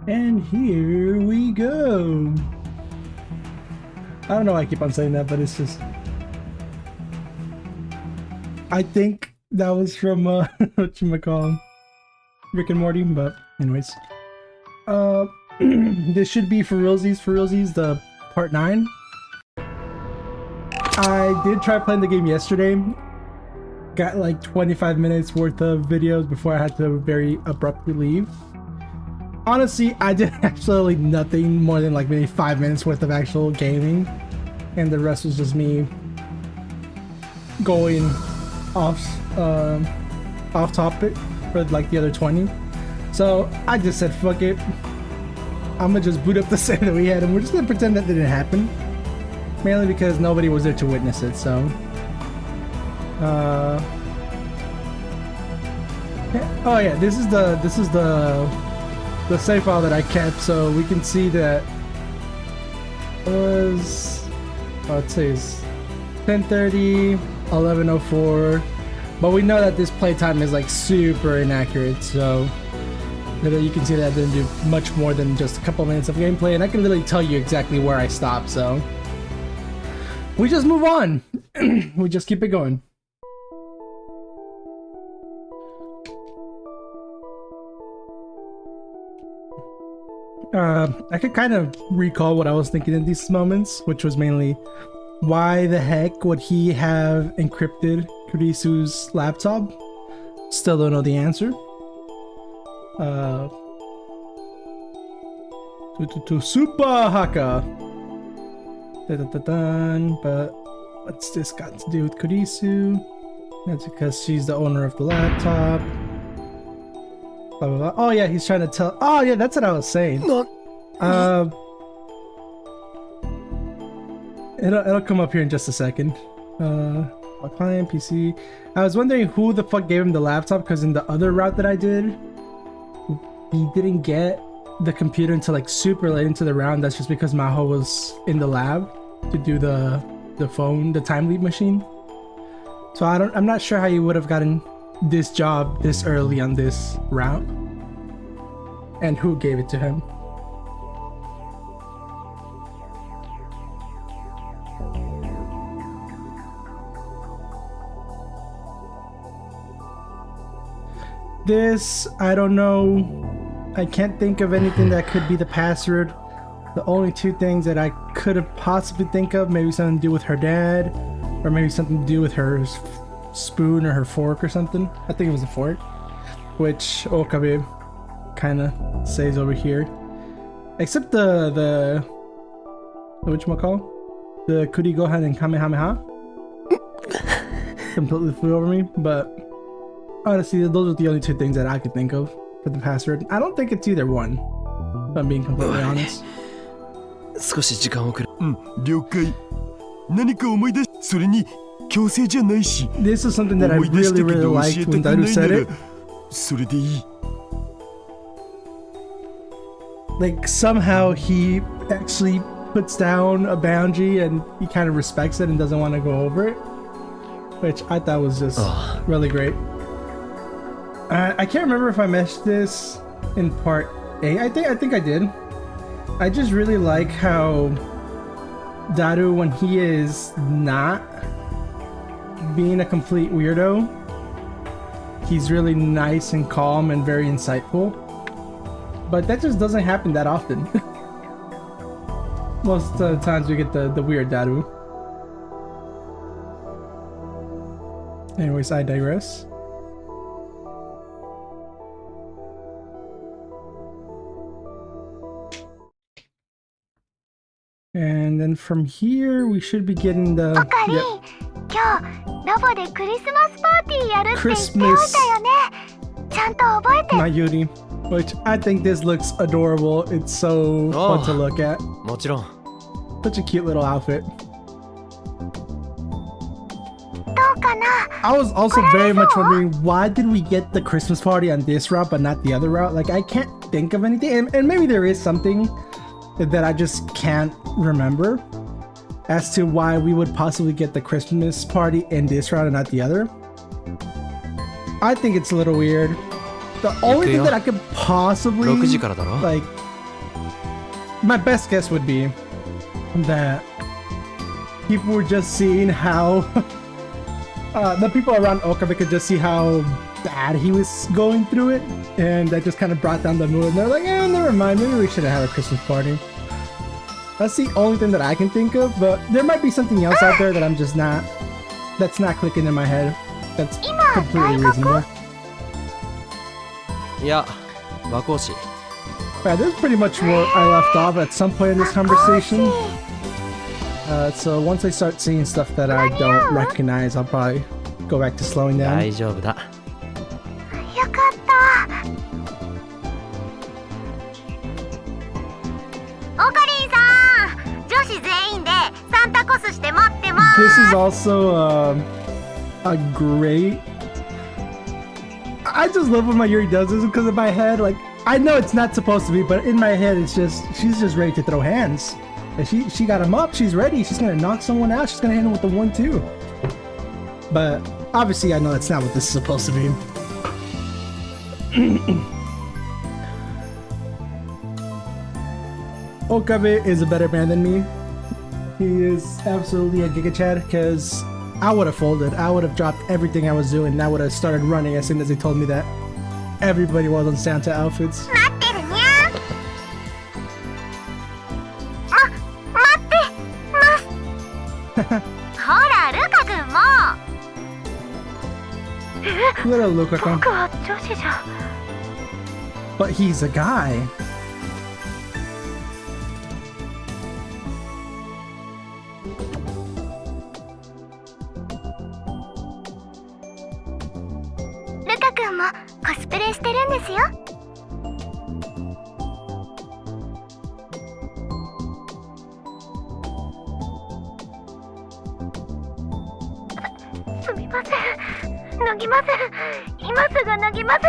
And here we go. I don't know why I keep on saying that, but it's just... I think that was from, whatchamacallit, Rick and Morty, but anyways. This should be for realsies, the part 9. I did try playing the game yesterday. Got like 25 minutes worth of videos before I had to very abruptly leave. Honestly, I did absolutely nothing more than like maybe 5 minutes worth of actual gaming, and the rest was just me going off topic for like the other 20. So I just said fuck it, I'm gonna just boot up the save that we had and we're just gonna pretend that didn't happen, mainly because nobody was there to witness it. So oh yeah, this is the save file that I kept, so we can see that it was, it says 10:30, 11:04, but we know that this playtime is like super inaccurate, so you can see that I didn't do much more than just a couple minutes of gameplay, and I can literally tell you exactly where I stopped, so we just move on. We just keep it going. I could kind of recall what I was thinking in these moments, which was mainly, why the heck would he have encrypted Kurisu's laptop? Still don't know the answer. Super Haka. But what's this got to do with Kurisu? That's because she's the owner of the laptop. Blah, blah, blah. Oh yeah, he's trying to tell. Oh yeah, that's what I was saying. It'll come up here in just a second. My client PC. I was wondering who the fuck gave him the laptop, because in the other route that I did, he didn't get the computer until like super late into the round. That's just because Maho was in the lab to do the time leap machine. So I'm not sure how you would have gotten this job this early on this route, and who gave it to him. This, I don't know. I can't think of anything that could be the password. The only two things that I could have possibly think of, maybe something to do with her dad, or maybe something to do with her spoon or her fork or something. I think it was a fork, which Okabe kind of says over here. Except the whatchamacallit? The Kuri Gohan and Kamehameha completely flew over me, but honestly, those are the only two things that I could think of for the password. I don't think it's either one, if I'm being completely honest. 少し時間をくれ。了解。何か思い出し、それに強制じゃないし。This is something that I really liked when Daru said it. それでいい。Like somehow he actually puts down a boundary and he kind of respects it and doesn't want to go over it, which I thought was just really great. I can't remember if I mentioned this in part 8. I think I did. I just really like how Daru, when he is not being a complete weirdo, he's really nice and calm and very insightful. But that just doesn't happen that often. Most of the times we get the weird Daru. Anyways, I digress. And then from here, we should be getting the Christmas Mayuri, which I think this looks adorable. It's so fun to look at. もちろん。 Such a cute little outfit. I was also very much wondering, why did we get the Christmas party on this route but not the other route? Like, I can't think of anything, and maybe there is something that I just can't remember as to why we would possibly get the Christmas party in this route and not the other. I think it's a little weird. The only thing that I could possibly like my best guess would be that people were just seeing how the people around Okabe could just see how bad he was going through it, and that just kind of brought down the mood. And they're like, eh, never mind, maybe we should have had a Christmas party. That's the only thing that I can think of, but there might be something else out there that I'm just not, that's not clicking in my head. That's completely reasonable. Yeah, 和光市 Yeah, this is pretty much where I left off at some point in this conversation. So once I start seeing stuff that I don't recognize, I'll probably go back to slowing down. 大丈夫だ。よかった。オカリンさん、女子全員でサンタコスして待ってます。 This is also a great. I just love when my Yuri does this because in my head, like, I know it's not supposed to be, but in my head, it's just, she's just ready to throw hands. And she got him up, she's ready, she's gonna knock someone out, she's gonna hit him with the 1-2. But obviously, I know that's not what this is supposed to be. Okabe is a better man than me. He is absolutely a Giga Chad because I would have folded. I would have dropped everything I was doing and I would have started running as soon as they told me that everybody was on Santa outfits. 待ってるにゃ。待ってます。ほら、ルカ君も。Little Luca come. 僕は女子じゃ。But he's a guy. ルカ君もコスプレしてるんですよ。すみません。脱ぎます。今すぐ脱ぎます。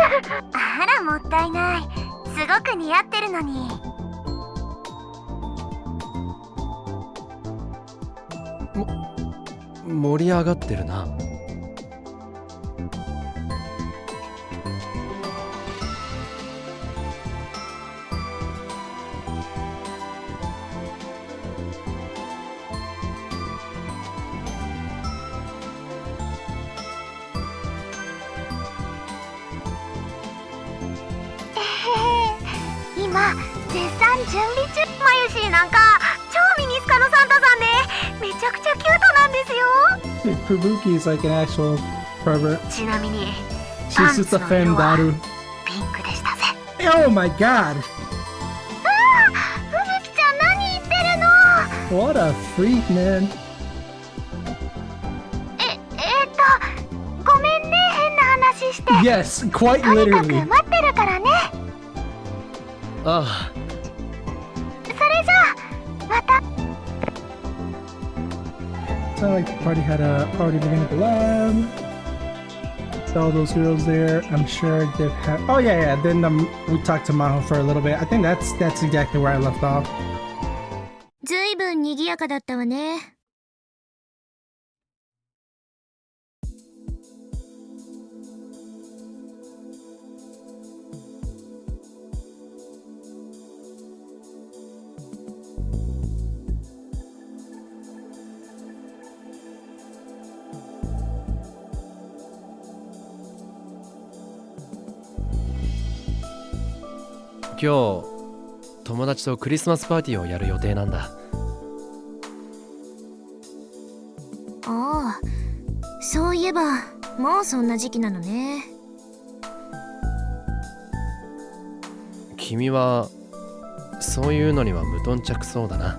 あら、もったいない。すごく似合ってるのに。盛り上がってるな。今絶賛準備中。マユシーなんか超ミニスカのサンタさんでめちゃくちゃキュートなんですよ。 Fubuki is like an actual pervert. ちなみに She's just a femdaru. ピンクでしたぜ。 Oh my god! ふぶきちゃん何言ってるの。 What a freak, man. ごめんね、変な話して。 Yes, quite とにかく literally. 待ってるからね。ああ、それじゃあまた。 Sounded like the party had already begun at the lab. Saw all those girls there. I'm sure they've had. Oh yeah. Then we talked to Maho for a little bit. I think that's exactly where I left off. ずいぶん賑やかだったわね。今日友達とクリスマスパーティーをやる予定なんだ。ああ、そういえばもうそんな時期なのね。君はそういうのには無頓着そうだな。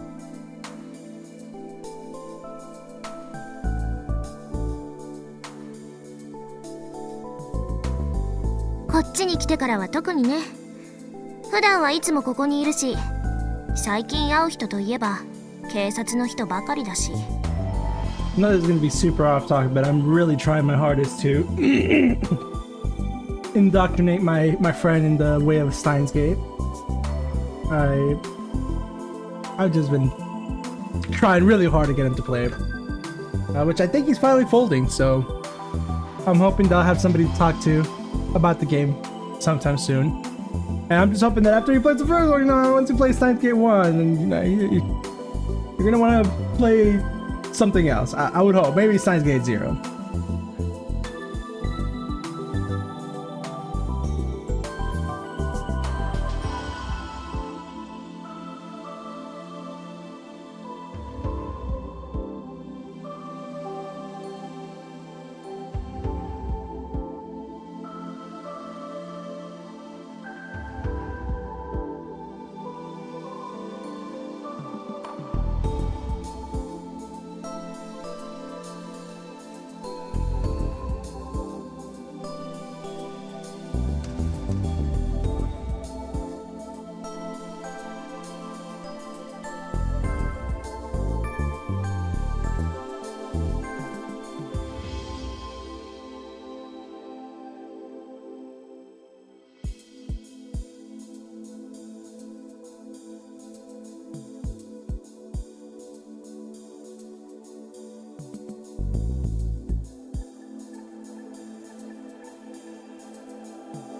こっちに来てからは特にね。普段はいつもここにいるし、最近会う人といえば警察の人ばかりだし。 I know this is gonna be super off topic, but I'm really trying my hardest to indoctrinate my friend in the way of Steins Gate. I've just been trying really hard to get him to play it, which I think he's finally folding. So I'm hoping that I'll have somebody to talk to about the game sometime soon. And I'm just hoping that after he plays the first one, once he plays Steins Gate 1, and you're gonna want to play something else. I would hope. Maybe Steins Gate 0.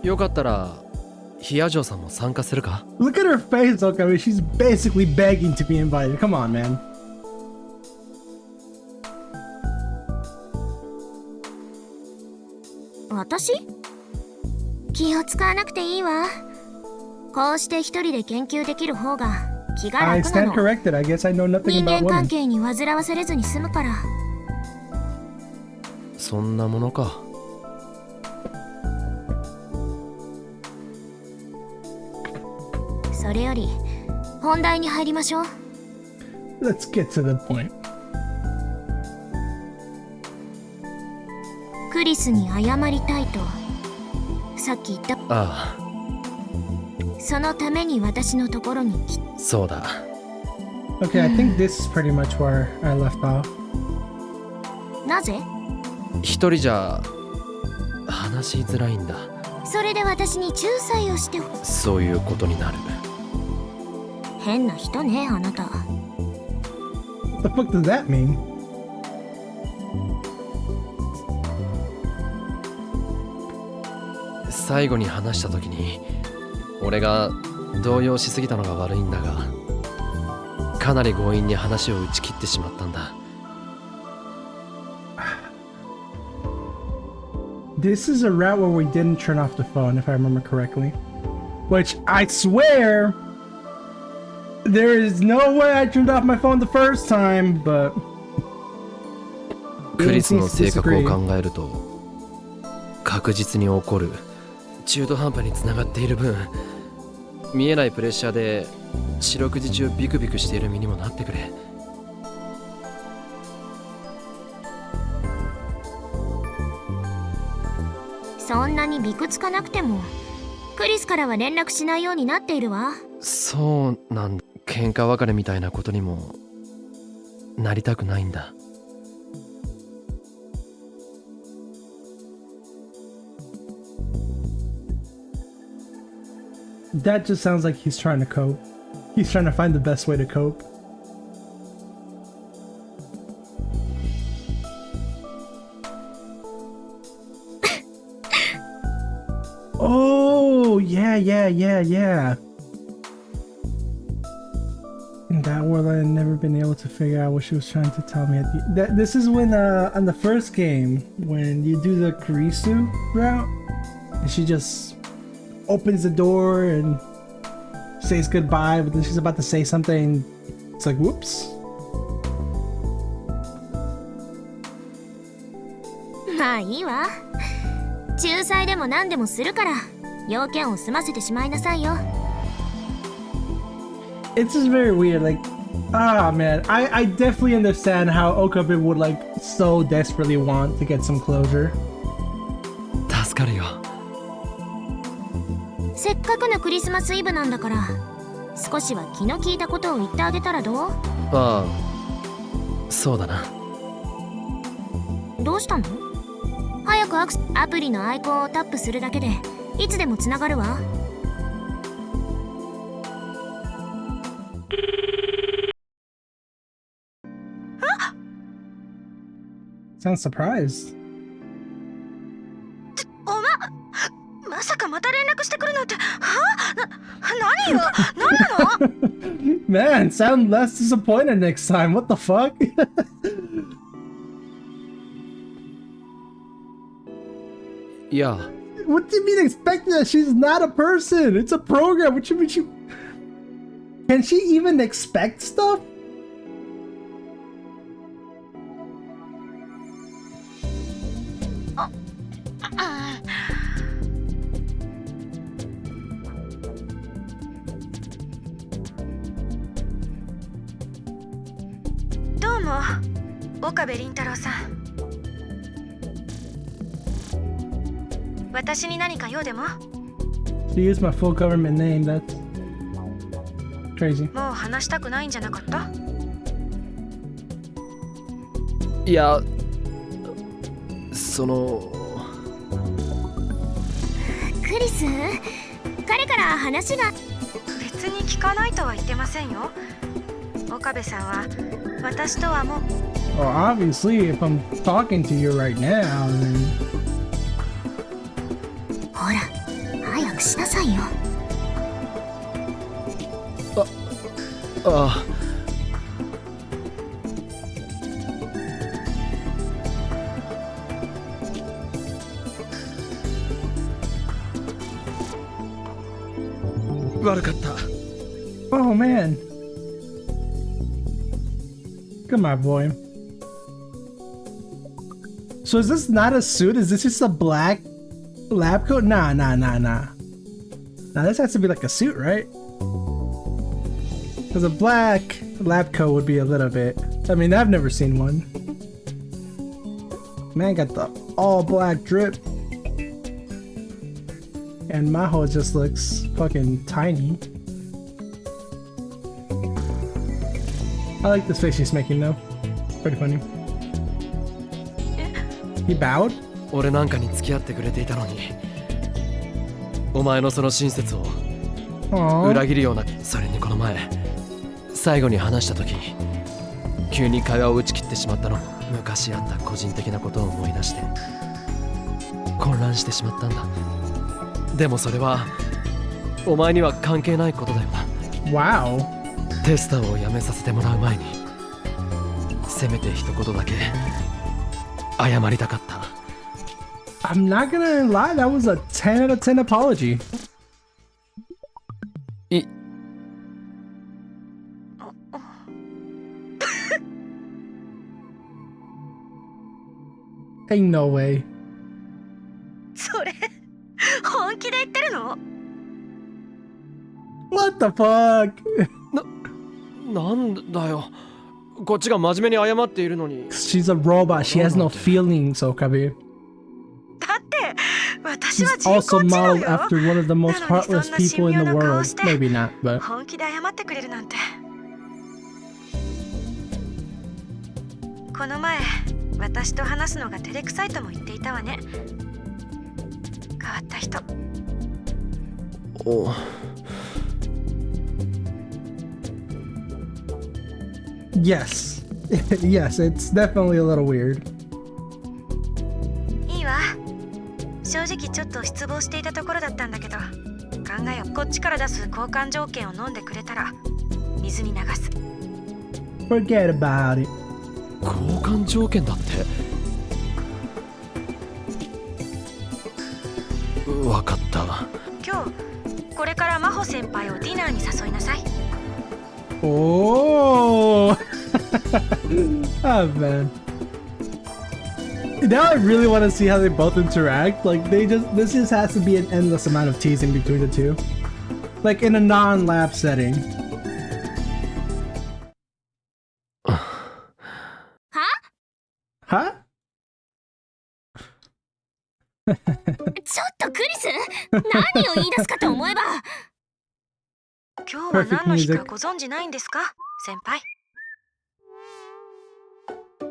よかったら、ヒヤジョさんも参加するか？ Look at her face, look. I mean, she's basically begging to be invited. Come on, man. 私？気を使わなくていいわ。こうして一人で研究できる方が気が I 楽な stand の。corrected. I guess I know nothing 人 about 間関 women. 係に煩わされずに済むから。そんなものか。それより本題に入りましょう。Let's get to the point. クリスに謝りたいとさっき言った。あそのために私のところに来。あ、そうだ。Okay, I think this is pretty much where I left off. なぜ？一人じゃ話しづらいんだ。それで私に仲裁をしてお。そういうことになる。変な人ね、あなた。 What the fuck does that mean? 最後に話した時に俺が動揺しすぎたのが悪いんだが、かなり強引に話を打ち切ってしまったんだ。This is a route where we didn't turn off the phone, if I remember correctly. Which I swear there is no way I turned off my phone the first time, but クリスの性格を考えると確実に起こる中途半端につながっている分、見えないプレッシャーで四六時中ビクビクしている身にもなってくれ。そんなにびくつかなくてもクリスからは連絡しないようになっているわ。そうなんだ。喧嘩別れみたいなことにもなりたくないんだ。that just sounds like he's trying to cope. He's trying to find the best way to cope. Oh, yeah. In that world, I had never been able to figure out what she was trying to tell me. This is when, on the first game, when you do the Kurisu route, and she just opens the door and says goodbye, but then she's about to say something. It's like, whoops. まあいいわ。仲裁でも何でもするから要件を済ませてしまいなさいよ。It's just very weird, like, man, I definitely understand how Okabe would like so desperately want to get some closure. 助かるよ。せっかくのクリスマスイブなんだから少しは気の利いたことを言ってあげたらどう？ああ、そうだな。どうしたの？早くアプリのアイコンをタップするだけでいつでもつながるわ。Sounds surprised. まさかまた連絡してくるなんて。はあ？ Man, sound less disappointed next time. What the fuck? Yeah. What do you mean expecting that? She's not a person. It's a program. What you mean she... Can she even expect stuff? Okabe Rintaro さん。私に何か用でも？ She used my full government name. That's crazy. もう話したくないんじゃなかった？いや、その。クリス、彼から話が。別に聞かないとは言ってませんよ。岡部さんは私とはもう。Well, obviously, if I'm talking to you right now, then... ほら、早くしなさいよ。ああ。悪かった。Oh man. Come on, boy. So is this not a suit? Is this just a black lab coat? Nah. Nah, this has to be like a suit, right? Because a black lab coat would be a little bit... I mean, I've never seen one. Man got the all black drip. And Maho just looks fucking tiny. I like this face she's making though. Pretty funny. He bowed? 俺なんかに付き合ってくれていたのに、お前のその親切を裏切るような。それにこの前最後に話した時、急に会話を打ち切ってしまったのも昔あった個人的なことを思い出して混乱してしまったんだ。でもそれはお前には関係ないことだよな。 Wow. テスターを辞めさせてもらう前にせめて一言だけ謝りたかった。 I'm not gonna lie, that was a 10 out of 10 apology. い Ain't no way. それ本気で言ってるの？ What the fuck? なんだよ。こっちが真面目に謝っているのに。 She's a robot, she has no feelings, Okabe. だって私 She's は人 also 工知能 modeled よ。 after one of the most なのにそんな heartless people in the 神妙な顔 world. して Maybe not, but 本気で謝ってくれるなんて。この前私と話すのが照れくさいとも言っていたわね。変わった人。お yes. Yes, it's definitely a little weird. いいわ。正直ちょっと失望していたところだったんだけど、考えよ。こっちから出す交換条件を飲んでくれたら水に流す。 Forget about it. 交換条件だって。わかった。今日これから真帆先輩をディナーに誘いなさい。 Oh. Oh man. Now I really want to see how they both interact. Like this just has to be an endless amount of teasing between the two. Like in a non-lab setting. は？ Huh? ちょっとクリス、何を言い出すかと思えば。今日は何の日かご存知ないんですか、先輩。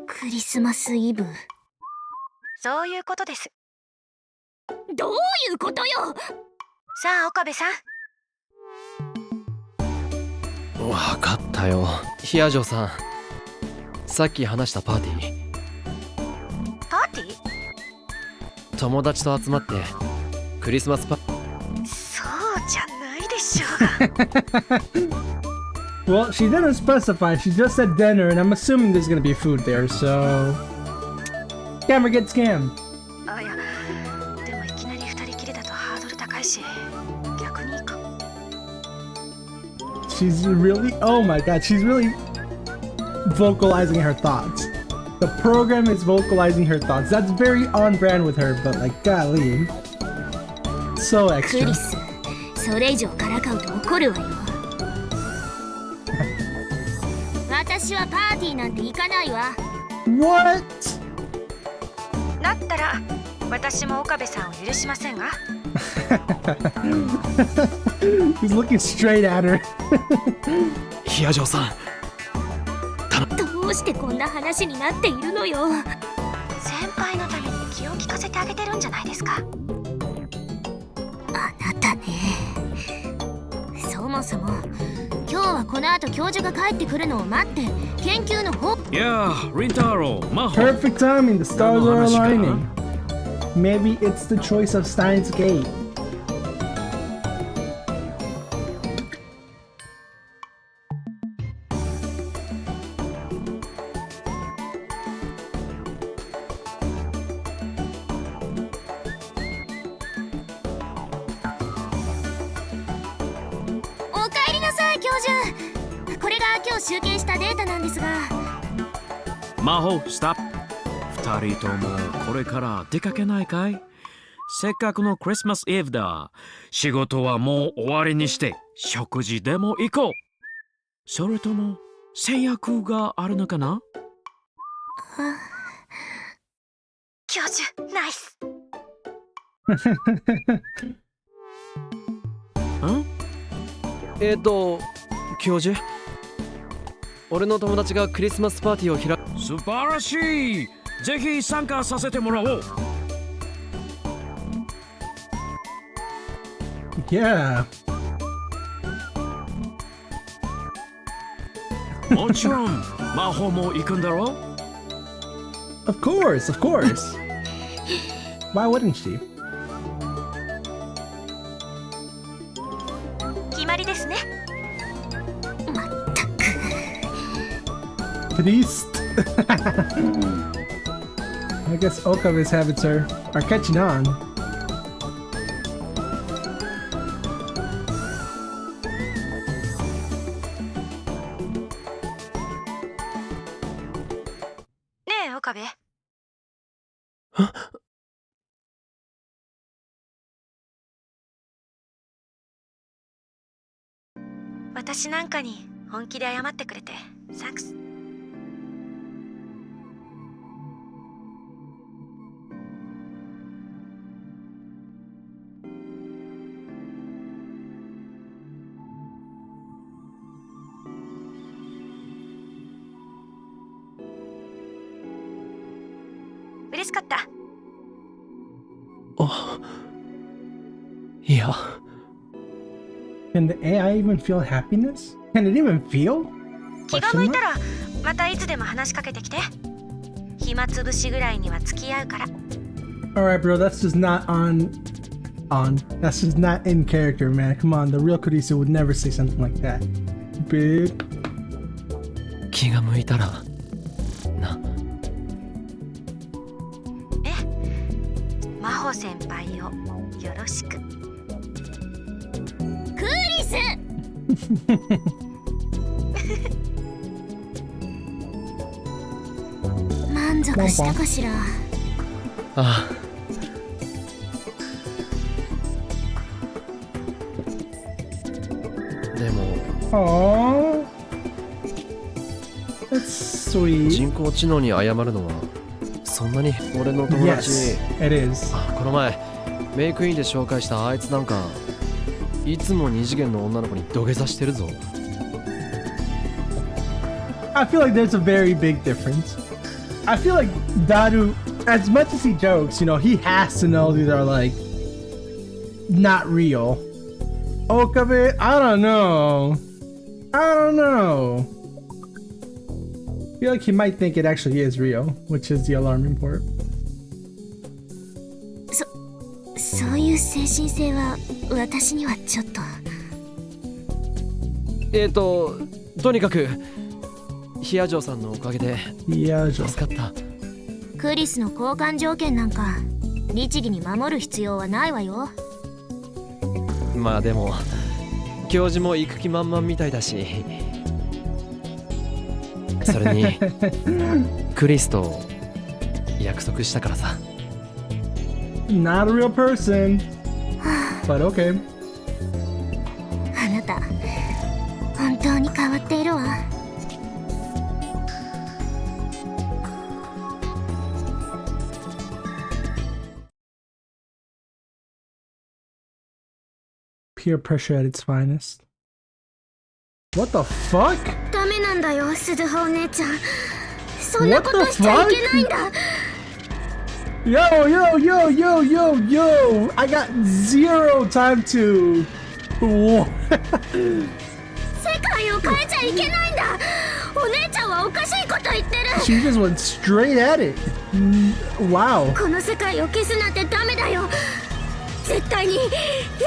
クリスマスイブ。そういうことです。どういうことよ。さあ岡部さん。わかったよ。ヒアジョさん、さっき話したパーティー。パーティー？友達と集まってクリスマスパ。そうじゃないでししょうが。Well, she didn't specify. She just said dinner, and I'm assuming there's gonna be food there. So, scammer gets scammed. あ、いや、でもいきなり二人きりだとハードル高いし、逆にいいか。She's really, oh my god, she's really vocalizing her thoughts. The program is vocalizing her thoughts. That's very on brand with her, but like, golly. So ク extra. リス、それ以上からかうと怒るわよ。私はパーティーなんて行かないわ。What? だったら私も岡部さんを許しませんが。He's looking straight at her. ヒアジョーさん、どうしてこんな話になっているのよ。先輩のために気を利かせてあげてるんじゃないですか。あなたね。そもそも今日はこの後教授が帰ってくるのを待って研究の方。いやー、リンタロウ、マホ。 Perfect timing. The stars are aligning. Maybe it's the choice of Steins Gate. Kyojin! これが今日集計したデータなんですが。マホ、ストップ。二人ともこれから出かけないかい？せっかくのクリスマスイブだ。仕事はもう終わりにして食事でも行こう。それとも制約があるのかな？教授、ナイス。ん？教授、俺の友達がクリスマスパーティーを開く。素晴らしい。ぜひ参加させてもらおう。Yeah. もちろん、マホも行くんだろ？ Of course, of course. Why wouldn't she? 決まりですね。Trist. I guess Okabe's habits are catching on. ねえ、岡部。私なんかに本気で謝ってくれてサンクス。嬉しかった。あ、いや。Can the AI even feel happiness? Can it even feel? 気が向いたらまたいつでも話しかけてきて。暇つぶしぐらいには付き合うから。Alright, bro, that's just not That's just not in character, man. Come on, the real Kurisu would never say something like that. Big. 気が向いたらな。真帆先輩をよろしく。クリス満足したかしら。ああ。でも Aww. That's sweet. 人工知能に謝るのはそんなに。俺の友達、Yes, it is. あ、この前メイクインで紹介したあいつなんかいつも二次元の女の子に土下座してるぞ。I feel like there's a very big difference. I feel like Daru, as much as he jokes, you know, he has to know these are like not real. Okabe, I don't know. I feel like he might think it actually is real, which is the alarming part. そういう精神性は私にはちょっと。とにかくヒヤジョーさんのおかげで助かった。クリスの交換条件なんか律儀に守る必要はないわよ。まあでも教授も行く気満々みたいだし、それにクリスと約束したからさ。Not a real person, but okay. あなた本当に変わっているわ。Peer pressure at its finest. What the fuck? ダメなんだよ、鈴葉お姉ちゃん。そんなことしちゃいけないんだ。Yo, yo, yo, yo, yo, yo! I got zero time to. 世界を変えちゃいけないんだ。お姉ちゃんはおかしいこと言ってる。 She just went straight at it. Wow. この世界を消すなんてダメだよ。絶対にや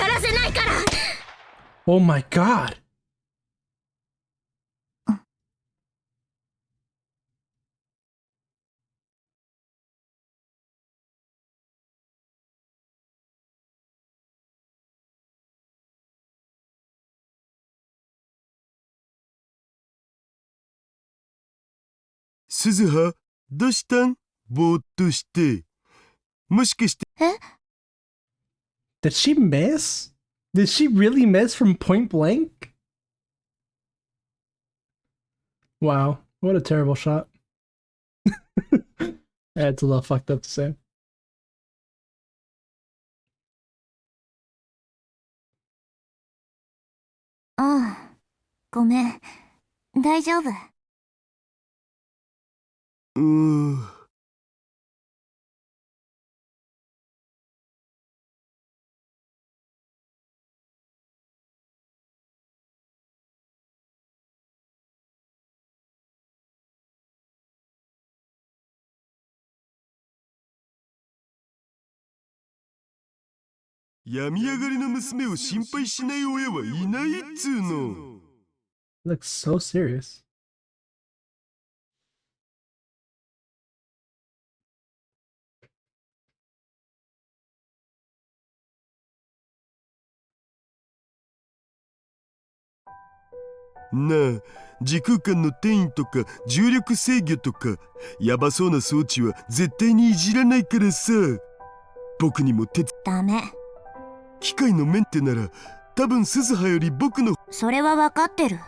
らせないから。 Oh my god. 鈴葉、どうしたん？ぼーっとして。もしかして。Did she miss? Did she really miss from point blank? Wow, what a terrible shot. That's a little fucked up to say. うん、ごめん。大丈夫。病み上がりの娘を心配しない親はいないっつーの。Looks so serious. なあ、時空間の転移とか重力制御とかヤバそうな装置は絶対にいじらないからさ。僕にもダメ。機械のメンテなら多分鈴葉より僕の。それは分かってる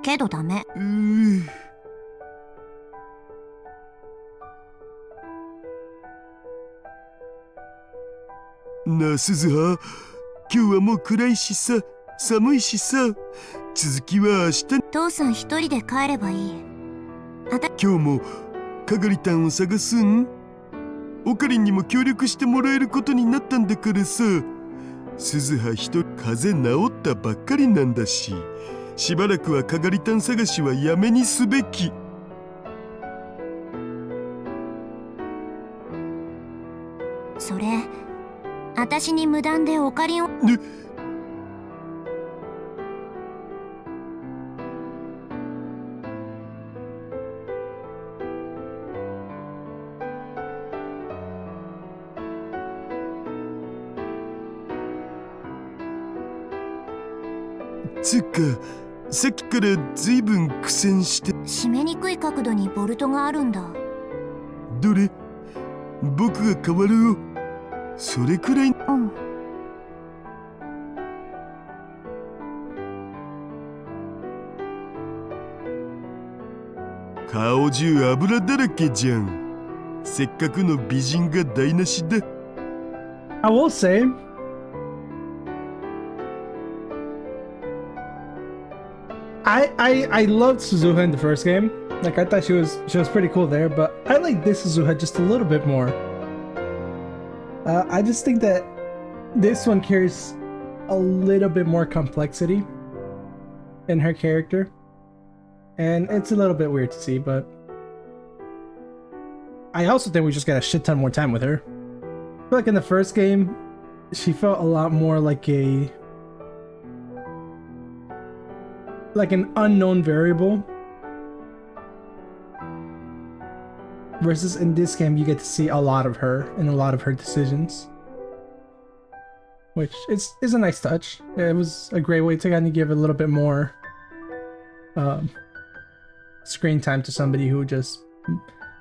けどダメ。なあ鈴葉、今日はもう暗いしさ、寒いしさ、続きは明日。父さん一人で帰ればいい。今日もかがりたんを探すん？オカリンにも協力してもらえることになったんだからさ。鈴葉一人風邪治ったばっかりなんだし、しばらくはかがりたん探しはやめにすべき。それ私に無断でオカリンを。つうか、さっきからずいぶん苦戦して。締めにくい角度にボルトがあるんだ。どれ？僕が変わるよ。それくらい。うん。顔中油だらけじゃん。せっかくの美人が台無しだ。I will say, I loved Suzuha in the first game. Like I thought she was pretty cool there, but I like this Suzuha just a little bit more. I just think that this one carries a little bit more complexity in her character, and it's a little bit weird to see, but I also think we just got a shit ton more time with her. I feel like in the first game, she felt a lot more like a like an unknown variable. Versus in this game, you get to see a lot of her and a lot of her decisions. Which is a nice touch. It was a great way to kind of give a little bit more screen time to somebody who just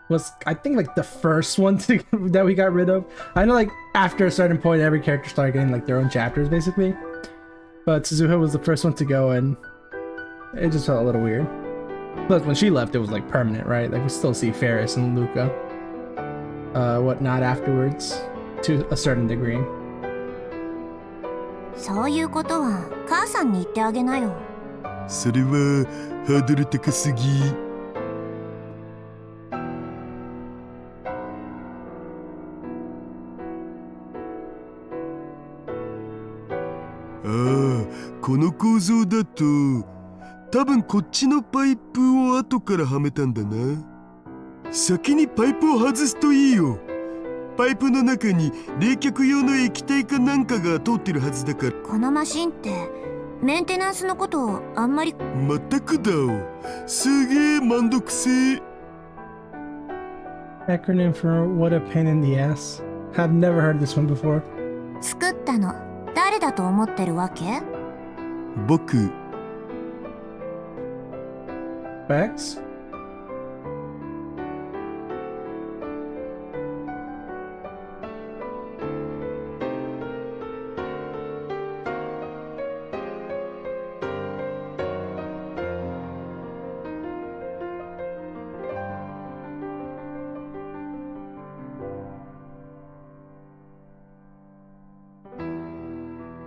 was, I think, like the first one that we got rid of. I know, like, after a certain point, every character started getting like their own chapters, basically. But Suzuha was the first one to go, and it just felt a little weird. Plus, when she left, it was like permanent, right? Like, we still see Ferris and Luca, whatnot afterwards, to a certain degree. そういうことは母さんに言ってあげなよ。それはハードル高すぎ。ああ、この構造だと多分こっちのパイプを後からはめたんだな。先にパイプを外すといいよ。パイプの中に冷却用の液体かなんかが通ってるはずだから。このマシンってメンテナンスのことをあんまり。まったくだお。すげえめんどくせえ。Acronym for what a pain in the ass. I've never heard this one before. 作ったの誰だと思ってるわけ？僕。Bex?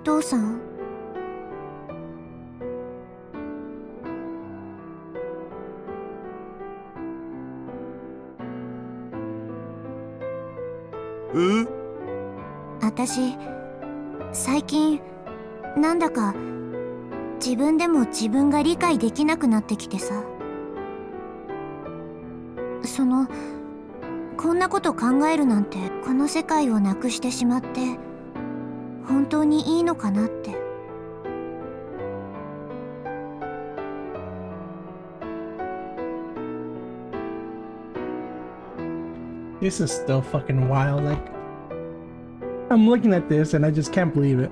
「父さん」私最近なんだか自分でも自分が理解できなくなってきてさ。こんなこと考えるなんて、この世界をなくしてしまって本当にいいのかなって。This is still fucking wild. Like, I'm looking at this and I just can't believe it.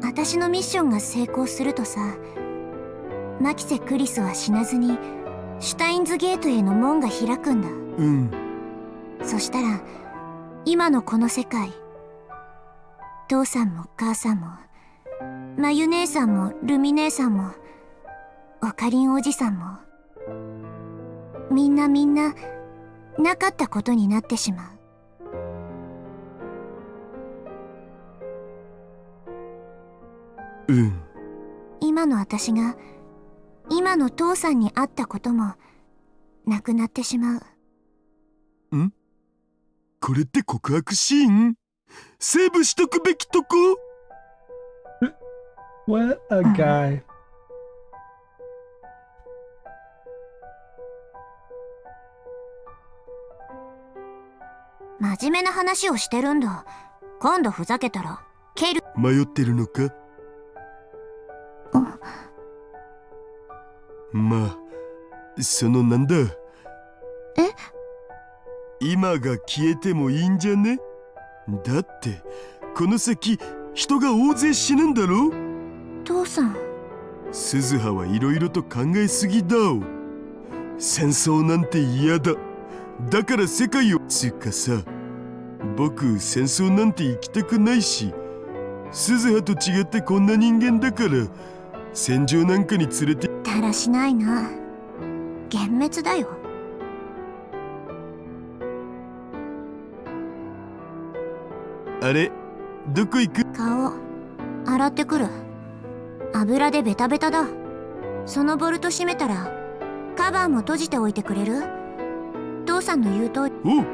私のミッションが成功するとさ、マキセ・クリスは死なずにシュタインズゲートへの門が開くんだ。そしたら今のこの世界、父さんも母さんもマユ姉さんもルミ姉さんもオカリンおじさんもみんななかったことになってしまう。今の私が今の父さんに会ったこともなくなってしまう。これって告白シーン？セーブしとくべきとこ？ What a guy. 真面目な話をしてるんだ。今度ふざけたら蹴る。迷ってるのか？まあ、なんだ。今が消えてもいいんじゃね？だってこの先人が大勢死ぬんだろ？父さん。鈴葉はいろいろと考えすぎだお。戦争なんて嫌だ。だから世界をつうかさ、僕戦争なんて行きたくないし、鈴葉と違ってこんな人間だから戦場なんかに連れてだらしないな。幻滅だよ。あれ、どこ行く？顔洗ってくる。油でベタベタだ。そのボルト閉めたらカバーも閉じておいてくれる？父さんの言う通り。おう、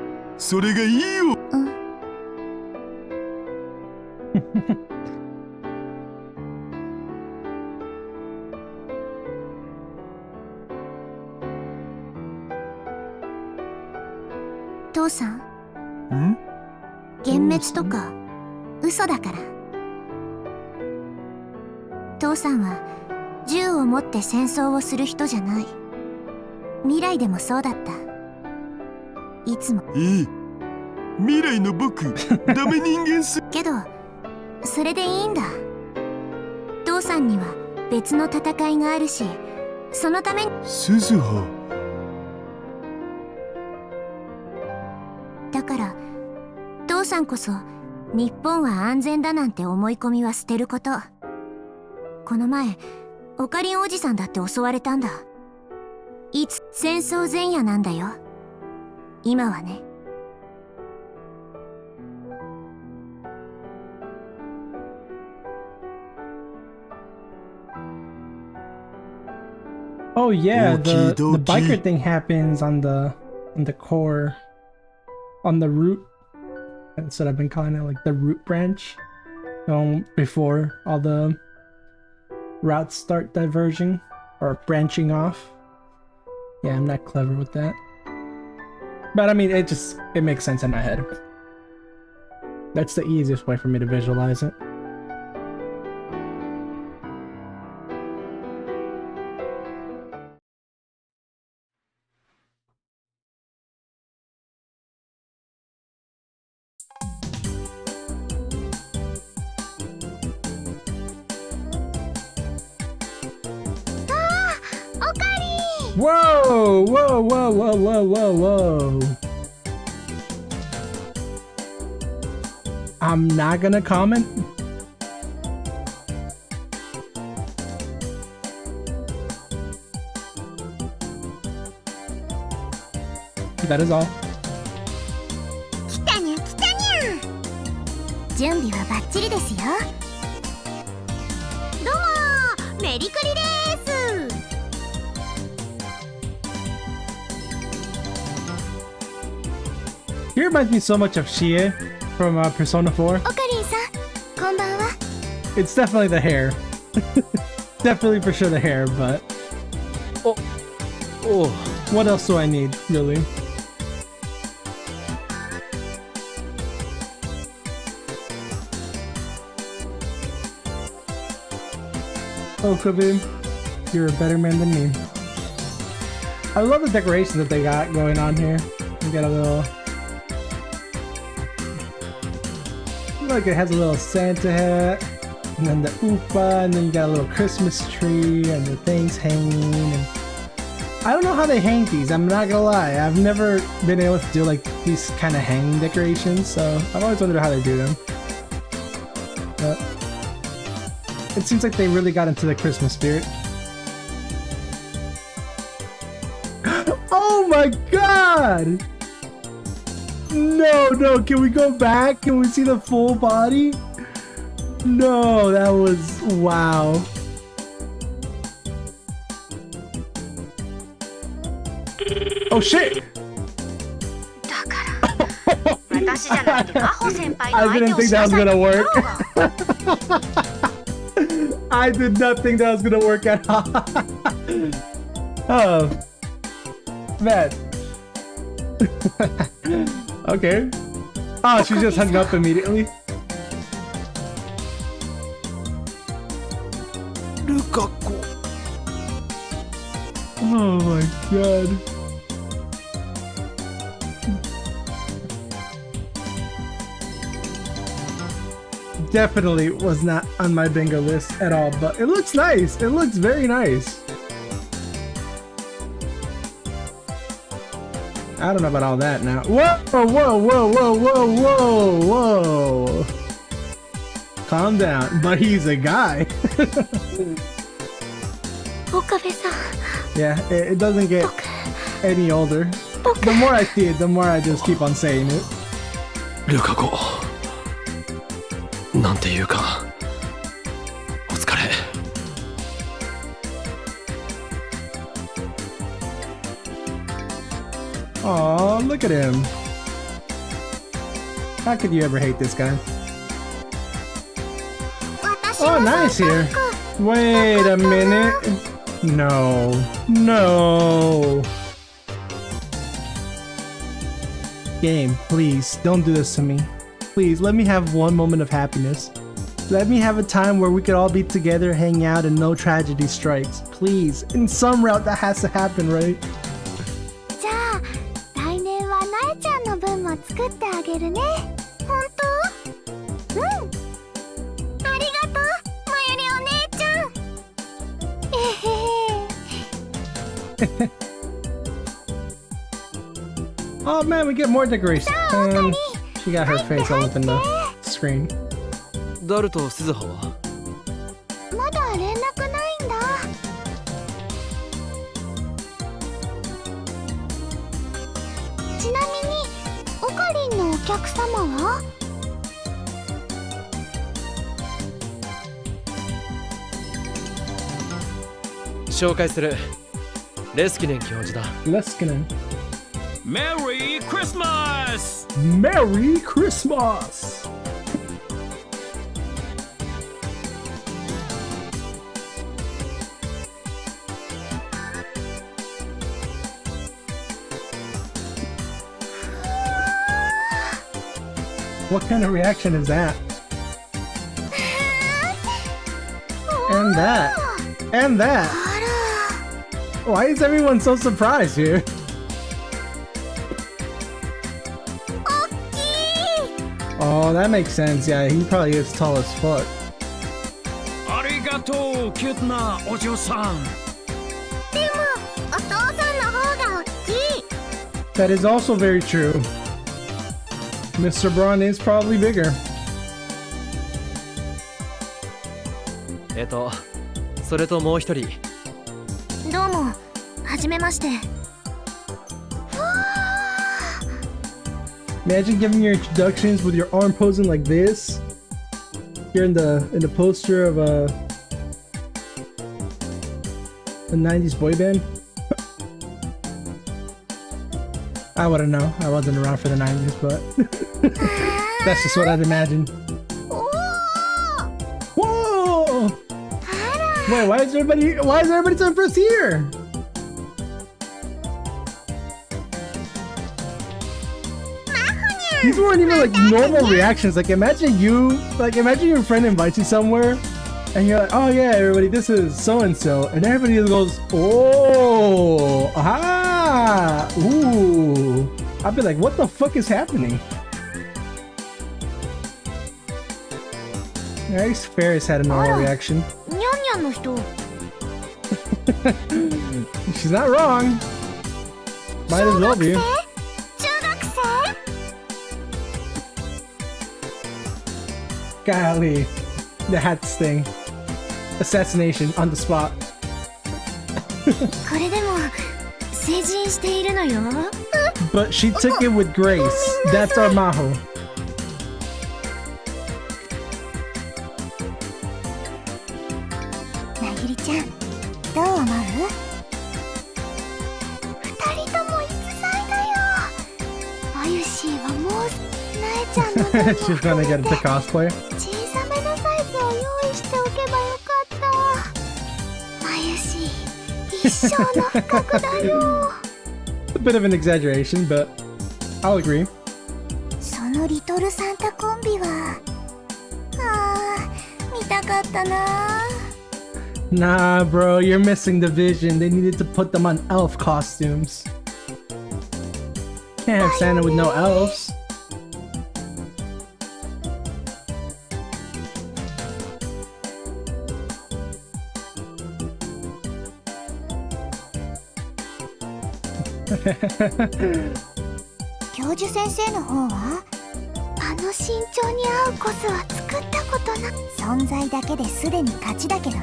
それがいいよ。父さん、ん？幻滅とか嘘だから。父さんは銃を持って戦争をする人じゃない。未来でもそうだった。いつも。未来の僕、ダメ人間す。けどそれでいいんだ。父さんには別の戦いがあるし、そのために。鈴葉。だから父さんこそ日本は安全だなんて思い込みは捨てること。この前オカリンおじさんだって襲われたんだ。いつ戦争前夜なんだよ、今はね。Oh yeah, the Okie biker dokie. thing happens on the core, on the root. That's what I've been calling it, like the root branch. Before all the routes start diverging or branching off. Yeah, I'm not clever with that. But I mean, it makes sense in my head. That's the easiest way for me to visualize it. Whoa! Whoa! Whoa! Whoa! Whoa! Whoa! Whoa! I'm not gonna comment. That is all. 来たにゃ来たにゃ。準備はバッチリですよ。どうもメリクリです。He reminds me so much of Shie from Persona 4. オカリンさん、こんばんは。It's definitely the hair. Definitely for sure the hair, but Oh. what else do I need, really? Oh, Kobe, you're a better man than me. I love the decorations that they got going on here. You got a little... Look, it has a little Santa hat, and then the Oopa, and then you got a little Christmas tree, and the things hanging, and... I don't know how they hang these, I'm not gonna lie. I've never been able to do like these kind of hanging decorations, so I've always wondered how they do them. But it seems like they really got into the Christmas spirit. Oh my god! No, can we go back? Can we see the full body? No, that was... wow. Oh shit! だから私じゃなくて真帆先輩の I 相手 didn't を think し that な was さいって gonna 言っ work. たのが I did not think that was gonna work at all. Oh. Man. Okay. Oh, she just hung up immediately. Lukaku. Oh my god. Definitely was not on my bingo list at all, but it looks nice. It looks very nice. I don't know about all that now. Whoa, whoa, whoa, whoa, whoa, whoa, whoa. Calm down, but he's a guy. 岡部さん、 Yeah, it doesn't get any older. The more I see it, the more I just keep on saying it. ルカ子。なんていうか。お疲れ。Aw, look at him. How could you ever hate this guy? Oh, nice here. Wait a minute. No. No. Game, please, don't do this to me. Please, let me have one moment of happiness. Let me have a time where we could all be together, hang out, and no tragedy strikes. Please, in some route that has to happen, right? じゃあ来年はなえちゃんの分も作ってあげるね。本当？うん。ありがとう、まゆりお姉ちゃん。えへへ。Oh man, we get more decorations. She got her face all up in the screen. ダルと鈴葉はまだ連絡ないんだ。ちなみにオカリンのお客様は？紹介する。レスキネン教授だ。Leskinen. Merry Christmas! Merry Christmas! What kind of reaction is that? And that. And that. Why is everyone so surprised here? Oh, that makes sense. Yeah, he probably is tall as fuck. ありがとう、キュートなお嬢さん。でもお父さんの方が大きい。 That is also very true. Mr. Braun is probably bigger. それともう一人。どうも、はじめまして。 Imagine giving your introductions with your arm posing like this. You're in the poster of a 90s boy band. I wouldn't know. I wasn't around for the 90s, but that's just what I'd imagine. Whoa! Wait, why is everybody so impressed here? These weren't even like normal reactions. Like imagine your friend invites you somewhere and you're like, oh yeah, everybody, this is so-and-so. And everybody goes, oh, aha, ooh. I'd be like, what the fuck is happening? At least Ferris had a normal reaction. ニャンニャンの人。 She's not wrong. Might as well be. 中学生？ Golly, the hat sting. Assassination on the spot. これでも成人しているのよ。 But she took it with grace. That's our Maho. なぎりちゃん、どう思う？二人とも逸材だよ。あゆしーはもうなえちゃんの分も She's gonna get into cosplay. 小さめのサイズを用意しておけばよかった。あゆしー、一生の不覚だよ。 A bit of an exaggeration, but I'll agree. そのリトルサンタコンビは、見たかったな。 Nah, bro, you're missing the vision. They needed to put them on elf costumes. Can't have Santa with no elves. Teacher 教授先生の方はあの身長に合うコスは作ったことな。存在だけですでに勝ちだけどね。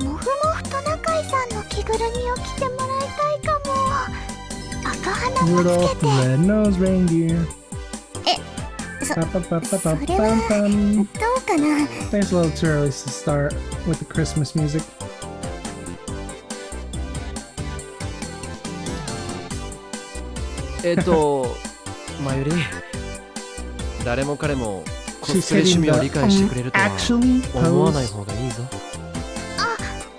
もふもふトナカイさんの着ぐるみを着てもらいたいかも。赤鼻もつ Rudolph け the て。 Red-Nosed Reindeer. それは Ba-ba-ba-ba-ba-bum. どうかな。 It's a little too early to start with the Christmas music. マユリ、誰も彼もコ She's スプレ趣 hitting 味を the 理解してくれるとは actually 思わない pose. 方がいいぞ。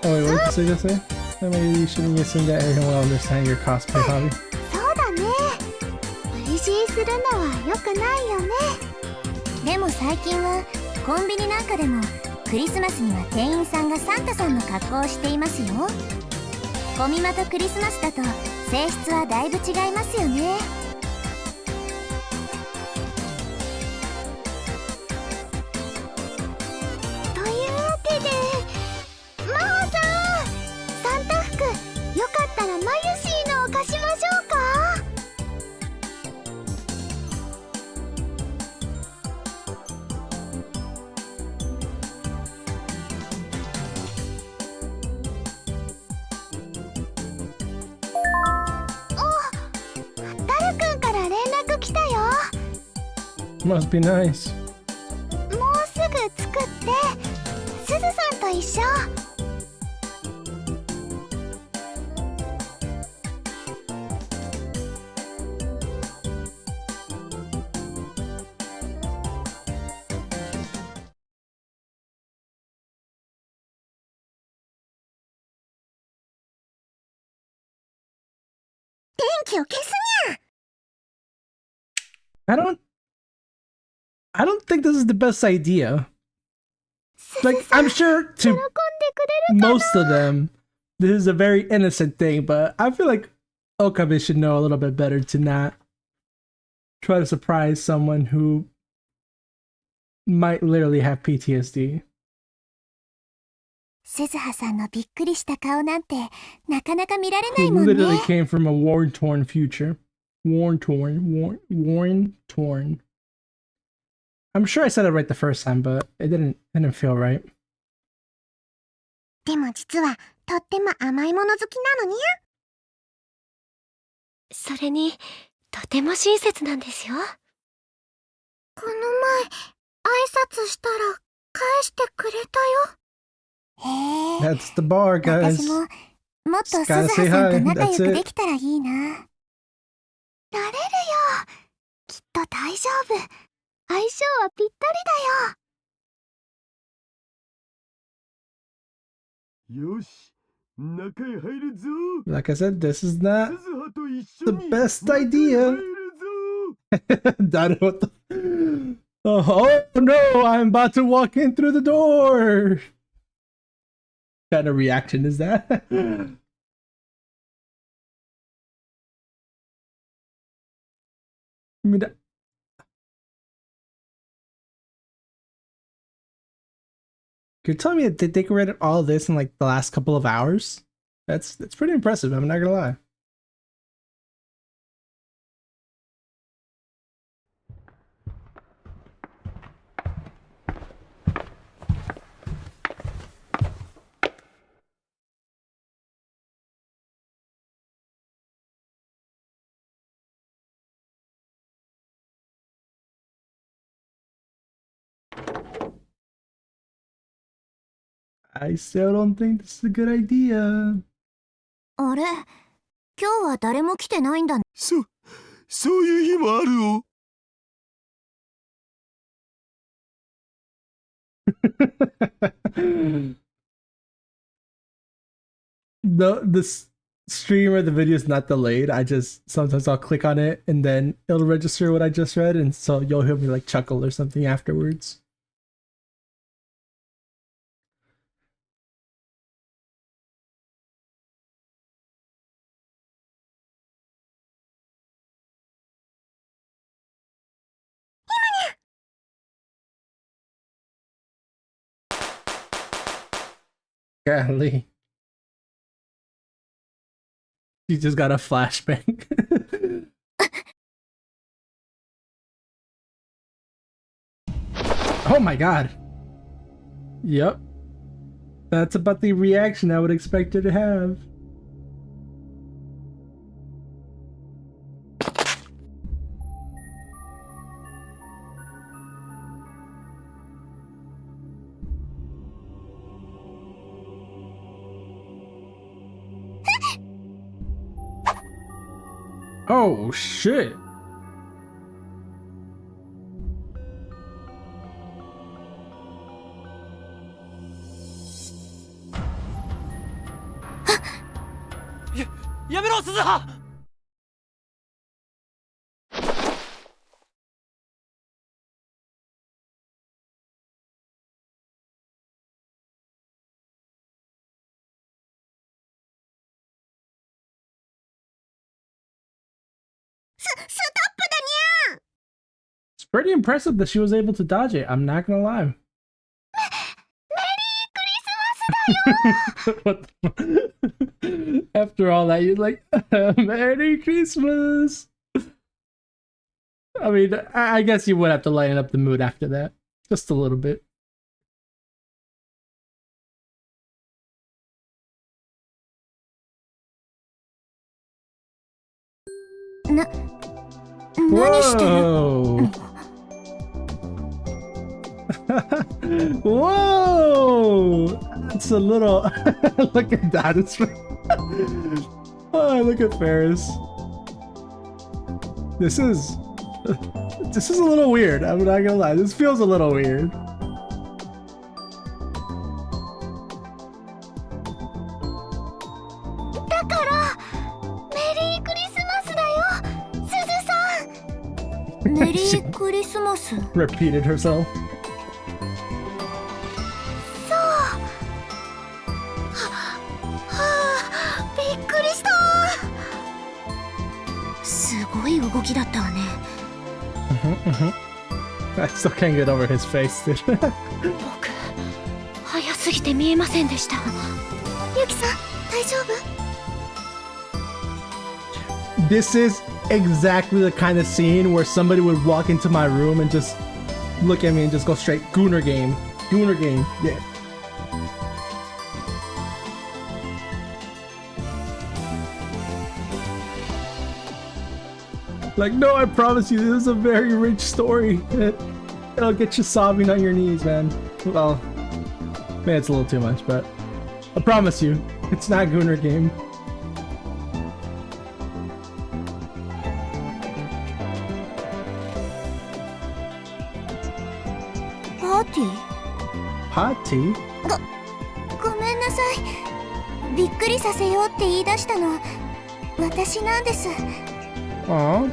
Oh wait, what did you say? Maybe you shouldn't assume that everyone will understand your cosplay hobby. そうだね。無理強いするのは良くないよね。でも最近はコンビニなんかでもクリスマスには店員さんがサンタさんの格好をしていますよ。コミマとクリスマスだと性質はだいぶ違いますよね。というわけで、真帆さん、サンタ服よかったらマユシーのを貸しましょうか。ダルくんから連絡来たよ。 Must be nice. もうすぐ作ってすずさんと一緒。電気を消すにゃ。 I don't think this is the best idea. Like, I'm sure 喜ん to でくれるかな。 most of them, this is a very innocent thing, but I feel like Okabe should know a little bit better to not try to surprise someone who might literally have PTSD. 鈴葉さんのびっくりした顔なんてなかなか見られな Who いもん literally ね。 came from a war-torn future. War-torn. I'm sure I said it right the first time, but it didn't feel right. でも実はとっても甘いもの好きなのにゃ。それにとても親切なんですよ。この前挨拶したら返してくれたよ。へえ。 That's the bar, guys. 私ももっと鈴 Gotta 葉 say さんと hi. 仲良 That's く it. できたらいいな。なれるよ。きっと大丈夫。相性はぴったりだよ。よし、中へ入るぞ。 Like I said, this is not 鈴葉と一緒 the に best 中へ idea. 入るぞ。 Naruto. Oh no, I'm about to walk in through the door. What kind of reaction is that? I mean, you're telling me that they decorated all this in like the last couple of hours? That's pretty impressive, I'm not gonna lie. I still don't think this is a good idea. あれ、今日は誰も来てないんだね。そういう日もあるお。The stream or the video is not delayed. I just sometimes I'll click on it and then it'll register what I just read, and so you'll hear me like chuckle or something afterwards. Golly. You just got a flashbang. Oh my god. Yep. That's about the reaction I would expect her to have. Oh shit.やめろ、鈴葉。It's pretty impressive that she was able to dodge it. I'm not gonna lie. What the After all that, you're like, Merry Christmas. I mean, I guess you would have to lighten up the mood after that. Just a little bit. Whoa! Whoa! It's a little. Look at that. It's. Oh, look at Ferris. This is a little weird. I'm not gonna lie. This feels a little weird. Merry Christmas. Repeated herself. I still can't get over his face, dude. 僕、早すぎて見えませんでした。ユキさん、大丈夫？ This is exactly the kind of scene where somebody would walk into my room and just look at me and just go straight Gooner game. Gooner game. Yeah. Like, no, I promise you, this is a very rich story. It'll get you sobbing on your knees, man. Well, man, it's a little too much, but I promise you, it's not Gooner game. Party? ごめんなさい。びっくりさせようって言い出したの、私なんです。Aw.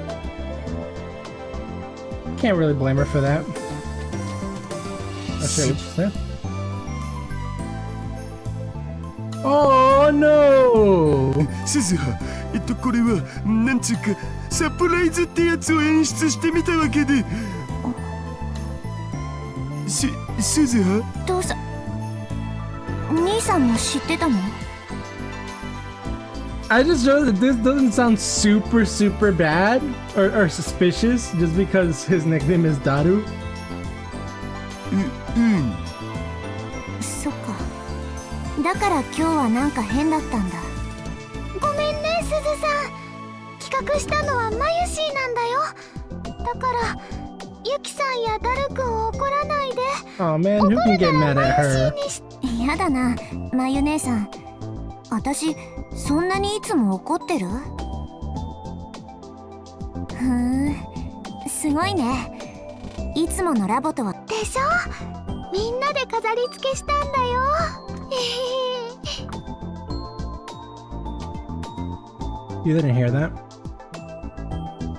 Can't really blame her for that. I see what you said. Oh no! 鈴葉、これはなんつうかサプライズってやつを演出してみたわけで。鈴葉？どうぞ。兄さんも知ってたの？ I just know that this doesn't sound super bad or suspicious just because his nickname is Daru. そっか。だから今日はなんか変だったんだ。ごめんね、すずさん。企画したのはマユシーなんだよ。だから、ユキさんやダルくんを怒らないで。Oh man, who can get mad at her? やだな、マユ姉さん。私、そんなにいつも怒ってる？すごいね。いつものラボとは。でしょ？みんなで飾り付けしたんだよ。You didn't hear that?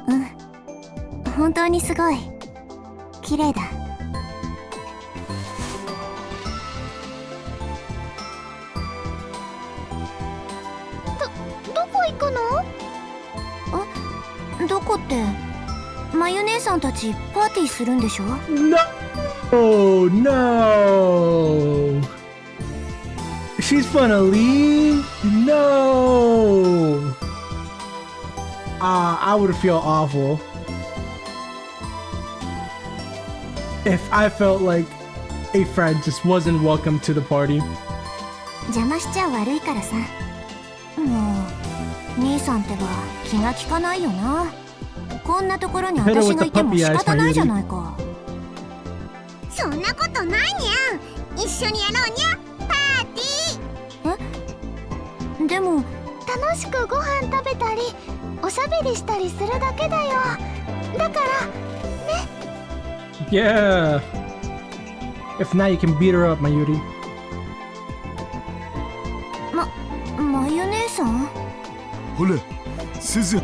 うん。本当にすごい。綺麗だ。どこ行くの？どこって、マユ姉さんたちパーティーするんでしょ？ No! Oh no! She's gonna leave? No! I would feel awful if I felt like a friend just wasn't welcome to the party. 邪魔しちゃ悪いからさ。もう兄さんってば気が利かないよな。こんなところに私がいても仕方ないじゃないか。そんなことないにゃん。一緒にやろうにゃ、パーティー。でも楽しくご飯食べたり、おしゃべりしたりするだけだよ。だから Yeah. If not, you can beat her up, Mayuri. マヨネーさん。ほら、鈴。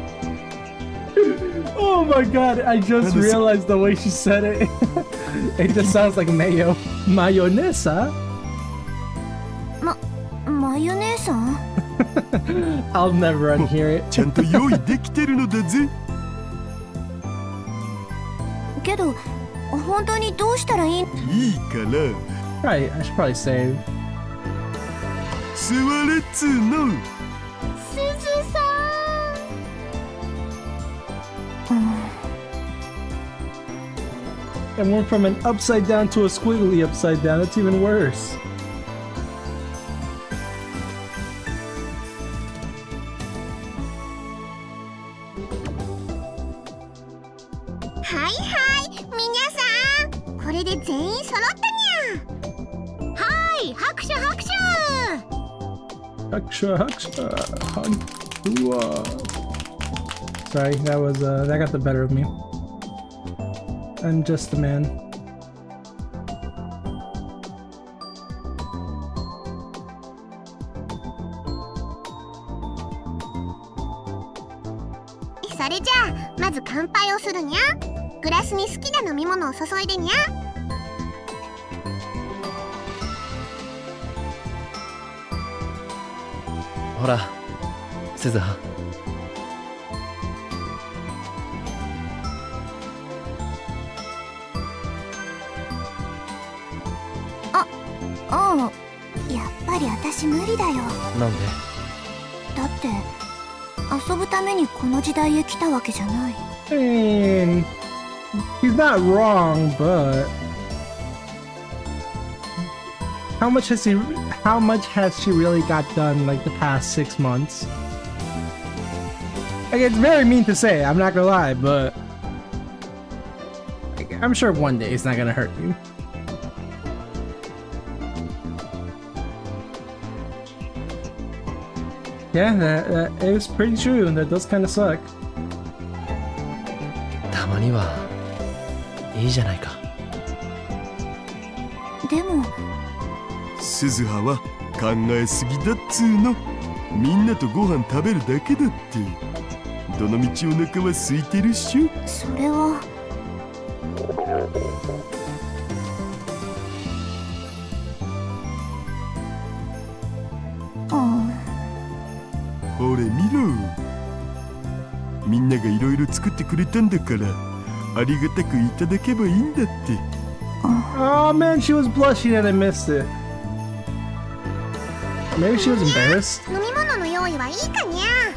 Oh my god, I just realized the way she said it. It just sounds like mayo. Mayonesa? マヨネーさん。I'll never unhear it. ちゃんと用意できてるのだぜ。けど本当にどうしたらいい？いいから。Right, I should probably save. 座れっつーの。すずさん。And went from an upside down to a squiggly upside down. That's even worse. はいはい、皆さん、これで全員揃ったにゃ。はい、拍手拍手。Haksha, haksha, hua. Sorry, that got the better of me. I'm just a man. それじゃあまず乾杯をするにゃ。グラスに好きな飲み物を注いでにゃ。ほら、鈴葉。ああ、やっぱり私無理だよ。なんで？だって遊ぶためにこの時代へ来たわけじゃない。I mean, he's not wrong, but how much has she really got done like the past 6 months? Like, it's very mean to say, I'm not gonna lie, but like, I'm sure one day it's not gonna hurt you. Yeah, that is pretty true. That does kind of suck. たまにはいいじゃないか。でも鈴葉は考えすぎだっつーの。みんなとご飯食べるだけだって。どのみちお腹は空いてるっしょ。それは。ほれ見ろ。みんながいろいろ作ってくれたんだからありがたくいただけばいいんだって。Oh man, she was blushing and I missed it. Maybe she was embarrassed. 飲み物の用意はいいかにゃ。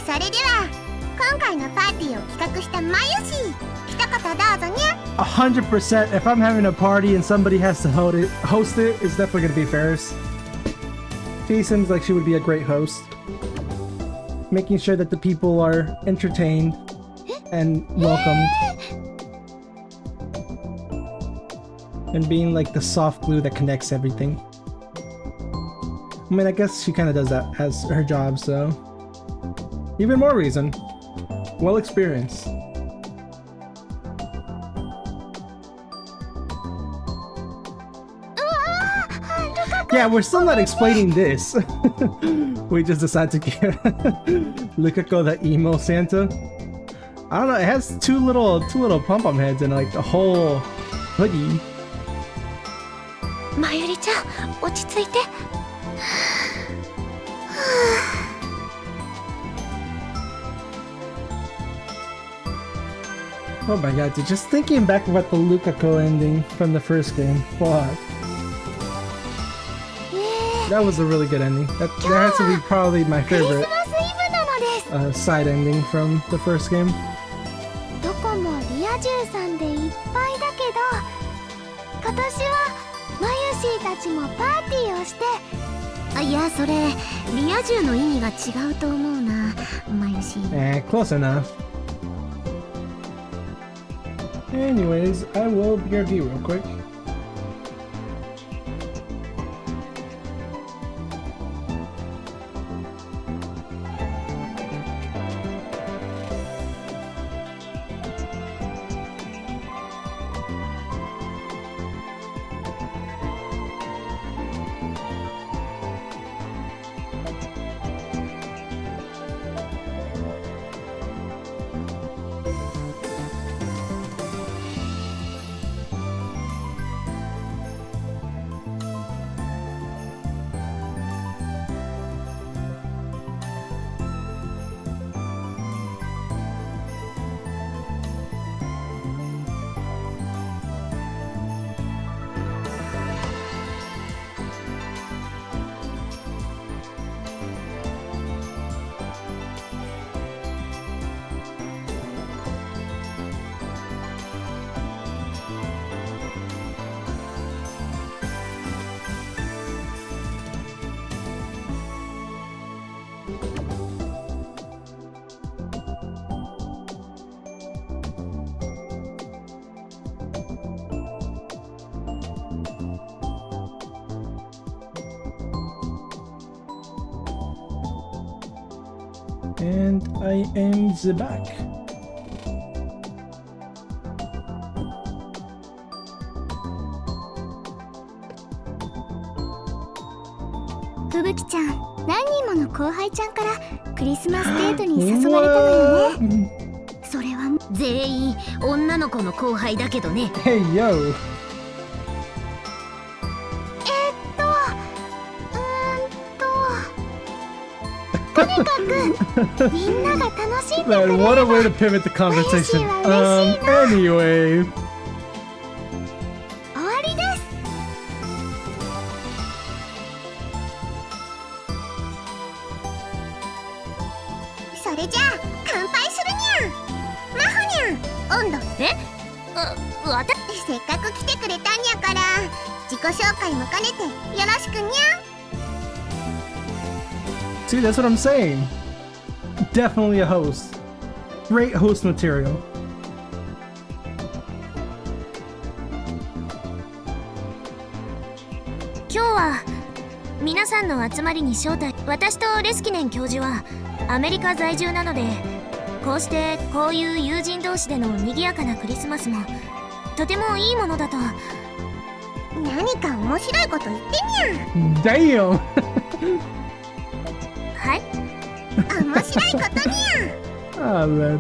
それでは今回のパーティーを企画したマユシ、一言どうぞにゃ。100%. If I'm having a party and somebody has to host it, it's definitely gonna be Ferris. She seems like she would be a great host, making sure that the people are entertained and welcomed, and being like the soft glue that connects everything. I mean, I guess she kind of does that as her job, so even more reason. Well experienced. Yeah, we're still not explaining this. We just decided to give Lukako the emo Santa. I don't know, it has two little pom-pom heads and like the whole hoodie. まゆりちゃん、落ち着いて。Oh my god, dude, just thinking back about the Lukako ending from the first game. Fuck. That was a really good ending. That has to be probably my favorite side ending from the first game. どこもリア充さんでいっぱいだけど、今年はマユシーたちもパーティーをして。いや、それリア充の意味が違うと思うな、マユシー。Close enough. Anyways, I will BRB real quick. And I am the back.ふぶきちゃん、何人もの後輩ちゃんからクリスマスデートに誘われたのよね。それは全員女の子の後輩だけどね。Hey yo. とにかくみんなが楽しんでくれれ Man, ば what a way to pivot the conversation. Anyway. 終わりです。それじゃあ乾杯するにゃん。マホにゃん、温度せっかく来てくれたんやから自己紹介も兼ねてよろしくにゃん。 See, that's what I'm saying. Definitely a host. Great host material. 今日は皆さんの集まりに招待。私とレスキネン教授はアメリカ在住なので、こうしてこういう友人同士での賑やかなクリスマスもとてもいいものだと。何か面白いこと言ってみゃん。 Damn. はい。面白いことにゃん。Oh man.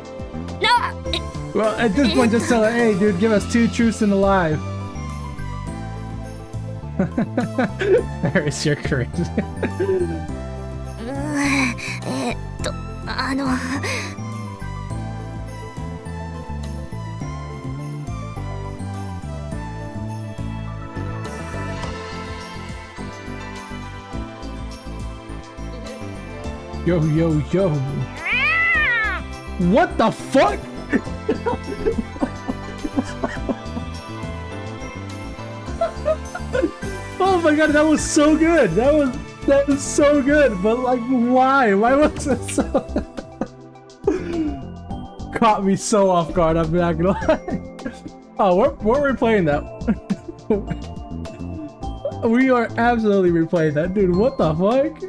Well, at this point, just tell her, hey, dude, give us 2 truths and a lie. Harris, you're crazy. あの Yo, yo, yo. What the fuck? Oh my god, that was so good. That was so good. But like, why? Why was it so? Caught me so off guard. I'm not gonna lie. Oh, we're replaying that. We are absolutely replaying that, dude. What the fuck?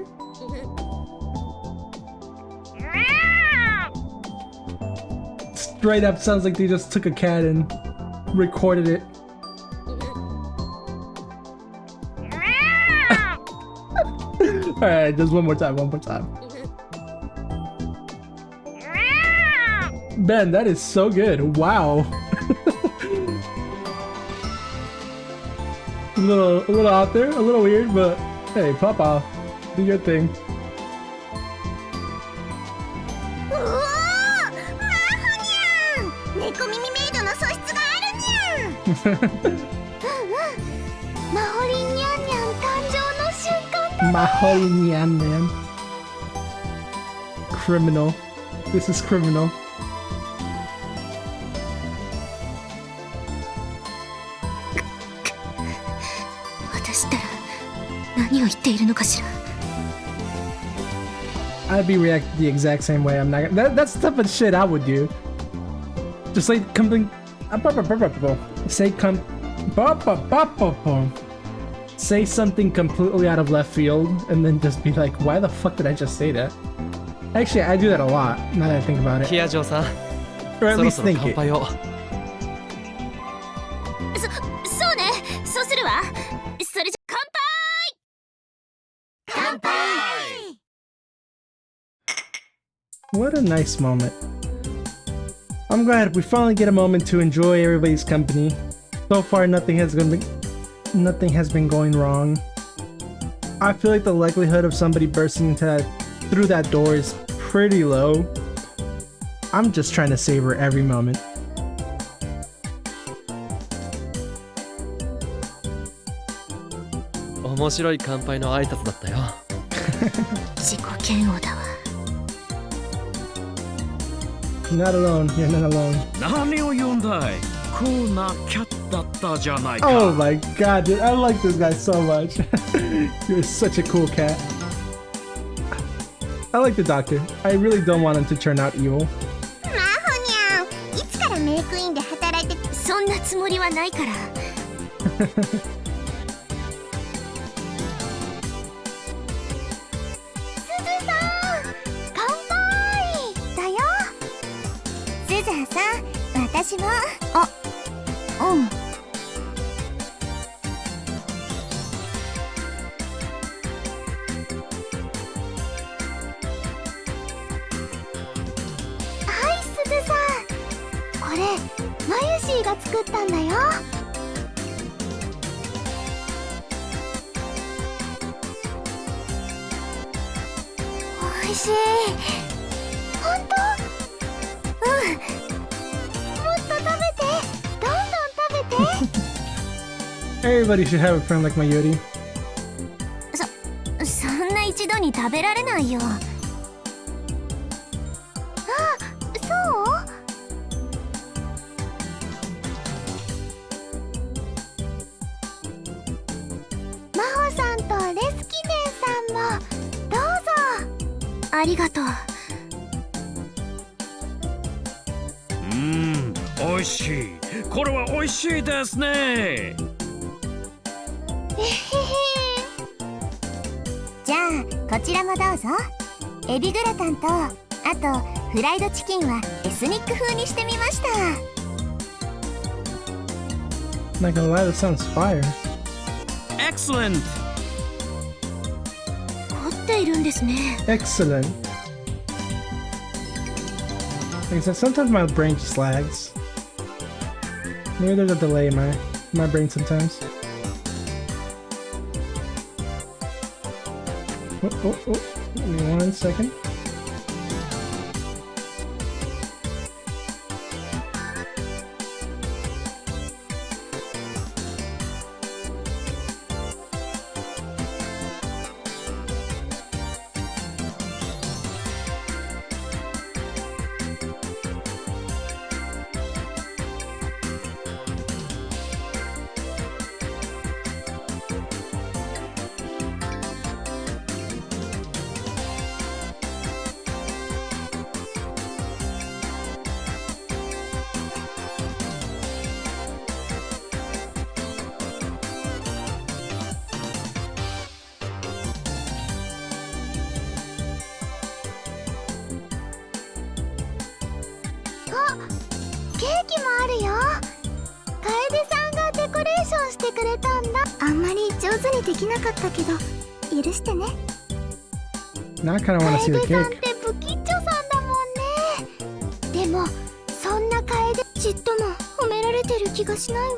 Straight up sounds like they just took a cat and recorded it. Alright, just one more time. Ben, that is so good. Wow. a little out there, a little weird, but hey, pop off. Do your thing. 猫耳メイドの素質があるにゃん。マホリンニャンニャン誕生の瞬間だ。 Maholi Nyan Man. Criminal. This is criminal. 私ったら何を言っているのかしら。 I'd be reacting the exact same way. I'm not gonna. That's the type of shit I would do. Just like something. Say something completely out of left field and then just be like, why the fuck did I just say that? Actually, I do that a lot now that I think about it. キアジョーさん、 Or at そろ least そろ think 乾 it. 杯を。そうね、そうするわ。それじゃ乾杯。乾杯。 What a nice moment. I'm glad we finally get a moment to enjoy everybody's company. So far, nothing has been going wrong. I feel like the likelihood of somebody bursting into through that door is pretty low. I'm just trying to savor every moment. 面白い乾杯の挨拶だったよ。自己嫌悪だわ。 You're not alone. You're not alone. 何を言うんだい。クールなキャットだったじゃないか。 Oh my god, dude. I like this guy so much. You're such a cool cat. I like the doctor. I really don't want him to turn out evil. マホニャン、いつからメイクインで働いて。そんなつもりはないから。すずさん、乾杯。私も。あ、うん。はい、すずさん。これマユシーが作ったんだよ。おいしい。本当？うん。もっと食べて。どんどん食べて。Everybody should have a friend like my Yuri. そんな一度に食べられないよ。あ、そう？真帆さんとレスキネンさんもどうぞ。ありがとう。おいしい。これはおいしいですね。えへへ。じゃあこちらもどうぞ。エビグラタンとあとフライドチキンはエスニック風にしてみました。 Not gonna lie, that sounds fire. Excellent. 凝っているんですね。 Excellent. Like I said, sometimes my brain just lags. Maybe there's a delay in my brain sometimes. Oh. Give me 1 second.ケーキもあるよ。楓さんがデコレーションしてくれたんだ。あんまり上手にできなかったけど許してね。 Now I kind of want to see the 楓さんっ cake. て不吉祥さんだもんね。でもそんな楓ちっとも褒められてる気がしないわ。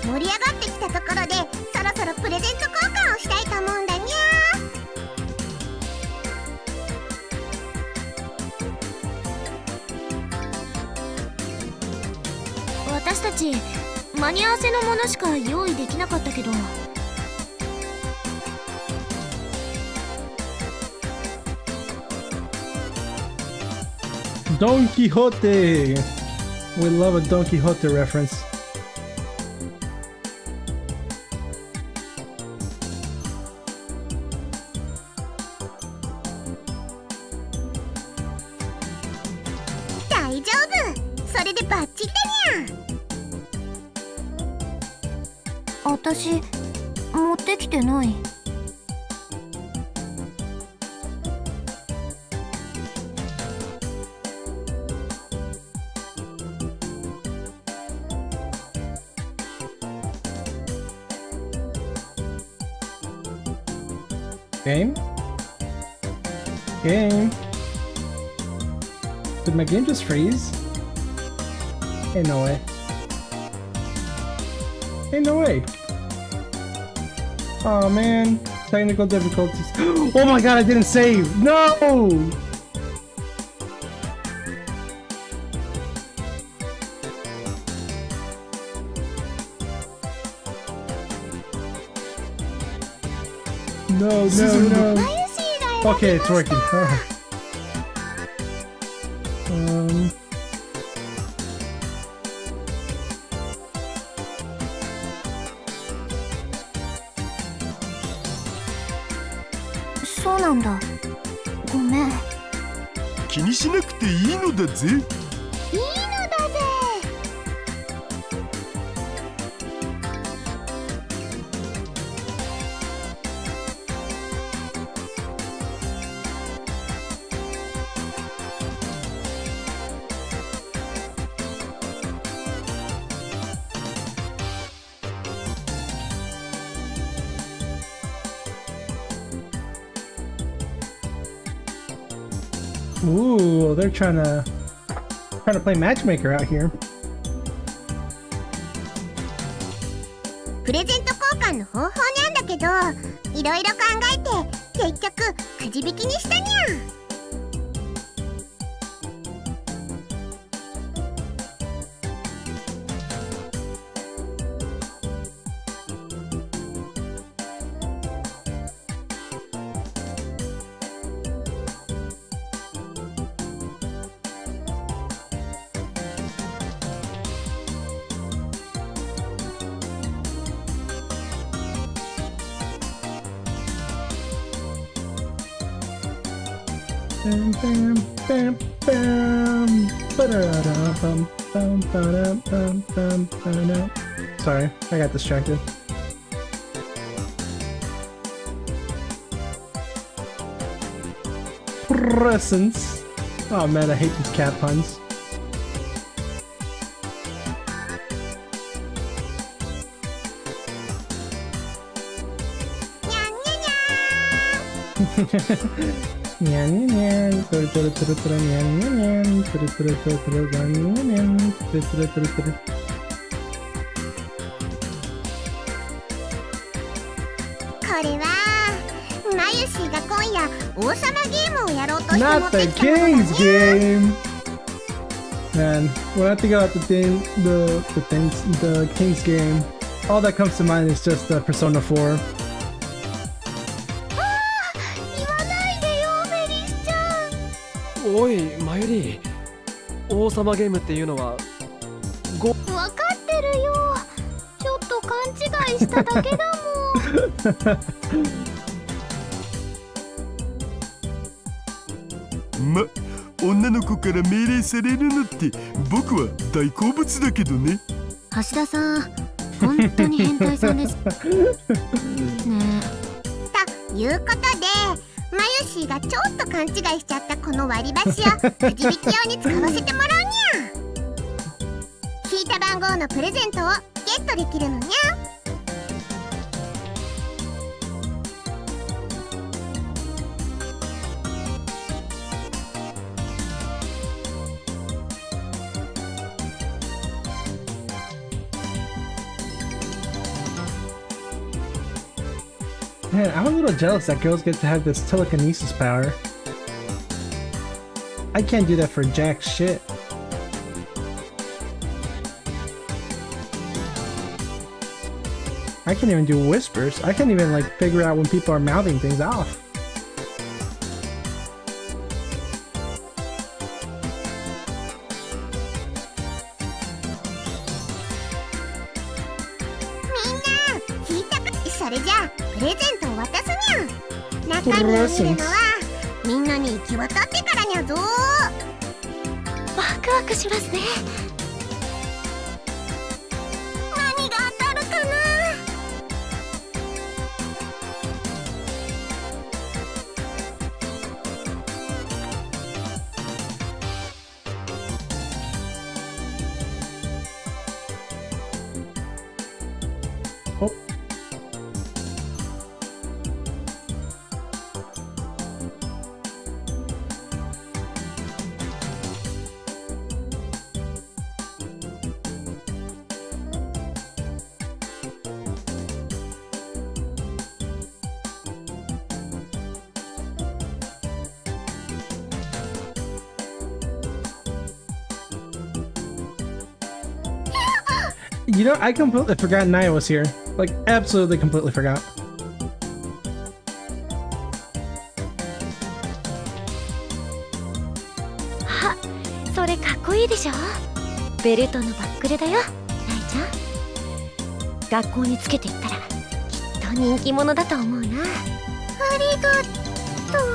盛り上がってきたところでそろそろプレゼント交換をしたいと思うんだにゃー。私たち間に合わせのものしか用意できなかったけど。Don Quixote! We love a Don Quixote reference. "私持ってきてない。Game? Game? Did my game just freeze? Hey, no way. Ain't no way. Oh man, technical difficulties. Oh my god, I didn't save. No! No, no, no. Okay, it's working.そうなんだ。ごめん。気にしなくていいのだぜ。いいのだぜ。Ooh, they're trying to play matchmaker out here. プレゼント交換の方法なんだけど、いろいろ考えて結局くじ引きにしたにゃ。Bam, bam, bam, bam. Ba-da-da, bum, bum, ba-da, bum, bum, ba-da. Sorry, I got distracted. Presents. Oh man, I hate these cat puns. Nyan nyan, turu turu turu turu, nyan nyan nyan, turu turu turu turu, nyan nyan nyan, turu turu turu turu. これはマユシーが今夜王様ゲームをやろうとして持 Not って the きたものだ King's ね。 game. Man, when I think about the King's game, all that comes to mind is just Persona 4. 言わないでよ、メリスちゃん。おいマユリ、王様ゲームっていうのはわかってるよ。ちょっと勘違いしただけだもん。ま、女の子から命令されるのって僕は大好物だけどね。橋田さん、本当に変態さんですね。ということで、マユシーがちょっと勘違いしちゃったこの割り箸をくじ引き用に使わせてもらうにゃ。引いた番号のプレゼントをゲットできるのにゃ。Man, I'm a little jealous that girls get to have this telekinesis power. I can't do that for jack shit. I can't even do whispers. I can't even like figure out when people are mouthing things off. Presents. みんなに行き渡ってからにゃぞ。ワクワクしますね。何が当たるかな。お。You know, I completely forgot Naya was here. Like, absolutely completely forgot. あ、それかっこいいでしょ。ベルトのバックルだよ、ナイちゃん。学校につけていったらきっと人気者だと思うな。ありがと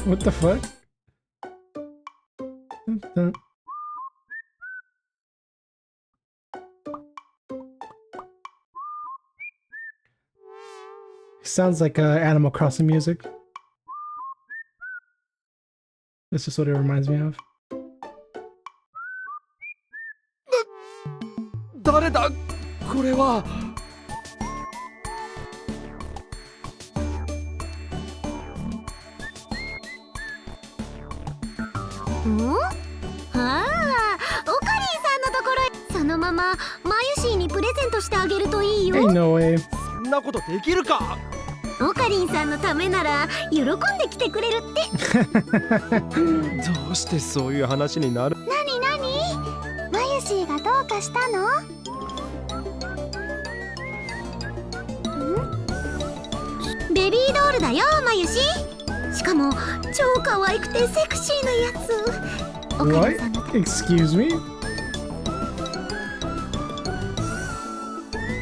う。What the fuck? Sounds like Animal Crossing music. That's just what it reminds me of. 誰だこれは。ん？ああ、オカリンさんのところへ。そのままマユシーにプレゼントしてあげるといいよ。Ain't no way. そんなことできるか。オカリンさんのためなら喜んで来てくれるって。どうしてそういう話になる。なになに？マユシーがどうかしたの？ベビードールだよ、マユシ。しかも超可愛くてセクシーなやつ。オカリ What? ンさんの Excuse me?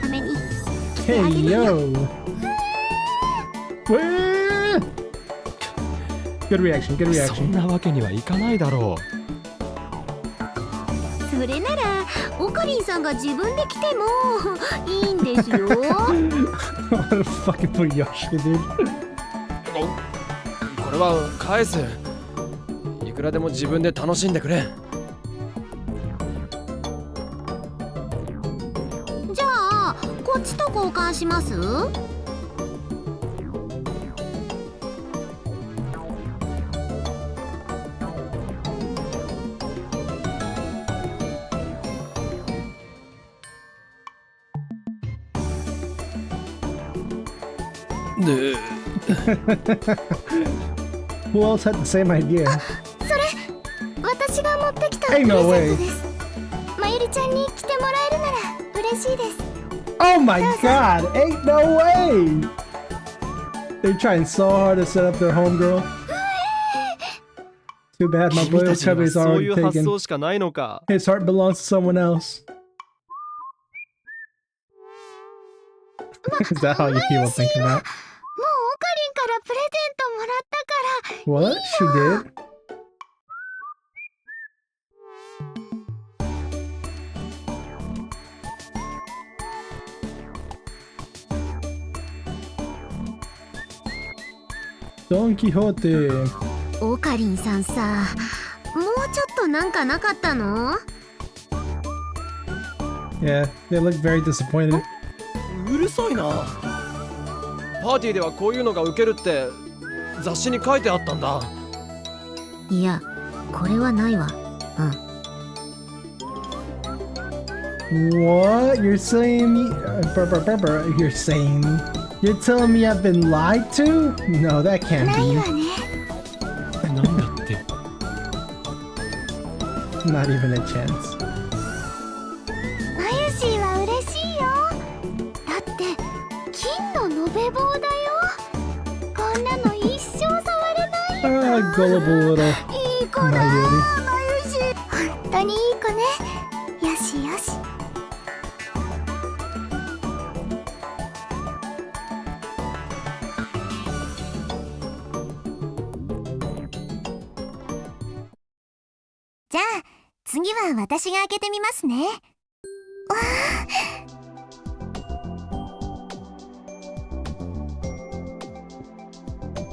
ために。 Hey, yo. Wah! Good reaction, good そん reaction. なわけにはいかないだろそれならオカリンさんが自分で来てもいいんですよ。What a fucking Yoshi, dude. う。これは返す。いくらでも自分で楽しんでくれ。じゃあこっちと交換します？で Who else had the same idea? それ私が持ってきたプ Hey, レゼン no ト way. です。まゆりちゃんに着てもらえるなら嬉しいです。 Oh my god! Ain't no way! They're trying so hard to set up their homegirl. Too bad my 君 boy たちには Chubby's そうい already う発 taken. 想しかないのか。 His heart belongs to someone else. Is that how you people think about? もうオカリンからプレゼントもらったから。 What? She did? Don Quixote. オカリンさんさ、もうちょっとなんかなかったの？ Yeah, they look very disappointed. うるさいな。パーティーではこういうのがウケるって雑誌に書いてあったんだ。いや、これはないわ。What? You're saying me? You're saying? You're telling me I've been lied to? No, that can't ないわ be. ね。なんだって。 Not even a chance. マユシーは嬉しいよ。だって金の延べ棒だよ。こんなの一生触れないよ。 Ah, gullible little いい子だ、マ Mayuri. ユシー。本当にいい子ね。よしよし。じゃあ次は私が開けてみますね。わあ、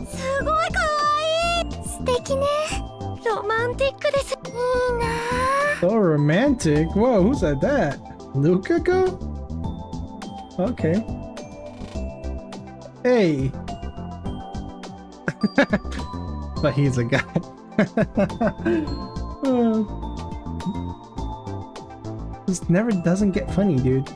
すごいかわいい。素敵ね。ロマンティックです。いいなあ。 So romantic. Whoa, who said that? Lukaku? Okay. Hey. But he's a guy. This never doesn't get funny, dude.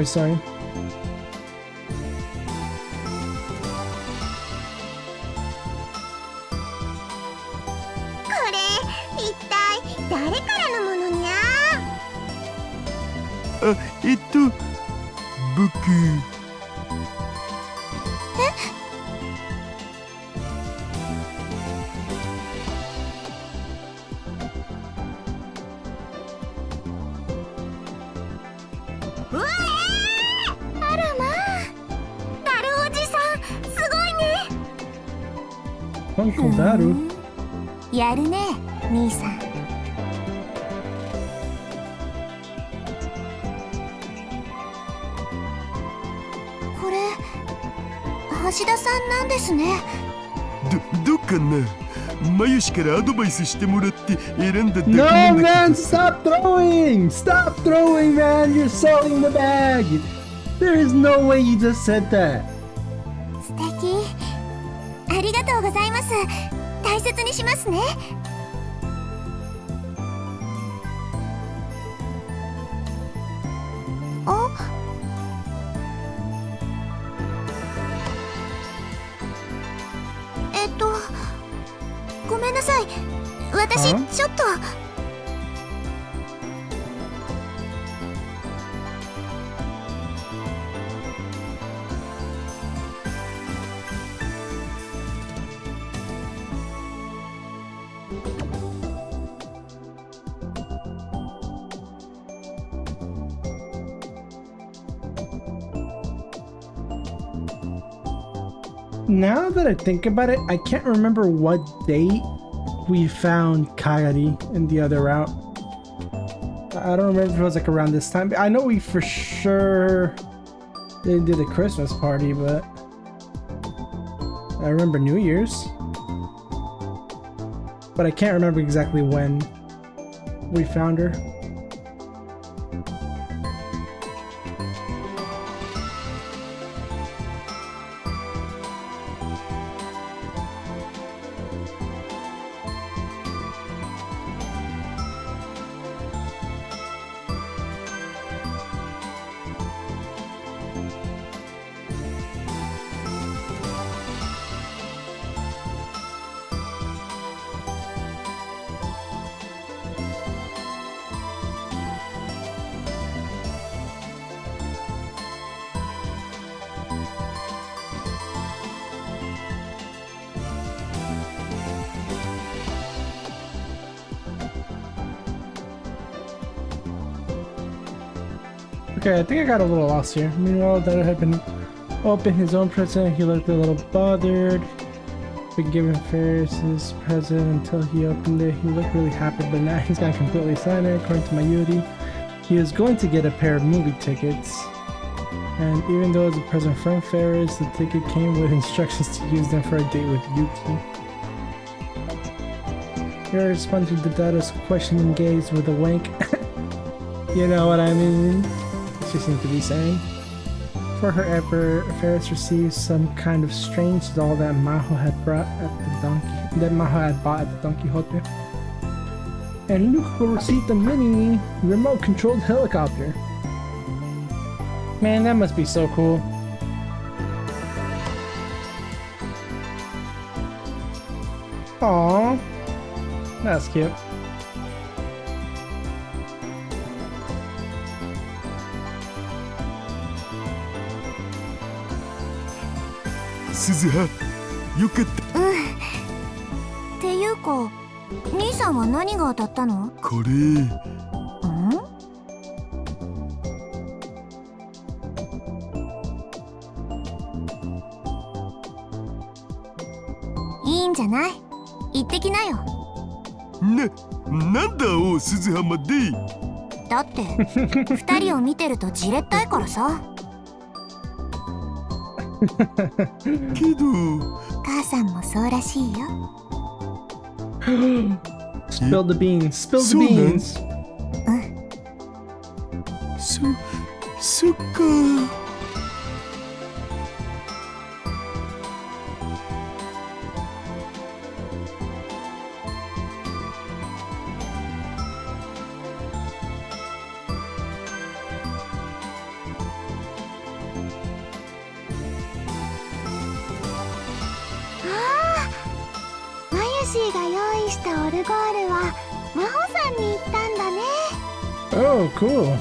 Sorry. これ一体誰からのものにゃ？あ、僕。うわあらまあ、ダルおじさんすごいね。 Uncle Daru. やるね、兄さん。これ橋田さんなんですね。どうかな。マユシからアドバイスしてもらって選んだだけ No なんだ man, けどさ。 stop throwing! Stop throwing, man! You're selling the bag! There is no way you just said that. 素敵。ありがとうございます。大切にしますね。あ、ごめんなさい。私あ？ちょっと。Now that I think about it, I can't remember what date we found Kagari in the other route. I don't remember if it was like around this time. I know we for sure didn't do the Christmas party, but I remember New Year's. But I can't remember exactly when we found her. Okay, I think I got a little lost here. Meanwhile, Dada had been opened his own present. He looked a little bothered. Been giving Ferris his present until he opened it. He looked really happy, but now he's gone completely silent. According to Mayuri, he was going to get a pair of movie tickets. And even though it was a present from Ferris, the ticket came with instructions to use them for a date with Yuki. Ferris responded to Dada's questioning gaze with a wink. You know what I mean? She seemed to be saying. For her effort, Ferris received some kind of strange doll that Maho had bought at the Don Quixote. And Luco received a mini remote-controlled helicopter. Man, that must be so cool. Aww, that's cute. Suzuha, よかった。っていうか、兄さんは何が当たったの？これ。いいんじゃない？行ってきなよ。なんだお鈴浜で。だって二人を見てるとじれったいからさ。けど母さんもそうらしいよ。Spill the beans. Spill the beans. そっか。ーが用意したオルゴールは真帆さんに行ったんだね。 Oh, cool.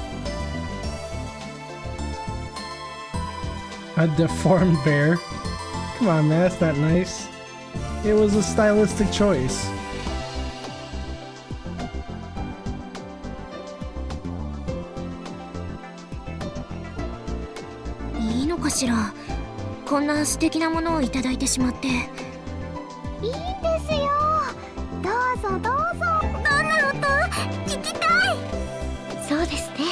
A deformed bear. Come on, man, that's not nice. It was a stylistic choice.いいのかしら、こんな素敵なものをいただいてしまって。いいんですよ、どうぞどうぞ。どんな音聞きたい。そうですね、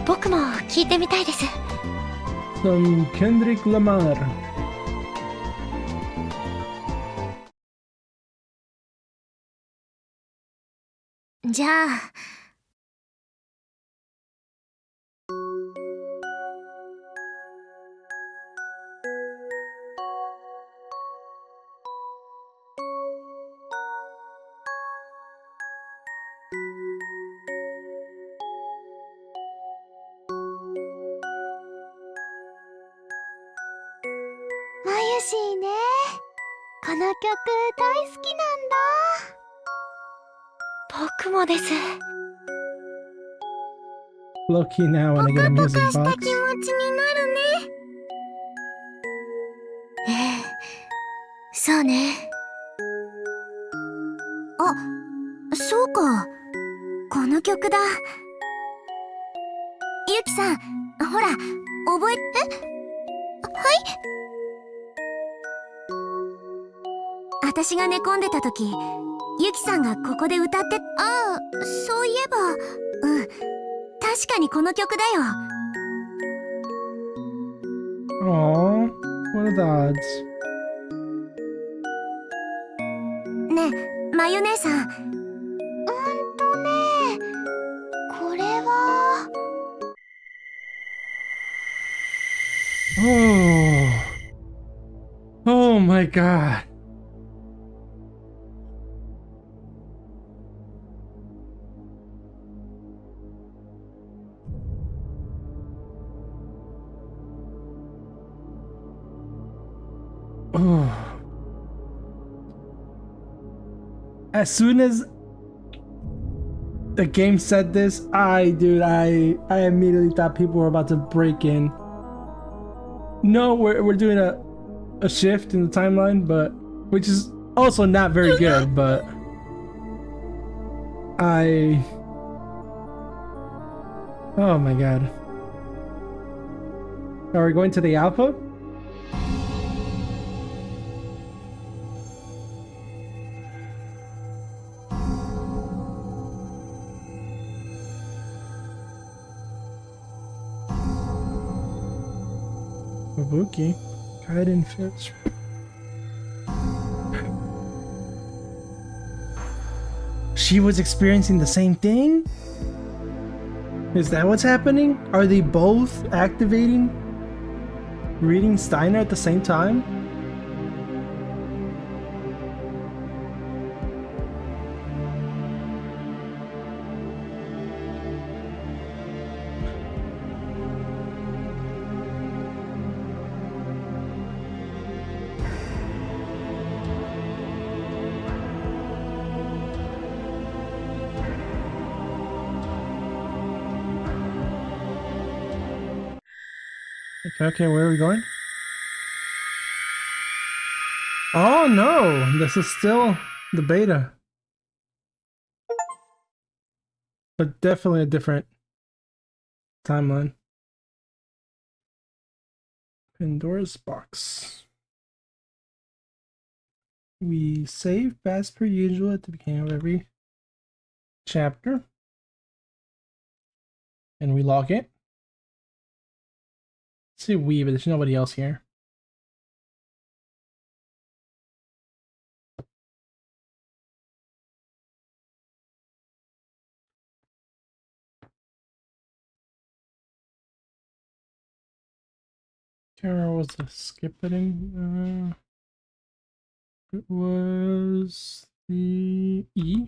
僕も聞いてみたいです。Some Kendrick Lamar.じゃあまゆしーね、この曲大好きなんだ。僕もです。 Low-key now when I get a ポカ music ポカした box. 気持ちになるね。ええ、そうね。あ、そうか、この曲だ。ゆきさん、ほら、覚え、はい。私が寝込んでた時、ゆきさんがここで歌って、ああ、そういえば、うん、確かにこの曲だよ。 Aww, what are the odds? ねえ、まゆ姉さん。これは。 Oh. Oh my god. Oh. As soon as the game said this, I immediately thought people were about to break in. No, we're doing a shift in the timeline, but which is also not very good, but oh my god. Are we going to the alpha? Kabuki. Kaiden Fitch. She was experiencing the same thing? Is that what's happening? Are they both activating reading Steiner at the same time? Okay, where are we going? Oh no, this is still the beta. But definitely a different timeline. Pandora's box. We save as per usual at the beginning of every chapter. And we log it. Say we, but there's nobody else here. Kara was the skipping. It was the E.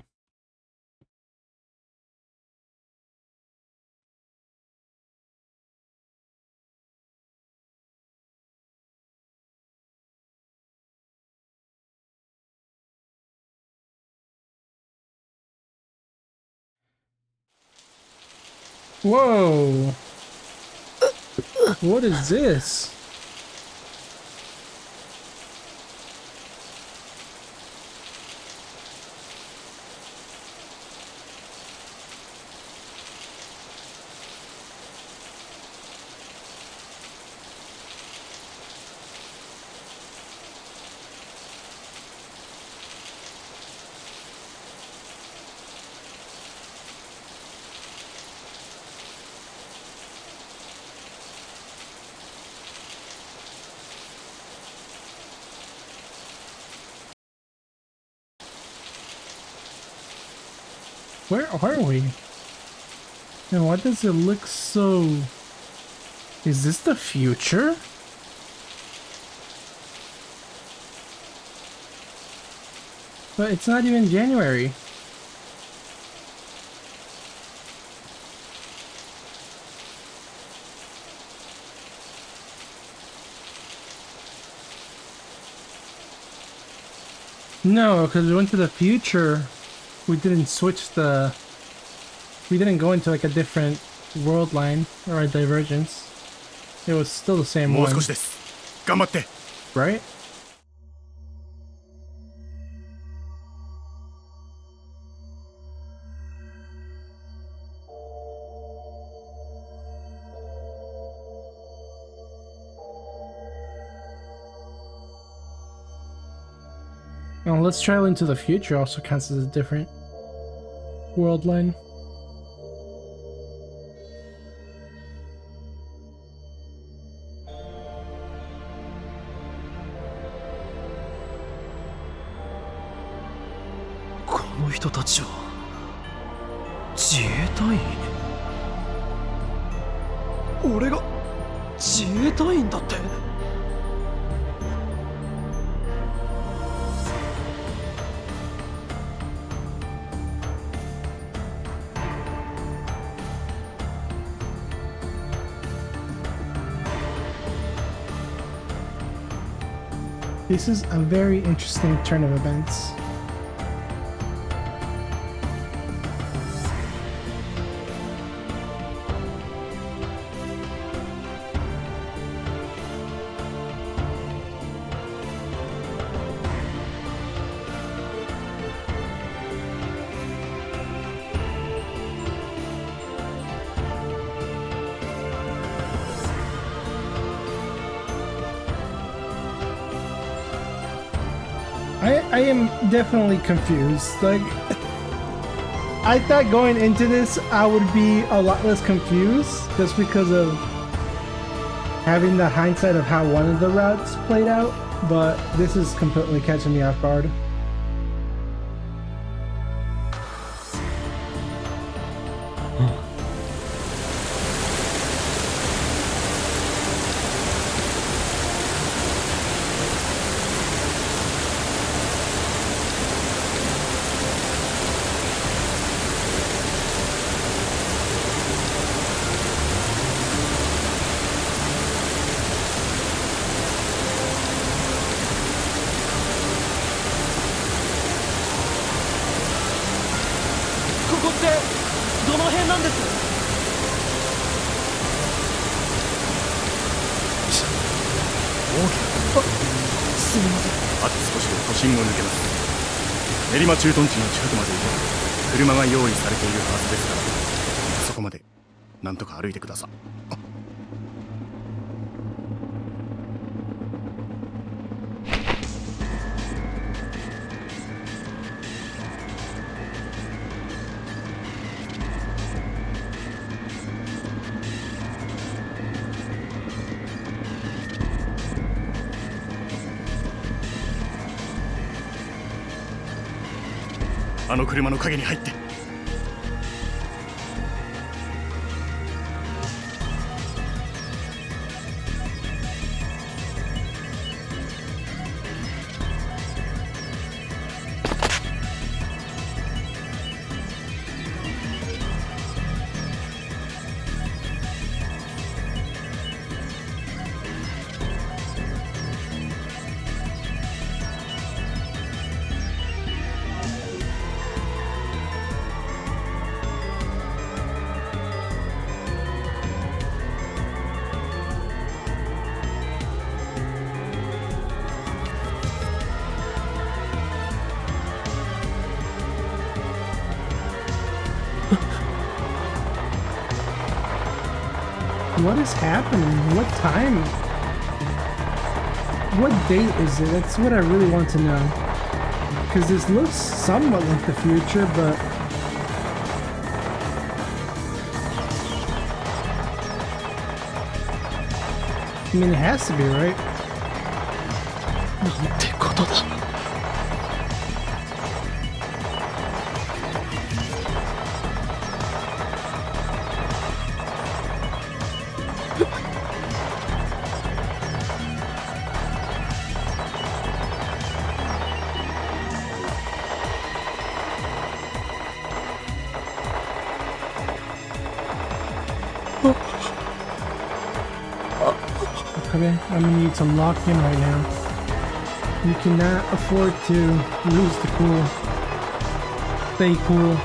Whoa. What is this? Where are we? And why does it look so... Is this the future? But it's not even January. No, because we went to the future. We didn't switch the... We didn't go into like a different world line or a divergence. It was still the same one. Right? Well, let's travel into the future also counts as a different world line. This is a very interesting turn of events. I am definitely confused. Like, I thought going into this I would be a lot less confused just because of having the hindsight of how one of the routes played out, but this is completely catching me off guard.練馬駐屯地の近くまで行けば車が用意されているはずですからそこまでなんとか歩いてください。あの車の陰に入って。What is happening? What time? What date is it? That's what I really want to know. Because this looks somewhat like the future, but... I mean, it has to be, right? なんてことだ。Okay, I'm gonna need to lock in right now. You cannot afford to lose the cool. Stay cool.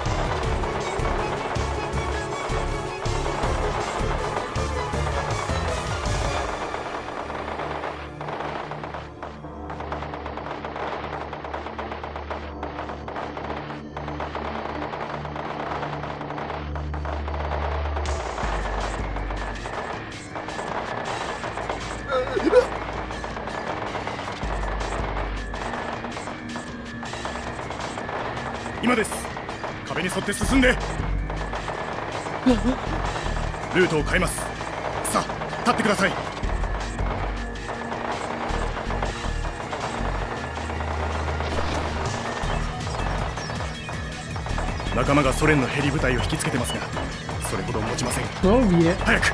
今です。壁に沿って進んで。ルートを変えます。さあ、立ってください。仲間がソ連のヘリ部隊を引きつけてますが、それほど持ちません。Soviet. 早く。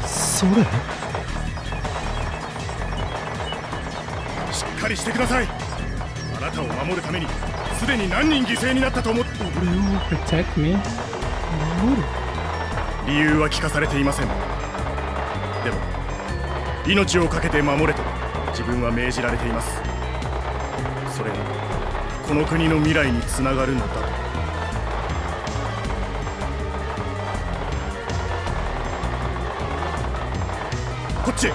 それ。しっかりしてください。あなたを守るためにすでに何人犠牲になったと思って。 Protect me? 理由は聞かされていません。でも命を懸けて守れと自分は命じられています。それがこの国の未来につながるのだと。こっちへ。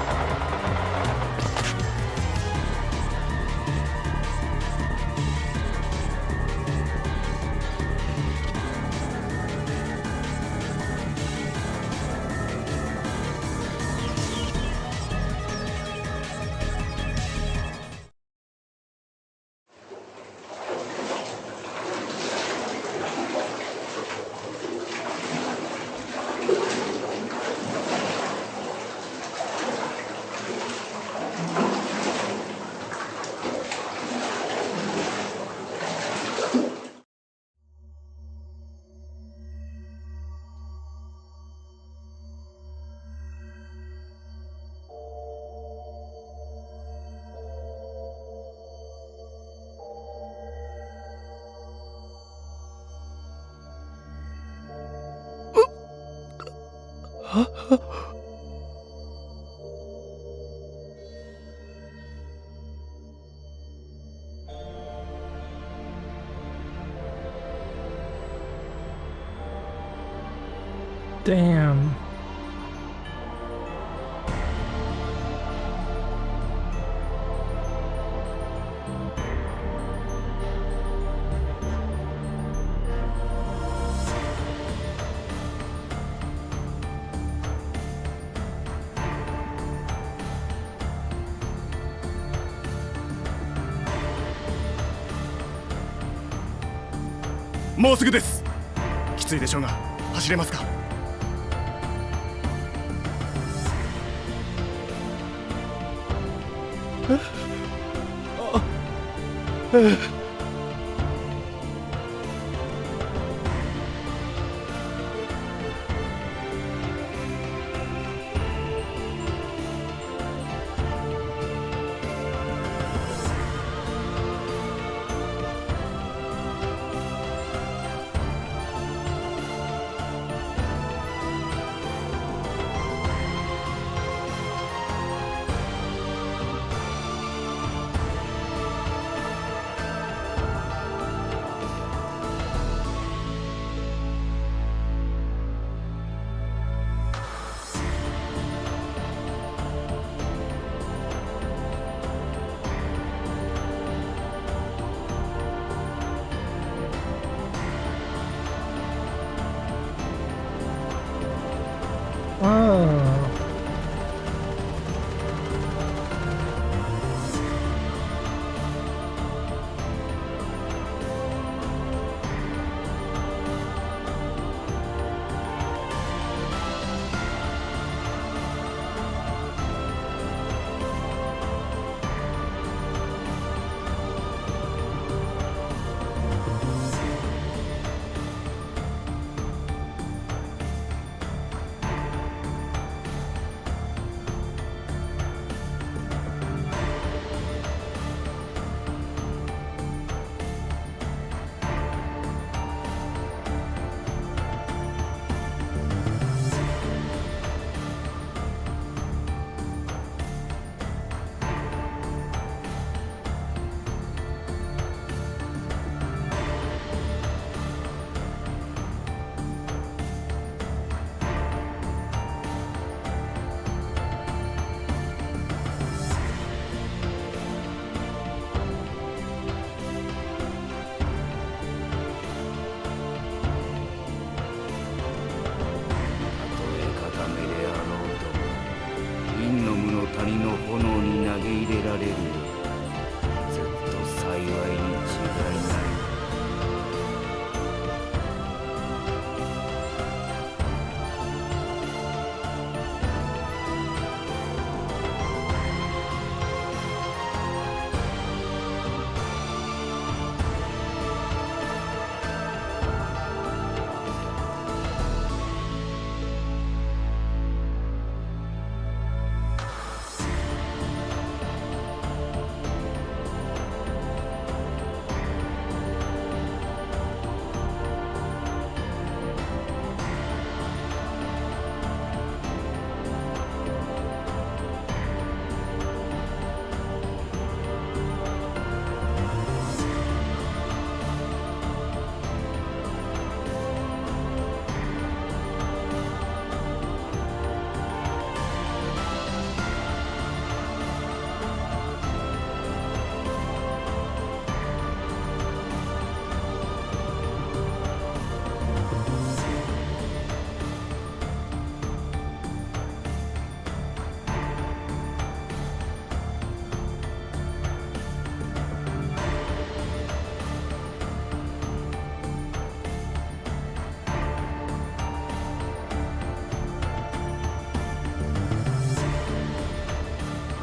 Damn.もうすぐです。きついでしょうが走れますか。Oh.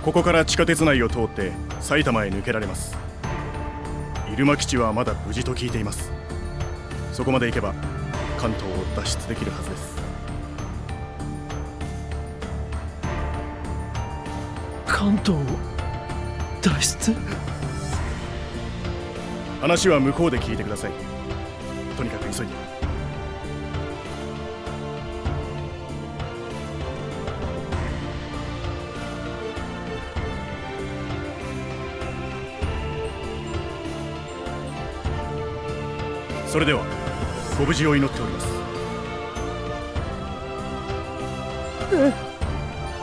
ここから地下鉄内を通って埼玉へ抜けられます。入間基地はまだ無事と聞いています。そこまで行けば関東を脱出できるはずです。関東脱出？話は向こうで聞いてください。とにかく急いで。それではご無事を祈っております。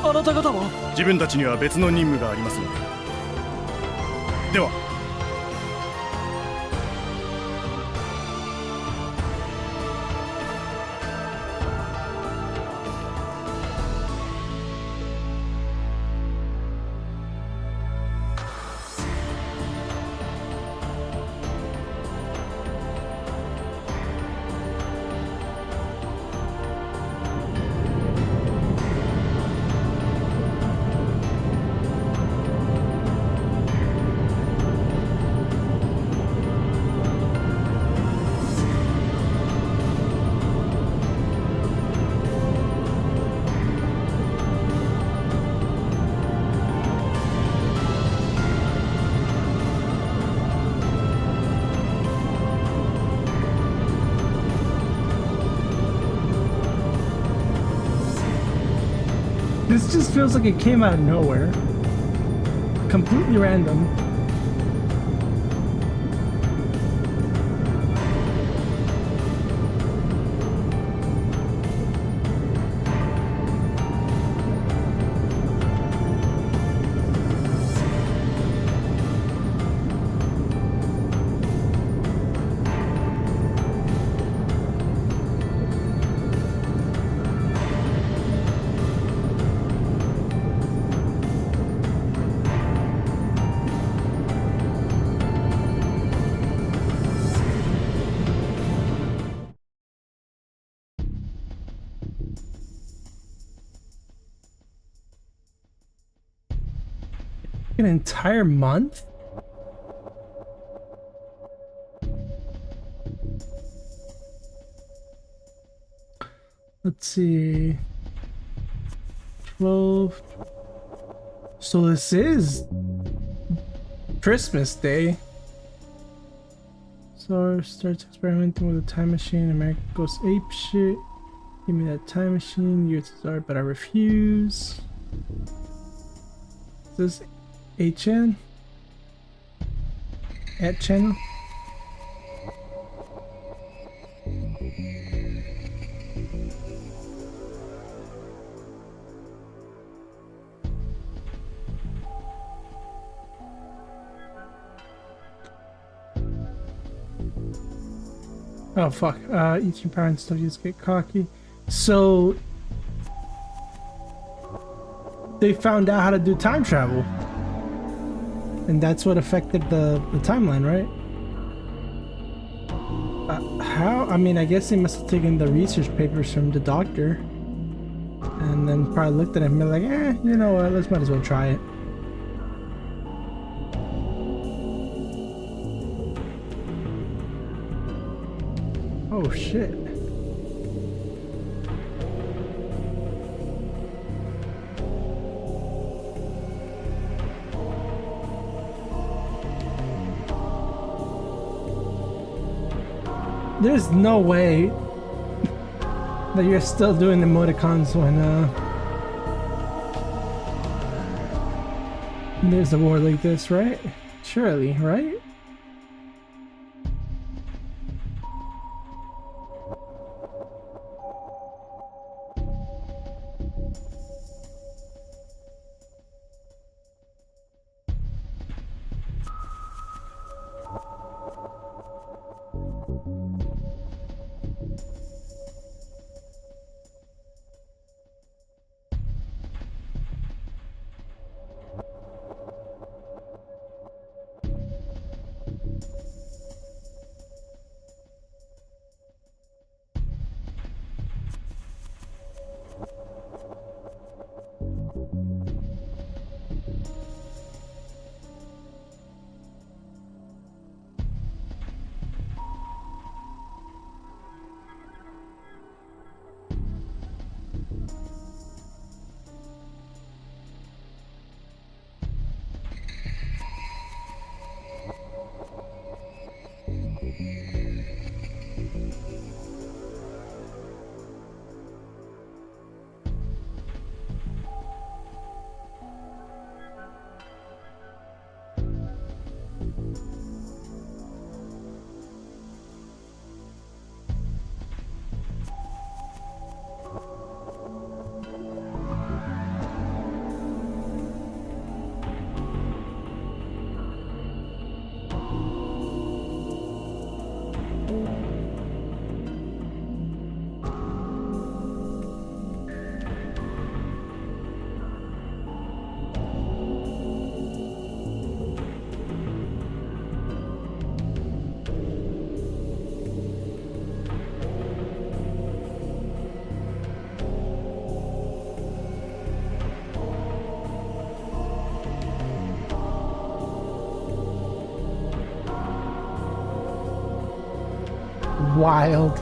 あなた方は？自分たちには別の任務がありますので。では。This just feels like it came out of nowhere. Completely random. An entire month? Let's see. 12. So this is Christmas Day. So starts experimenting with a time machine. America goes ape shit. Give me that time machine. USSR, but I refuse. Is this 8chan? 8chan? Oh fuck, each power and stuff, you just get cocky. So they found out how to do time travel. And that's what affected the timeline, right? How? I mean, I guess they must have taken the research papers from the doctor. And then probably looked at it and been like, you know what, let's might as well try it. Oh shit. There's no way that you're still doing the emoticons when there's a war like this, right? Surely, right? Wild.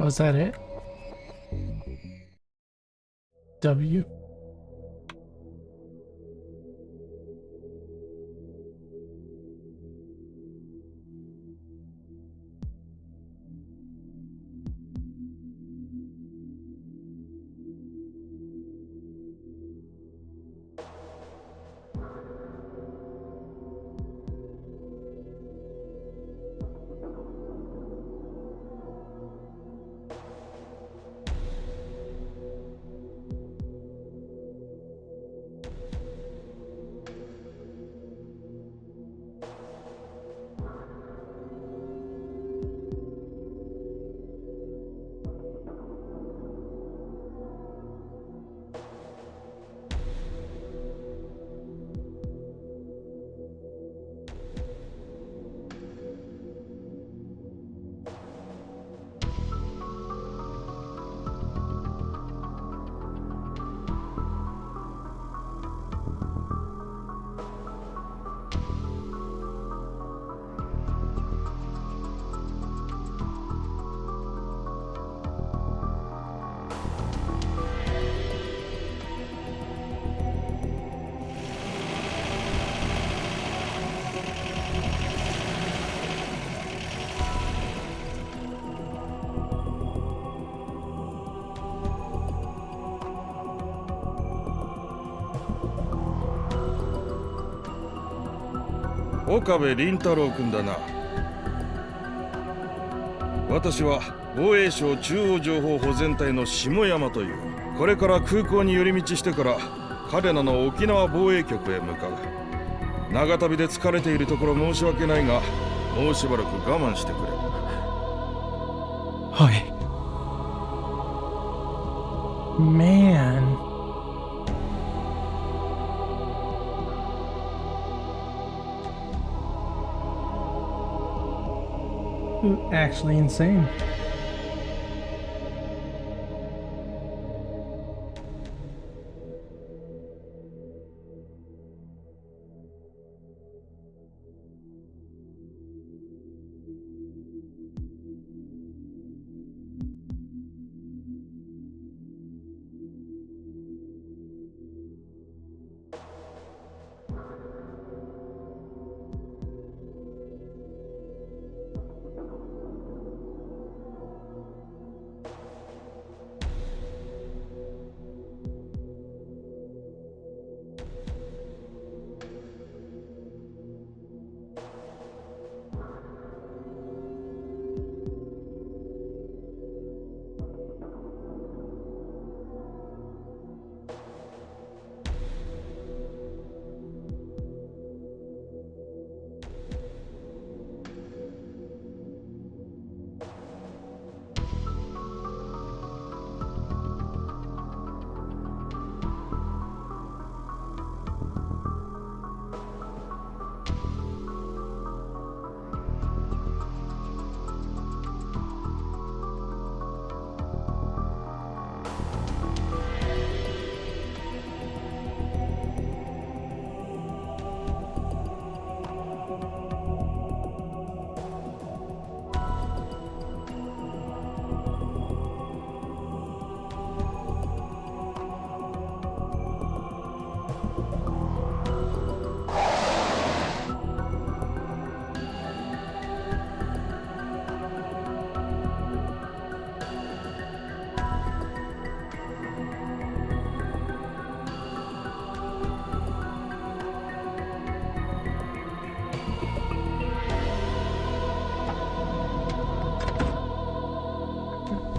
Oh, is that it? W.岡部倫太郎君だな。私は防衛省中央情報保全隊の下山という。これから空港に寄り道してから彼らの沖縄防衛局へ向かう。長旅で疲れているところ申し訳ないが、もうしばらく我慢してくれ。はい。Man. Actually insane.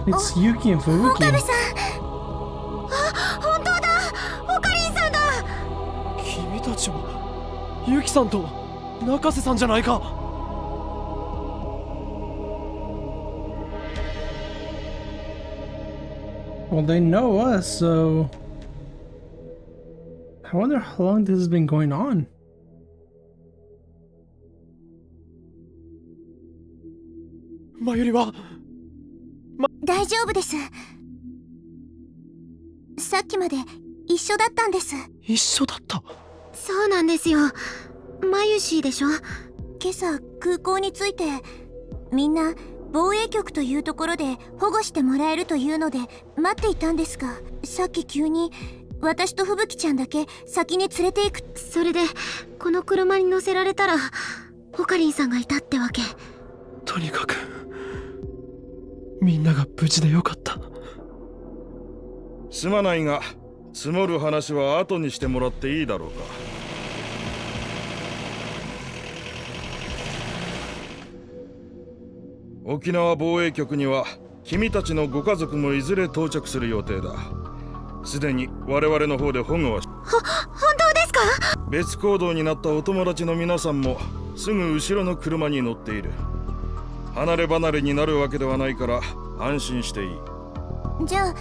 It's Yuki and Fubuki. 岡部さん。あ、本当だ。オカリンさんだ。君たちはユキさんと中瀬さんじゃないか。Well, they know us, so I wonder how long this has been going on. マユリは大丈夫です。さっきまで一緒だったんです。一緒だった。そうなんですよ。マユシーでしょ。今朝空港に着いてみんな防衛局というところで保護してもらえるというので待っていたんですが、さっき急に私と吹雪ちゃんだけ先に連れて行く。それでこの車に乗せられたらオカリンさんがいたってわけ。とにかくみんなが無事でよかった。すまないが積もる話は後にしてもらっていいだろうか。沖縄防衛局には君たちのご家族もいずれ到着する予定だ。すでに我々の方で保護は。本当ですか？別行動になったお友達の皆さんもすぐ後ろの車に乗っている。離れ離れになるわけではないから安心していい。じゃ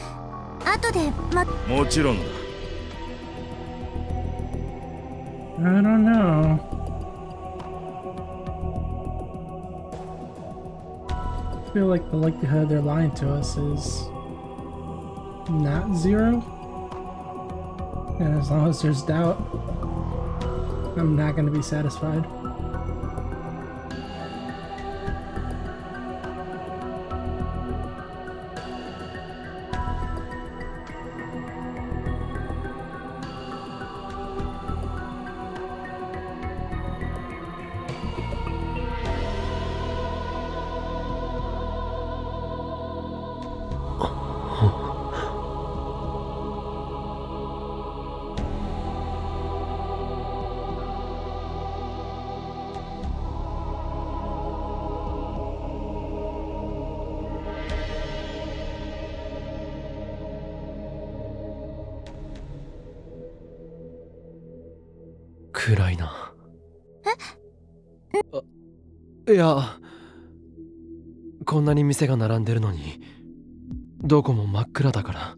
あ後でもちろんだ。I don't know. I feel like the likelihood they're lying to us is not zero. And as long as there's doubt, I'm not going to be satisfied.暗いな。いや、こんなに店が並んでるのにどこも真っ暗だから。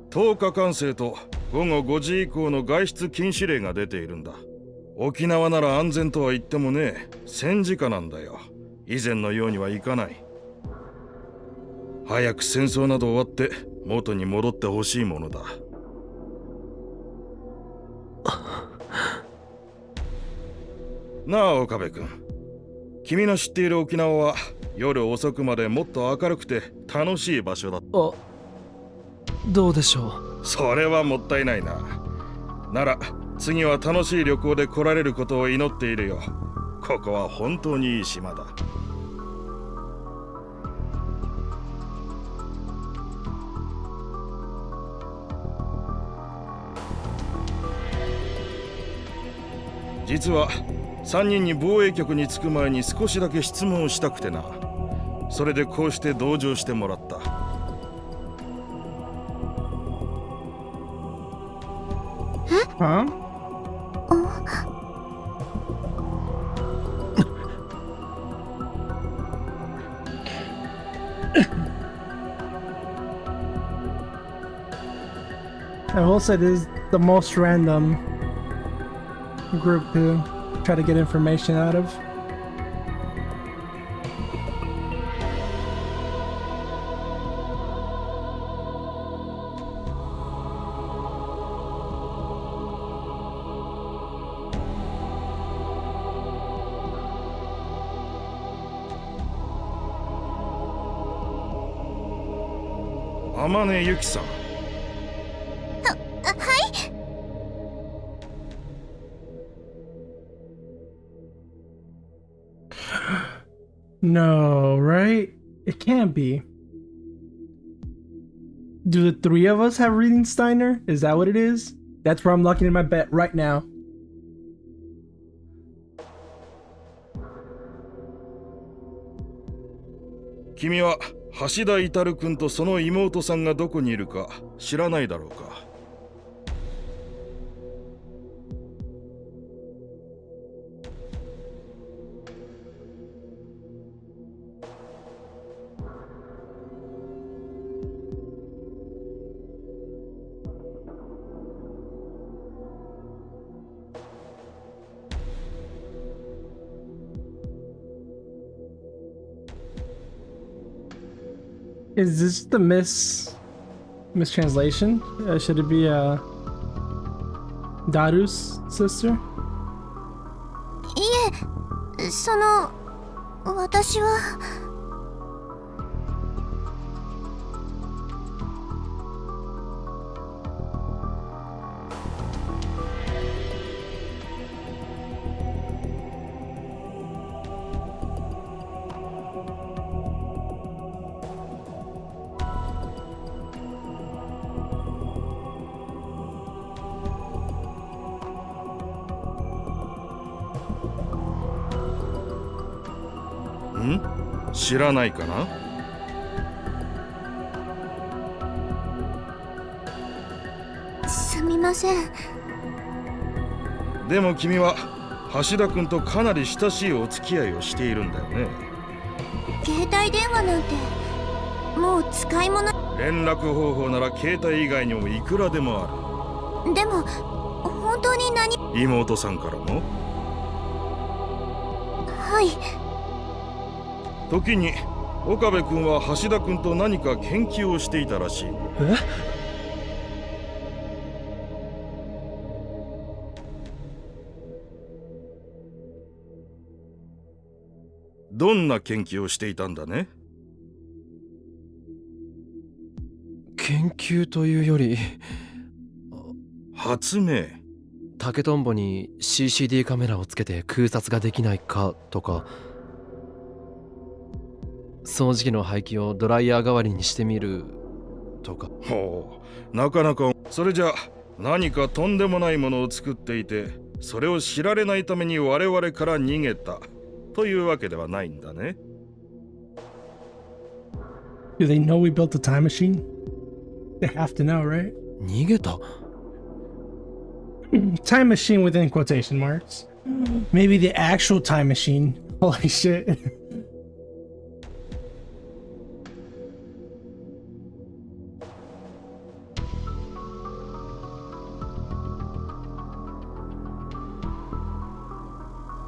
10日間制と午後5時以降の外出禁止令が出ているんだ。沖縄なら安全とは言ってもね、戦時下なんだよ。以前のようにはいかない。早く戦争など終わって元に戻ってほしいものだ。なあ岡部君、君の知っている沖縄は夜遅くまでもっと明るくて楽しい場所だ。あ、どうでしょう。それはもったいないな。なら次は楽しい旅行で来られることを祈っているよ。ここは本当にいい島だ。実は3人に防衛局に着く前に少しだけ質問をしたくてな。それでこうして同乗してもらった。Huh? I will say this is the most random group to try to get information out of.天音ゆきさん。はい。No, right? It can't be. Do the three of us have reading Steiner? Is that what it is? That's where I'm locking in my bet right now. Kimiは橋田至君とその妹さんがどこにいるか知らないだろうか。Is this the mistranslation? Should it be Daru's sister? いえ、私は。知らないかな？すみません。でも君は橋田君とかなり親しいお付き合いをしているんだよね。携帯電話なんてもう使い物。連絡方法なら携帯以外にもいくらでもある。でも本当に妹さんからも？はい。時に岡部君は橋田君と何か研究をしていたらしい。どんな研究をしていたんだね？研究というより発明。竹とんぼに CCD カメラをつけて空撮ができないかとか、掃除機の排気をドライヤー代わりにしてみるとか。ほう、なかなか。それじゃ何かとんでもないものを作っていて、それを知られないために我々から逃げたというわけではないんだね。Do they know we built a time machine? They have to know, right? 逃げた？ Time machine within quotation marks. Maybe the actual time machine. Holy shit.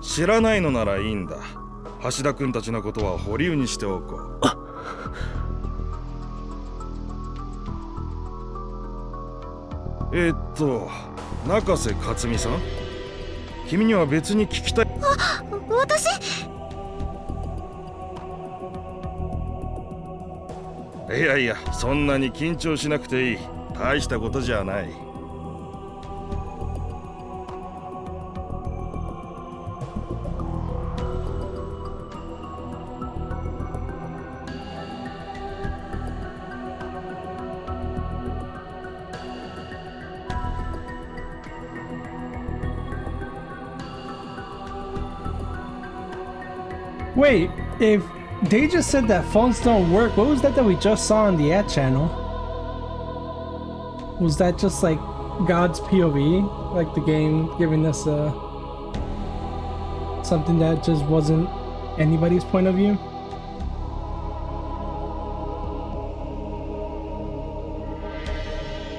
知らないのならいいんだ。橋田君たちのことは保留にしておこう。中瀬克美さん、君には別に聞きたい。私？いやいや、そんなに緊張しなくていい。大したことじゃない。Wait, if they just said that phones don't work, what was that we just saw on the ad channel? Was that just like God's POV? Like the game giving us something that just wasn't anybody's point of view?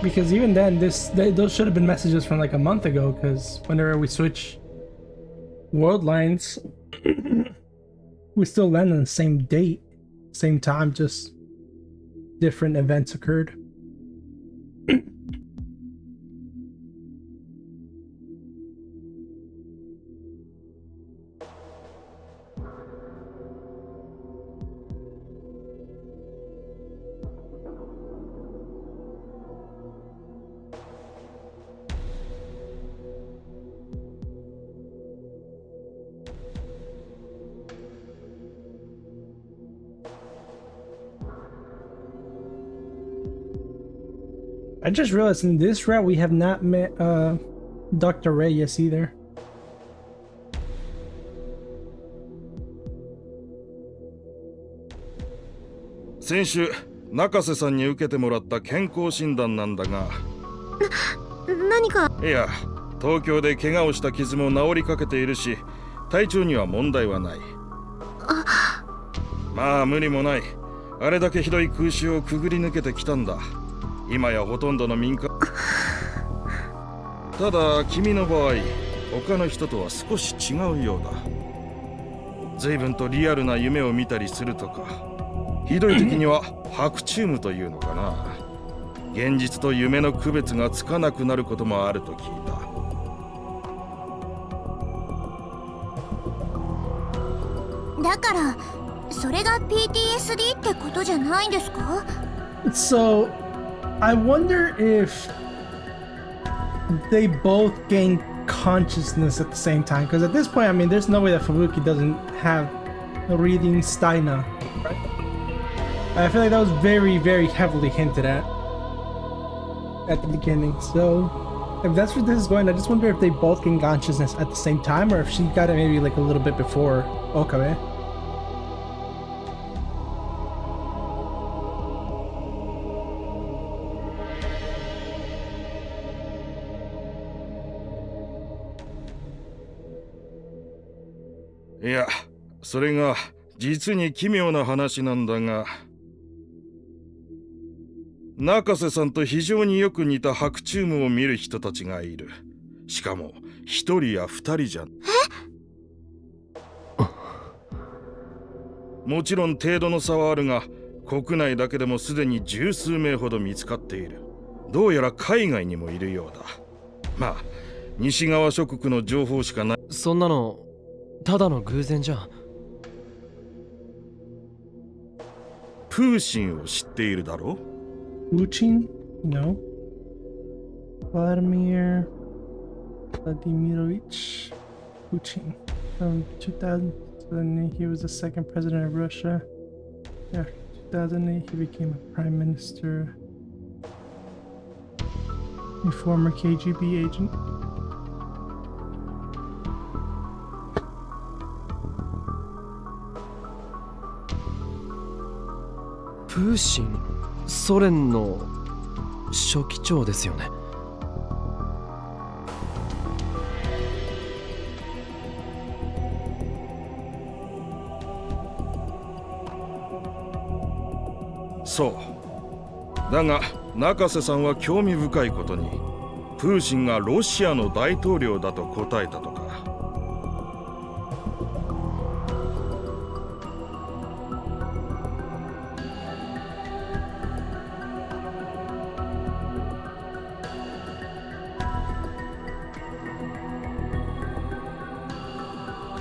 Because even then, those should have been messages from like a month ago, because whenever we switch world lines, we still land on the same date, same time, just different events occurred. I just realized in this route we have not met Dr. Reyes either.先週中瀬さんに受けてもらった健康診断なんだが、何か？いや、東京で怪我をした傷も治りかけているし、体調には問題はない。まあ無理もない。あれだけひどい空襲をくぐり抜けてきたんだ。今やほとんどの民間。ただ君の場合、他の人とは少し違うようだ。随分とリアルな夢を見たりするとか、ひどい時には白チュームというのかな。現実と夢の区別がつかなくなることもあると聞いた。だからそれが PTSD ってことじゃないんですか？ So, I wonder if they both gain consciousness at the same time. Because at this point, I mean, there's no way that Fubuki doesn't have reading Steina, right? I feel like that was very, very heavily hinted at the beginning. So, if that's where this is going, I just wonder if they both gain consciousness at the same time, or if she got it maybe like a little bit before Okabe.いや、それが実に奇妙な話なんだが、中瀬さんと非常によく似た白チュームを見る人たちがいる。しかも一人や二人じゃん。もちろん程度の差はあるが、国内だけでもすでに十数名ほど見つかっている。どうやら海外にもいるようだ。まあ西側諸国の情報しかない。そんなのただの偶然じゃん。プーシンを知っているだろ？ Putin? No. Vladimirovich Putin. From 2008, he was the second president of Russia. After 2008, he became a prime minister. A former KGB agent. Putin? ソ連の書記長ですよね。そう。だが中瀬さんは興味深いことに、プーチンがロシアの大統領だと答えたとか。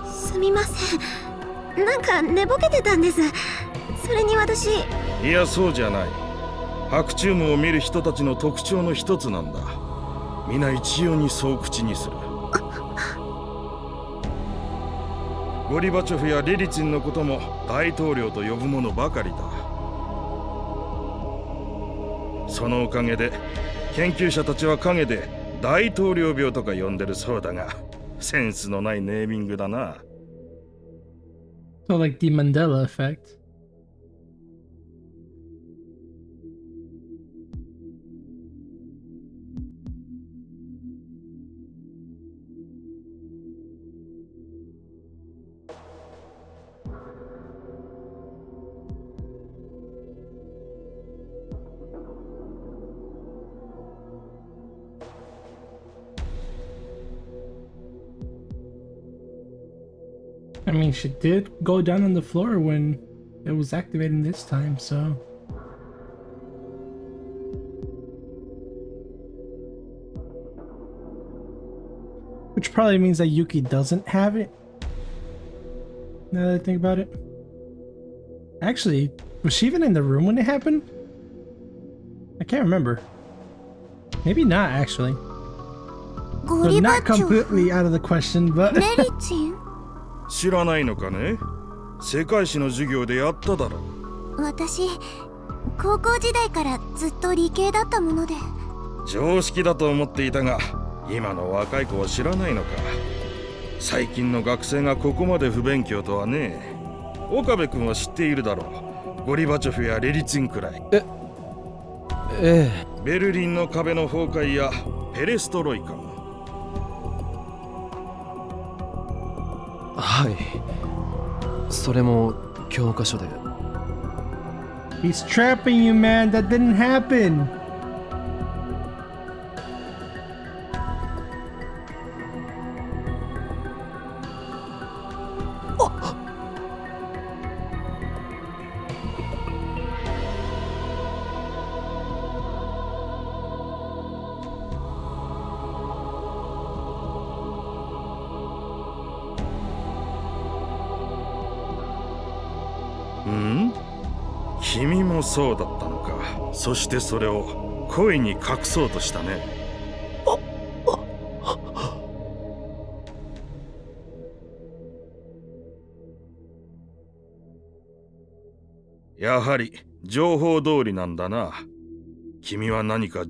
すみません、なんか寝ぼけてたんです。それに私。いや、そうじゃない。白チュームを見る人たちの特徴の一つなんだ。皆一様にそう口にする。ゴリバチョフやレリツィンのことも大統領と呼ぶものばかりだ。そのおかげで研究者たちは陰で大統領病とか呼んでるそうだが、センスのないネーミングだな。So like the Mandela effect. I mean, she did go down on the floor when it was activating this time, so. Which probably means that Yuki doesn't have it. Now that I think about it. Actually, was she even in the room when it happened? I can't remember. Maybe not, actually. So not completely out of the question, but. 知らないのかね？世界史の授業でやっただろ。私、高校時代からずっと理系だったもので。常識だと思っていたが、今の若い子は知らないのか。最近の学生がここまで不勉強とはね。岡部君は知っているだろう。ゴリバチョフやレリツィンくらい。ええ。ベルリンの壁の崩壊やペレストロイカも。はい。それも教科書で。He's trapping you, man. That didn't happen. うん？君もそうだったのか。そしてそれを恋に隠そうとしたね。やはり情報通りなんだな。君は何か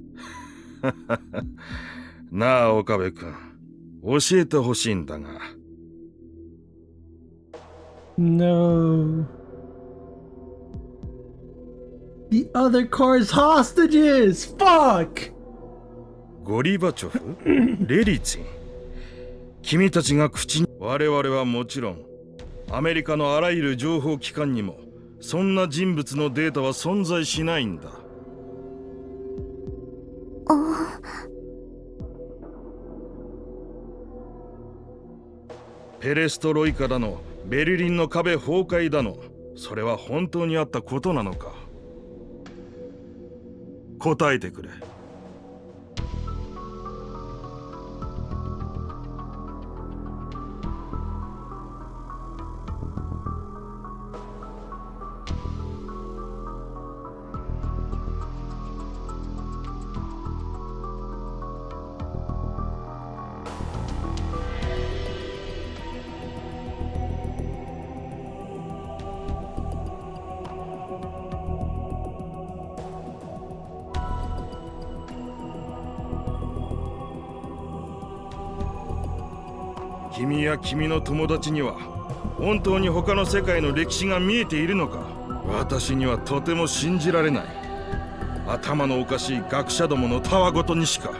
なあ岡部君、教えてほしいんだが。No. The other car's hostages! Fuck! ゴリバチョフレリツィン、君たちが口に。我々はもちろんアメリカのあらゆる情報機関にもそんな人物のデータは存在しないんだ。ペレストロイカだの、ベルリンの壁崩壊だの、それは本当にあったことなのか。答えてくれ。君や君の友達には本当に他の世界の歴史が見えているのか。私にはとても信じられない。頭のおかしい学者どものたわごとにしか。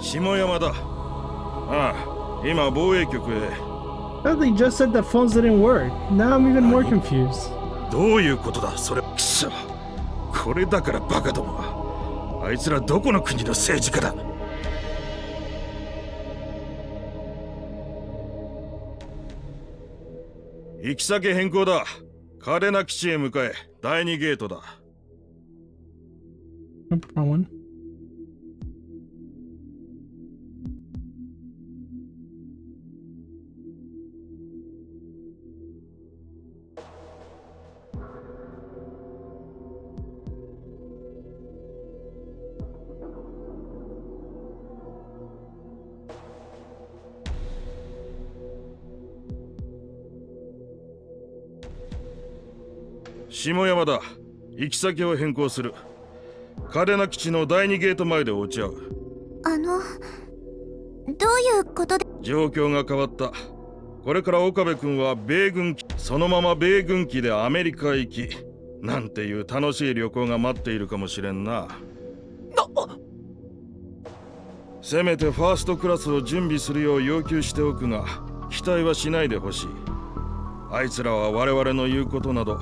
下山だ。ああ、今防衛局へ。I thought they just said that phones didn't work. Now I'm even more confused. どういうことだそれ。くそ、これだからバカどもは。あいつらどこの国の政治家だ。行き先変更だ。嘉手納基地へ向かえ。第2ゲートだ。Wrong one. 下山だ。行き先を変更する。嘉手納基地の第2ゲート前で落ち合う。どういうことで。状況が変わった。これから岡部君は米軍機、そのまま米軍機でアメリカ行き、なんていう楽しい旅行が待っているかもしれんな。せめてファーストクラスを準備するよう要求しておくが、期待はしないでほしい。あいつらは我々の言うことなど。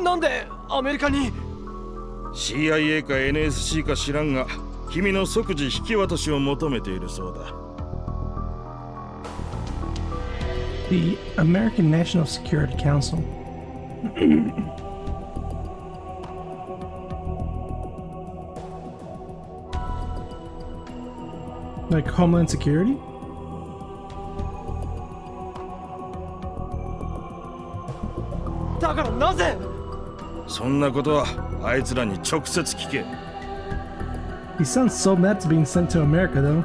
なんでアメリカに？ CIA か NSC か知らんが、君の即時引き渡しを求めているそうだ。The American National Security Council. Like Homeland Security? だからなぜ？そんなことはあいつらに直接聞け。He sounds so mad to being sent to America, though.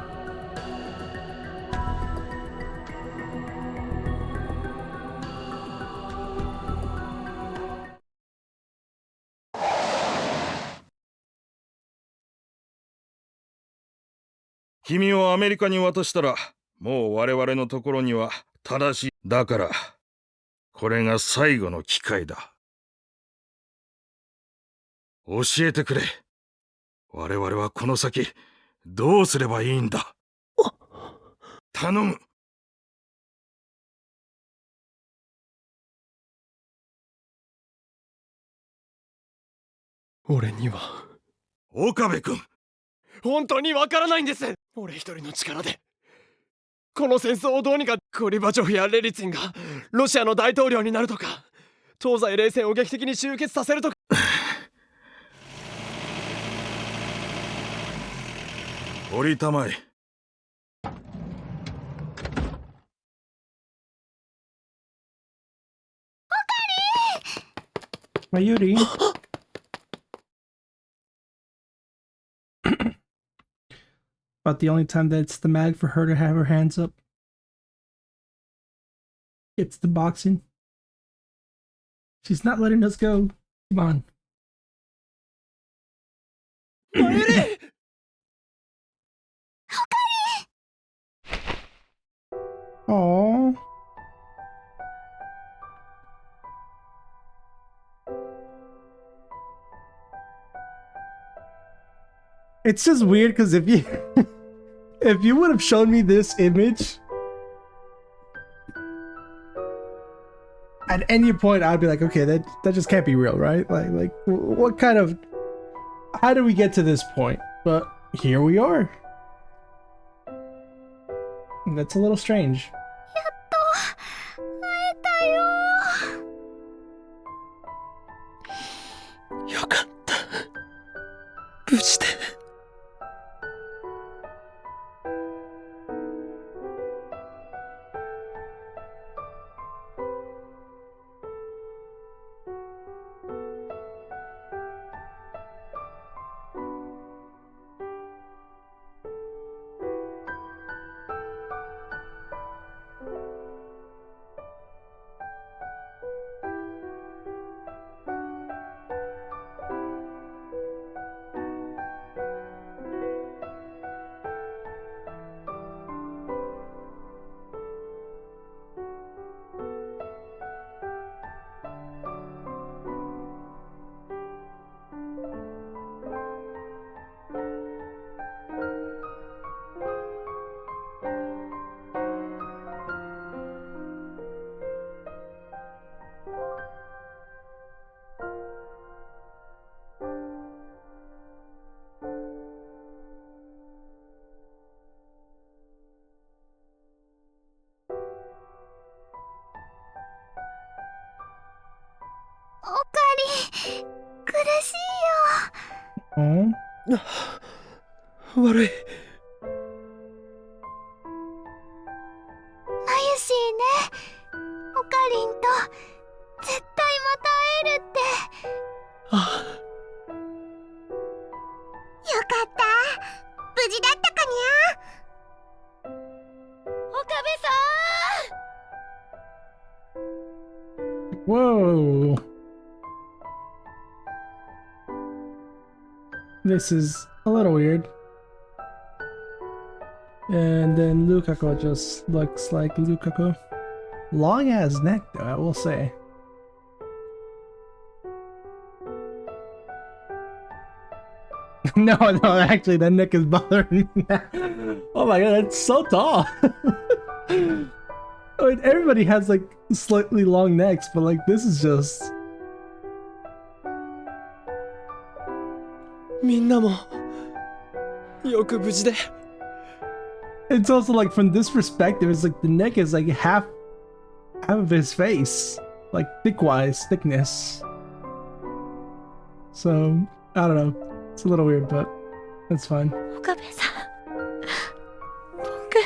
君をアメリカに渡したら、もう我々のところには正しい。だから、これが最後の機会だ。教えてくれ。我々はこの先、どうすればいいんだ。頼む。俺には岡部君。本当にわからないんです。俺一人の力でこの戦争をどうにか。ゴリバチョフやレリツィンがロシアの大統領になるとか、東西冷戦を劇的に終結させると。降りたまえ。Mayuri. About the only time that it's the mag for her to have her hands up. It's the boxing. She's not letting us go. Come on. Mayuri! Aww. It's just weird because if you if you would have shown me this image at any point, I'd be like, okay, that just can't be real, right? Like what kind of, how did we get to this point? But here we are. That's a little strange. よかった。無事で。Oh. 悪い。マユシーね。オカリンと絶対また会えるって。あ、よかった。無事だったかにゃ。岡部さん。 Whoa. This is a little weird. And then Lukaku just looks like Lukaku. Long ass neck though, I will say. No, actually that neck is bothering me. Oh my god, that's so tall. I mean, everybody has like slightly long necks, but like this is just... みんなもよく無事で。It's also like from this perspective, it's like the neck is like half of his face, like thickness. So I don't know. It's a little weird, but it's fine. 岡部さん。僕。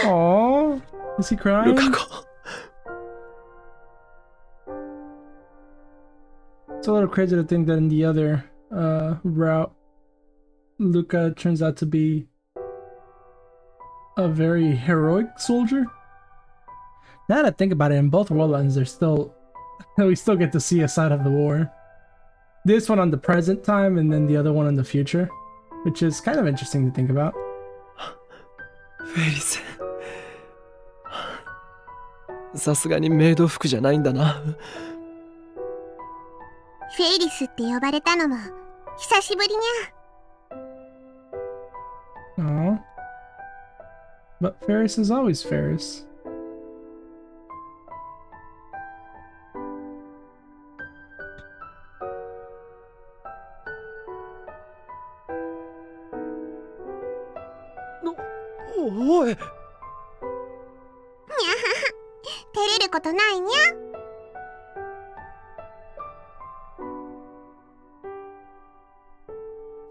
Aww, is he crying? ルカ子。 It's a little crazy to think that in the other route, Luca turns out to be a very heroic soldier. Now that I think about it, in both Worldlands, there's still we still get to see a side of the war. This one on the present time, and then the other one in the future, which is kind of interesting to think about. フェリス。さすがにメイド服じゃないんだな。フェイリスって呼ばれたのも久しぶりにゃ。Aww. But Ferris is always Ferris.おい。たことないにゃ。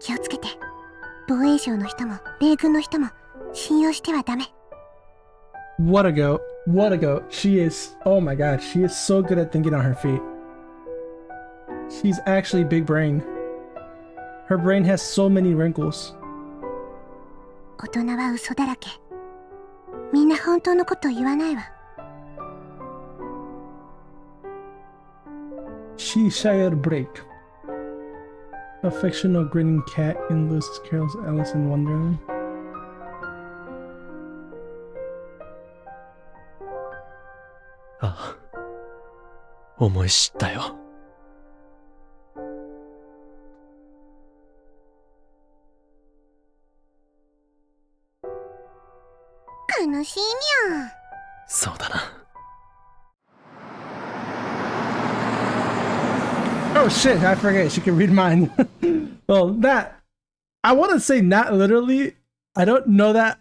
気をつけて。防衛省の人も米軍の人も信用してはダメ。 What a go. What a go. She is, oh my god, she is so good at thinking on her feet. She's actually big brain. Her brain has so many wrinkles. 大人は嘘だらけ。みんな本当のことを言わないわ。She shared break. A fictional grinning cat in Lewis Carroll's Alice in Wonderland. Ah, 思い知ったよ。悲しいにゃ。そうだな。Oh shit, I forget she can read mine. Well, that, I want to say not literally. I don't know that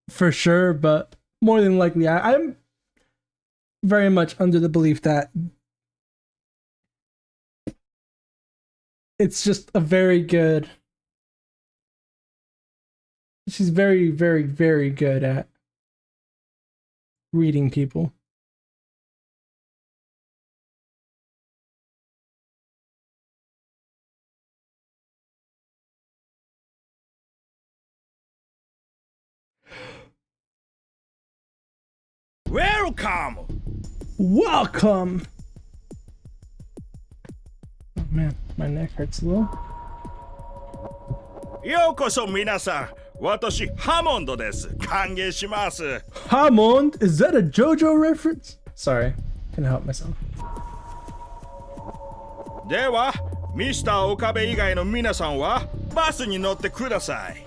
for sure, but more than likely, I'm very much under the belief that it's just a very good, she's very, very, very good at reading people. Welcome! Welcome! Oh man, my neck hurts a little. ようこそ皆さん。私、ハモンドです。歓迎します。Hammond? Is that a JoJo reference? Sorry, couldn't help myself. では、ミスター岡部以外の皆さんはバスに乗ってください。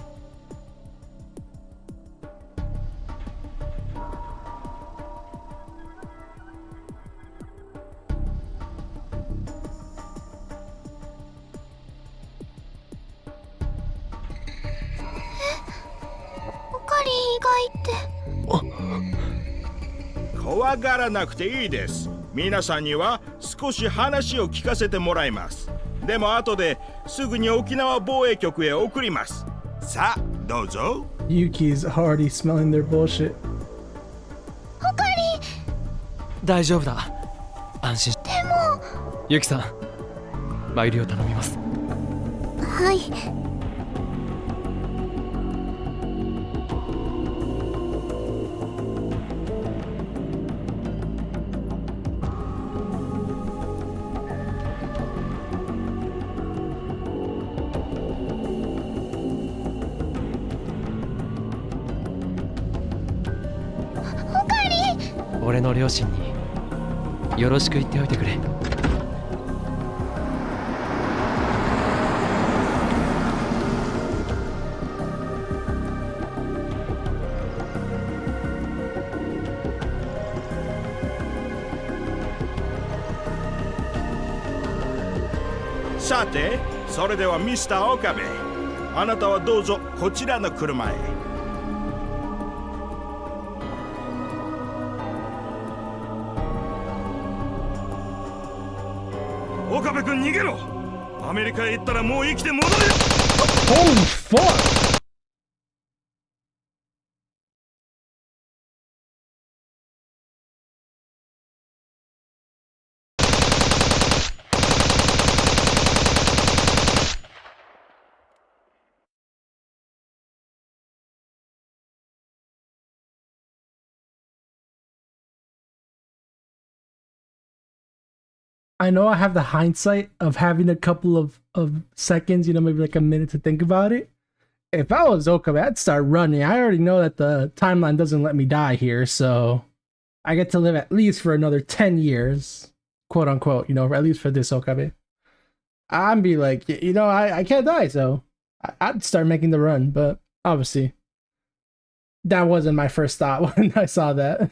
怖がらなくていいです。皆さんには少し話を聞かせてもらいます。でも後ですぐに沖縄防衛局へ送ります。さあ、どうぞ。Yuki's already smelling their bullshit. 大丈夫だ。安心し。でも。ユキさん、参りを頼みます。はい。俺の両親によろしく言っておいてくれ。さて、それではミスター岡部、あなたはどうぞこちらの車へ。岡部君逃げろ。アメリカへ行ったらもう生きて戻れよ。 Holy fuck! I know I have the hindsight of having a couple of seconds, you know, maybe like a minute to think about it. If I was Okabe, I'd start running. I already know that the timeline doesn't let me die here, so I get to live at least for another 10 years, quote unquote, you know, at least for this Okabe. I'd be like, you know, I can't die, so I'd start making the run, but obviously that wasn't my first thought when I saw that.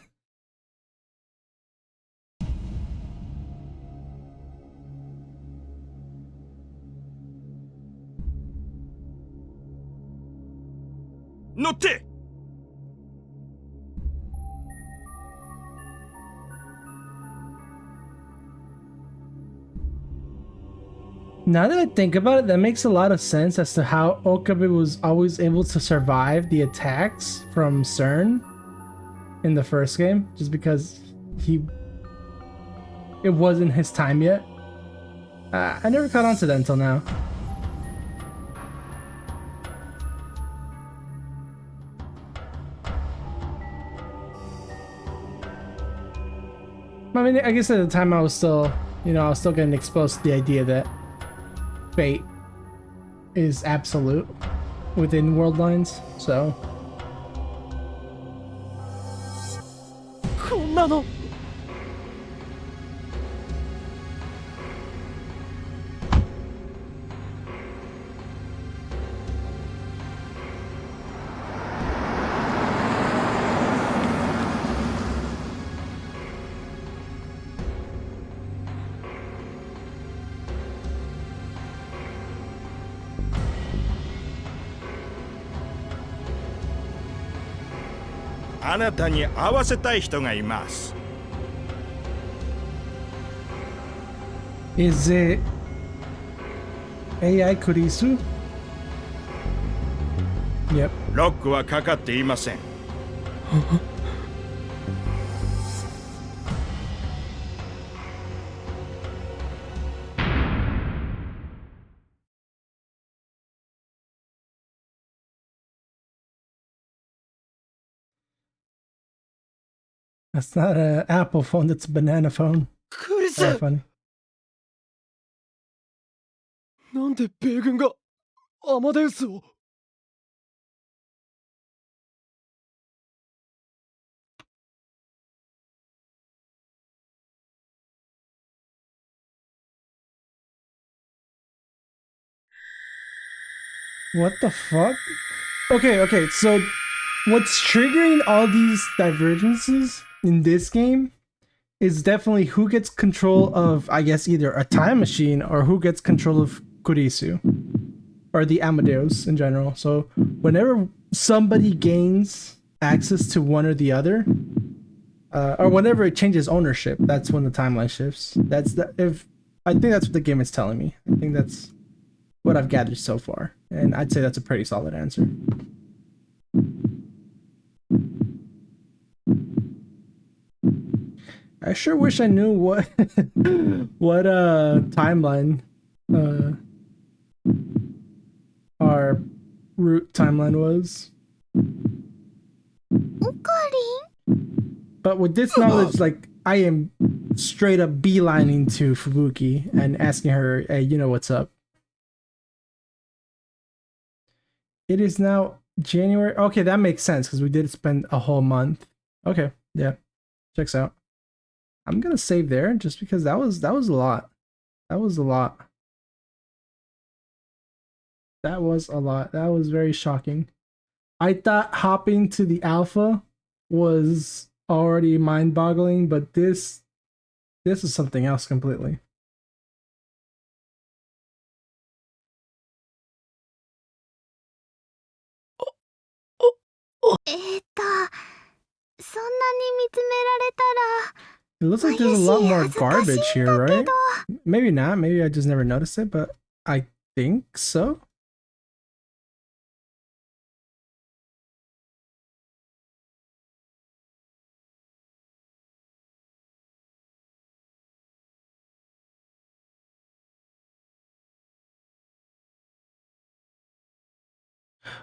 乗って。Now that I think about it, that makes a lot of sense as to how Okabe was always able to survive the attacks from CERN in the first game, just because it wasn't his time yet. I never caught on to that until now. I mean, I guess at the time I was still, I was still getting exposed to the idea that fate is absolute within world lines, so. こんなの あなたに会わせたい人がいます。 Is it AI Kurisu? Yep. ロックはかかっていません。That's not an Apple phone, that's a banana phone. Very funny. なんで米軍がアマデウスを What the fuck? Okay, so what's triggering all these divergences in this game is definitely who gets control of, I guess, either a time machine or who gets control of Kurisu. Or the Amadeus in general. So whenever somebody gains access to one or the other, or whenever it changes ownership, that's when the timeline shifts. I think that's what the game is telling me. I think that's what I've gathered so far. And I'd say that's a pretty solid answer. I sure wish I knew what what timeline our root timeline was. But with this knowledge, like, I am straight up beelining to Fubuki and asking her, hey, you know what's up? It is now January. Okay, that makes sense because we did spend a whole month. Okay, yeah, checks out. I'm gonna save there just because that was a lot. That was a lot. That was a lot. That was very shocking. I thought hopping to the alpha was already mind-boggling, but this is something else completely. It looks like there's a lot more garbage here, right? Maybe not. Maybe I just never noticed it, but I think so.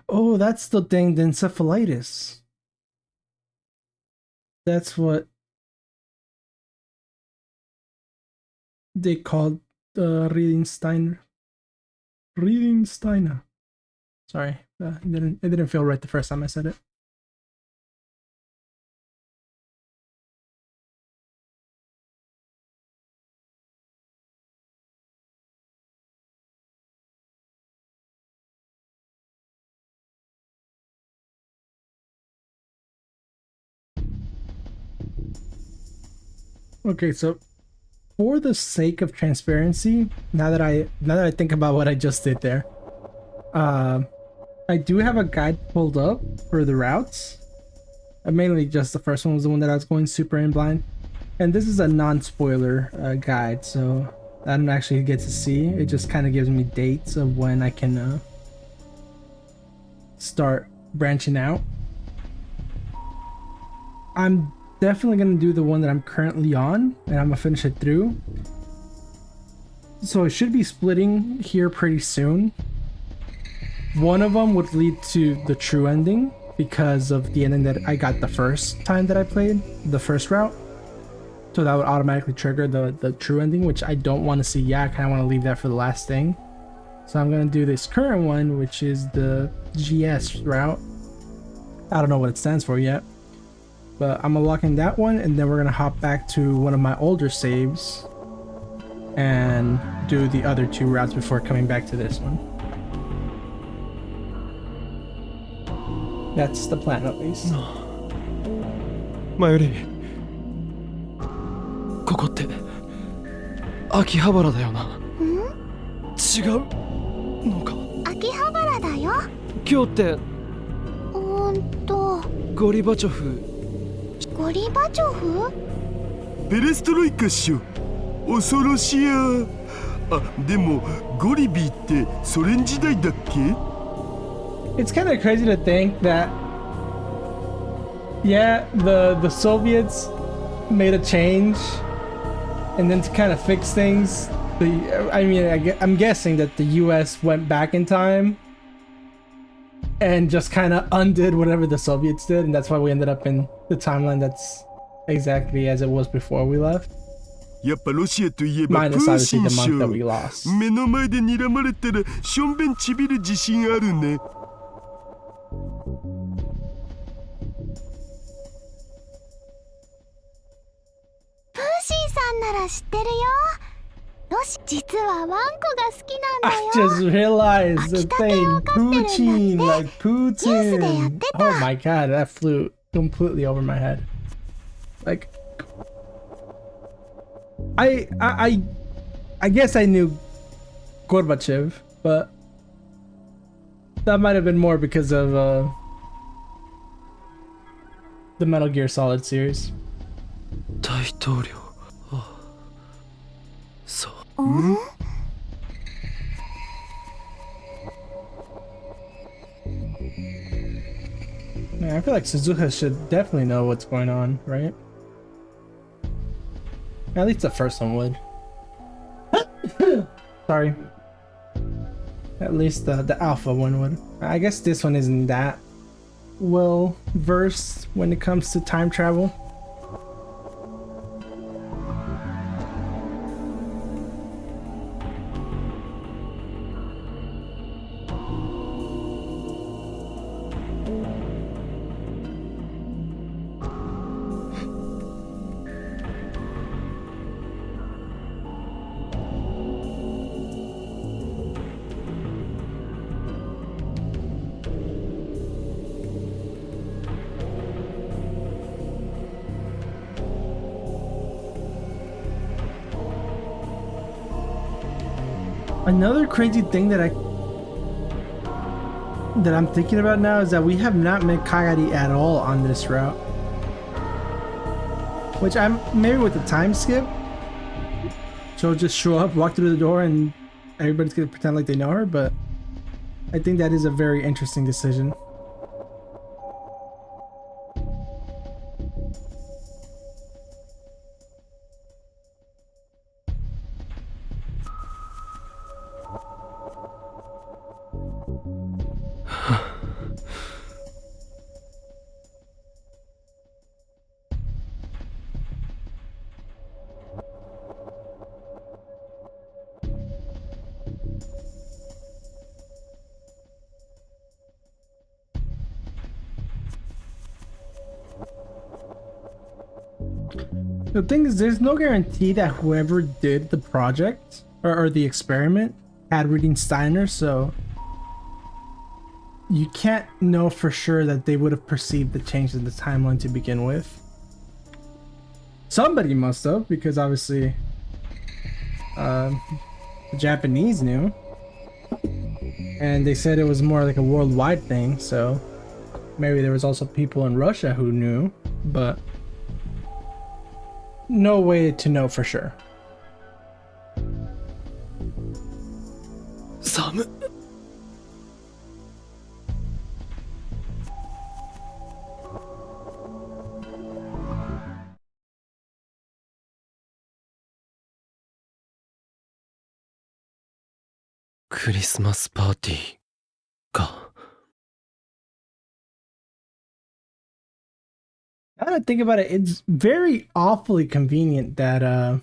Oh, that's the thing, the encephalitis. That's what they called Reading Steiner. Sorry, it didn't feel right the first time I said it. Okay, so for the sake of transparency, now that I think about what I just did there, I do have a guide pulled up for the routes. Mainly just the first one was the one that I was going super in blind, and this is a non-spoiler guide, so I don't actually get to see. It just kind of gives me dates of when I can start branching out. I'm definitely gonna do the one that I'm currently on, and I'm gonna finish it through. So it should be splitting here pretty soon. One of them would lead to the true ending because of the ending that I got the first time that I played the first route. So that would automatically trigger the true ending, which I don't want to see yet. I kind of want to leave that for the last thing. So I'm going to do this current one, which is the GS route. I don't know what it stands for yet. But I'm going to lock in that one, and then we're going to hop back to one of my older saves and do the other two routes before coming back to this one. That's the plan, at least. 前よりここって秋葉原だよな。違うのか。秋葉原だよ。今日ってゴリバチョフ。ゴリバチョフ？ペレストロイカっしょ。恐ろしや。あ、でもゴリビーってソ連時代だっけ？ It's kind of crazy to think that, yeah, the Soviets made a change, and then to kind of fix things, I'm guessing that the US went back in time and just kind of undid whatever the Soviets did, and that's why we ended up in the timeline that's exactly as it was before we left. やっぱロシアといえばプ Minus ー obviously シン the 賞 month that we lost. 目の前で睨まれたらしょんべんちびる自信あるね。プーシンさんなら知ってるよ。ロシ、実はワンコが好きなんだ I よ。 just realized the thing, Putin, like Putin. Oh my god, that flew completely over my head. Like, I guess I knew Gorbachev, but that might have been more because of the Metal Gear Solid series. 大統領。そう。Man, I feel like Suzuka should definitely know what's going on, right? At least the first one would. Sorry. At least the alpha one would. I guess this one isn't that well versed when it comes to time travel. Another crazy thing that I'm thinking about now is that we have not met Kagari at all on this route. Which I'm maybe with the time skip, she'll just show up, walk through the door, and everybody's gonna pretend like they know her, but I think that is a very interesting decision. The thing is, there's no guarantee that whoever did the project or the experiment had reading Steiner, so you can't know for sure that they would have perceived the change in the timeline to begin with. Somebody must have, because obviously the Japanese knew, and they said it was more like a worldwide thing, so maybe there was also people in Russia who knew, but no way to know for sure. ム。クリスマスパーティーか。Now that I think about it, it's very awfully convenient that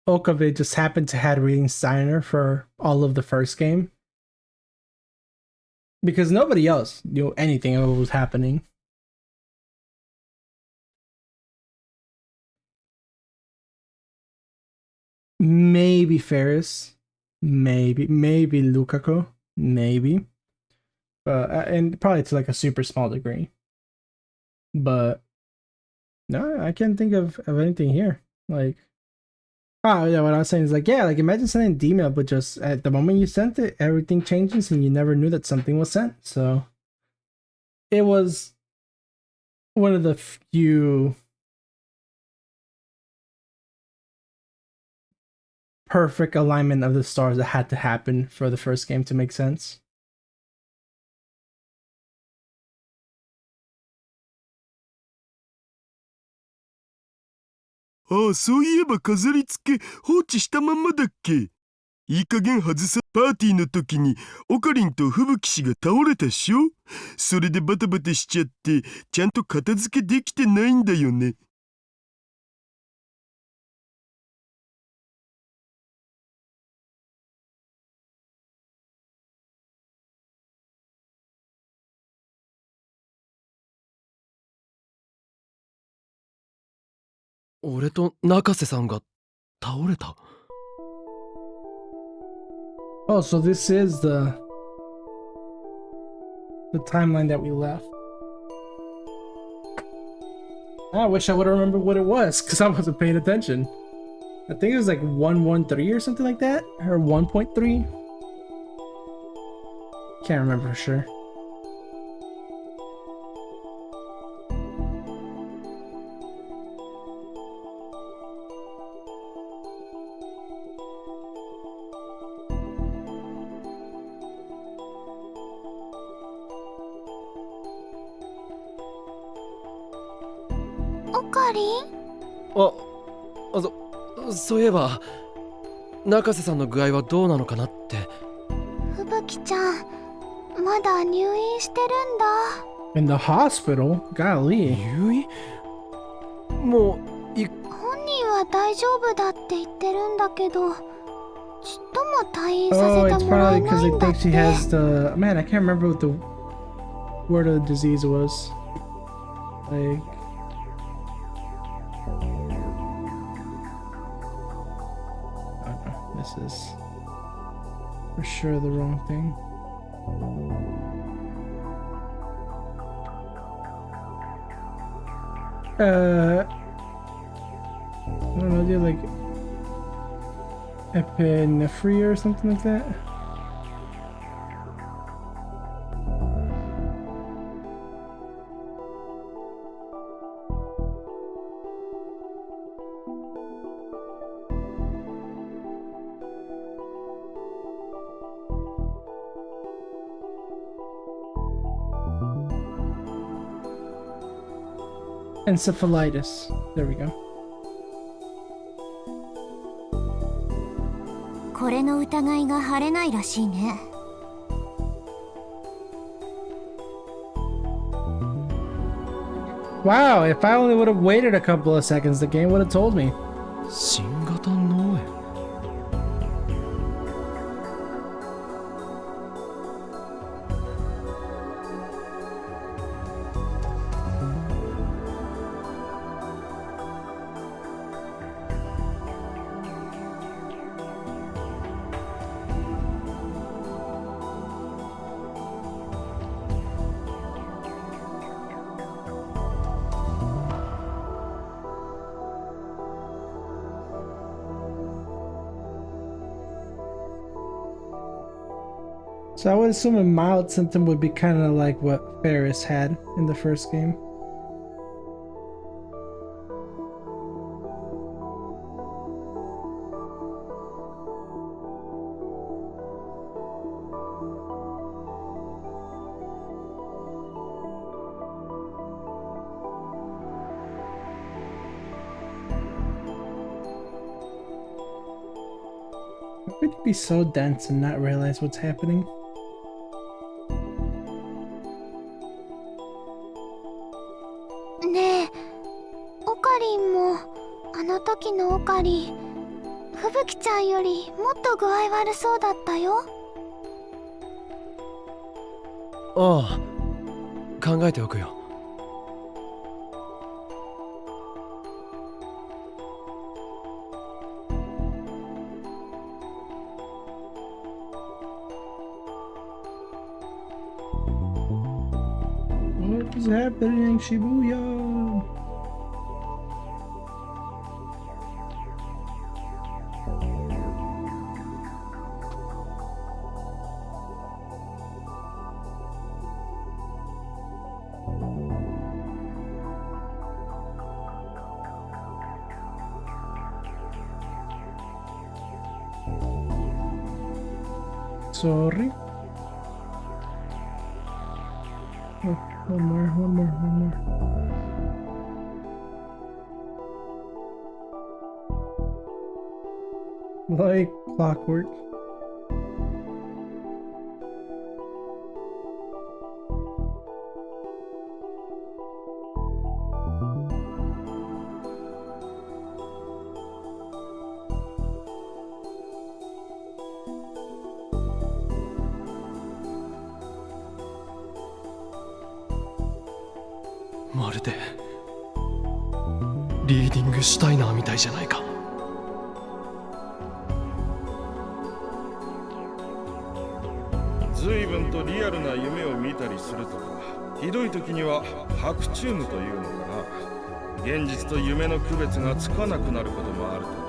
Okabe just happened to have reading Steiner for all of the first game. Because nobody else knew anything of what was happening. Maybe Ferris. Maybe Lukaku. Maybe. And probably to like a super small degree. But no, I can't think of anything here. Like, oh yeah, what I was saying is like, yeah, like imagine sending an email, but just at the moment you sent it, everything changes and you never knew that something was sent. So it was one of the few perfect alignment of the stars that had to happen for the first game to make sense.ああ、そういえば飾り付け放置したまんまだっけ。いい加減外さ。パーティーの時にオカリンと吹雪氏が倒れたっしょ。それでバタバタしちゃってちゃんと片付けできてないんだよね。俺と中瀬さんが倒れた。Oh, so this is the timeline that we left. I wish I would have remembered what it was, because I wasn't paying attention. I think it was like 113 or something like that, or 1.3. Can't remember for sure. Okarin? そういえば中瀬さんの具合はどうなのかなって。吹雪ちゃん、まだ入院してるんだ。In the hospital? Golly. 入院？もう本人は大丈夫だって言ってるんだけど、ちっとも退院さ Oh, せ it's てもらえ probably な because い they んだっ think て。 she has the... Man, I can't remember what the word of the disease was. Like... This is for sure the wrong thing. I don't know, do like epinephrine or something like that? Encephalitis. There we go. これの疑いが晴れないらしいね。Wow, if I only would have waited a couple of seconds, the game would have told me. 新型脳炎。So I would assume a mild symptom would be kind of like what Ferris had in the first game. How could you be so dense and not realize what's happening?ねえ、オカリンもあの時のオカリン、吹雪ちゃんよりもっと具合悪そうだったよ。ああ、考えておくよ。What is happening, Shibuya? Sorry. Oh, one more. Like clockwork. .まるでリーディングシュタイナーみたいじゃないか。随分とリアルな夢を見たりするとか、ひどい時には白チュームというのかな。現実と夢の区別がつかなくなることもあると聞いた。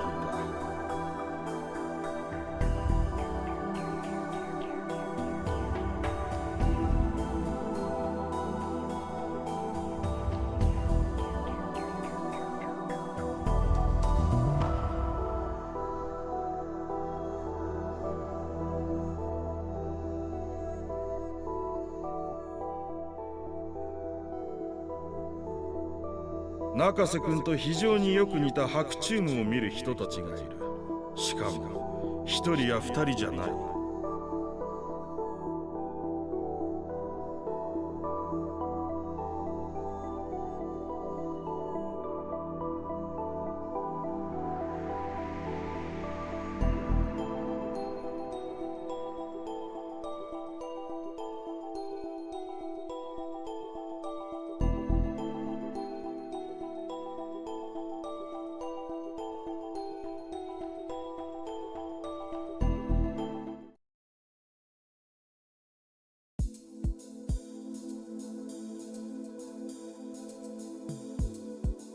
中瀬君と非常によく似た白チュームを見る人たちがいる。しかも一人や二人じゃない。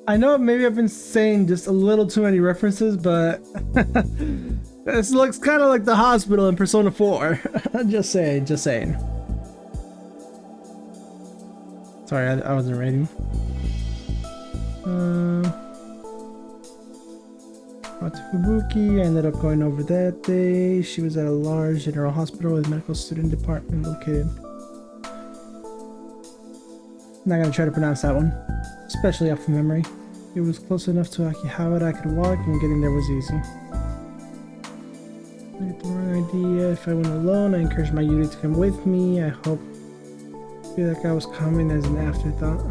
I know maybe I've been saying just a little too many references, but this looks kind of like the hospital in Persona 4. Just saying. Sorry, I wasn't reading. Fubuki, I ended up going over that day. She was at a large general hospital with a medical student department located. Not gonna try to pronounce that one, especially off of memory. It was close enough to Akihabara that I could walk, and getting there was easy. I had the wrong idea. If I went alone, I encouraged my Yuri to come with me. I hope I feel like I was coming as an afterthought.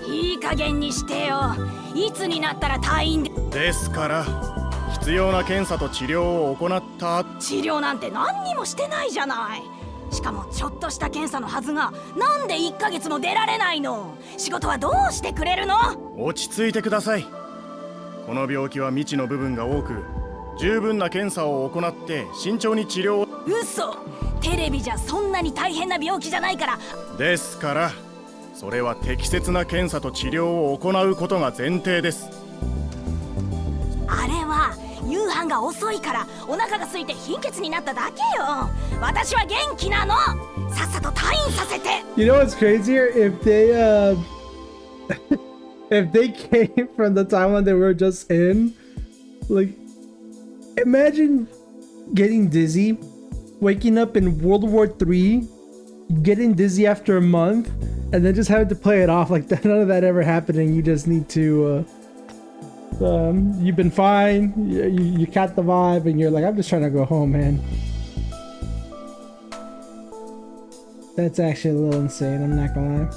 いい加減にしてよ。いつになったら退院ですから必要な検査と治療を行った。治療なんて何にもしてないじゃない。しかもちょっとした検査のはずがなんで1ヶ月も出られないの。仕事はどうしてくれるの。落ち着いてください。この病気は未知の部分が多く、十分な検査を行って慎重に治療を。嘘。テレビじゃそんなに大変な病気じゃないから。ですからそれは適切な検査と治療を行うことが前提です。あれは夕飯が遅いからお腹が空いて貧血になっただけよ。私は元気なの。さっさと退院させて。 You know what's crazier? If they if they came from the timeline that we're just in, like, imagine getting dizzy, waking up in World War III, getting dizzy after a month, and then just having to play it off like that. None of that ever happened, and you just need to you've been fine, you caught the vibe, and you're like, I'm just trying to go home, man. That's actually a little insane, I'm not gonna lie.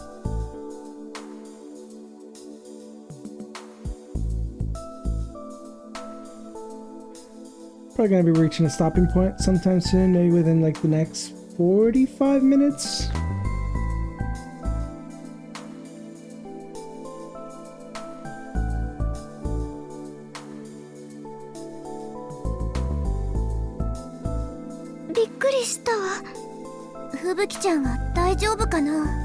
Probably gonna be reaching a stopping point sometime soon, maybe within like the next 45 minutes. Bikkuri 吹雪ちゃんは大丈夫かな。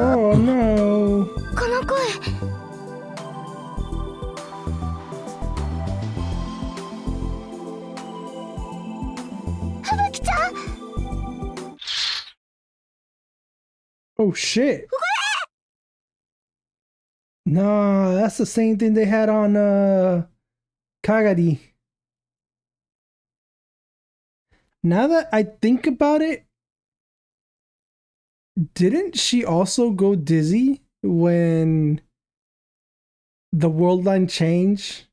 Oh no. この声。吹雪ちゃん。Oh shit. Nah, that's the same thing they had on Kagari. Now that I think about it, didn't she also go dizzy when the world line changed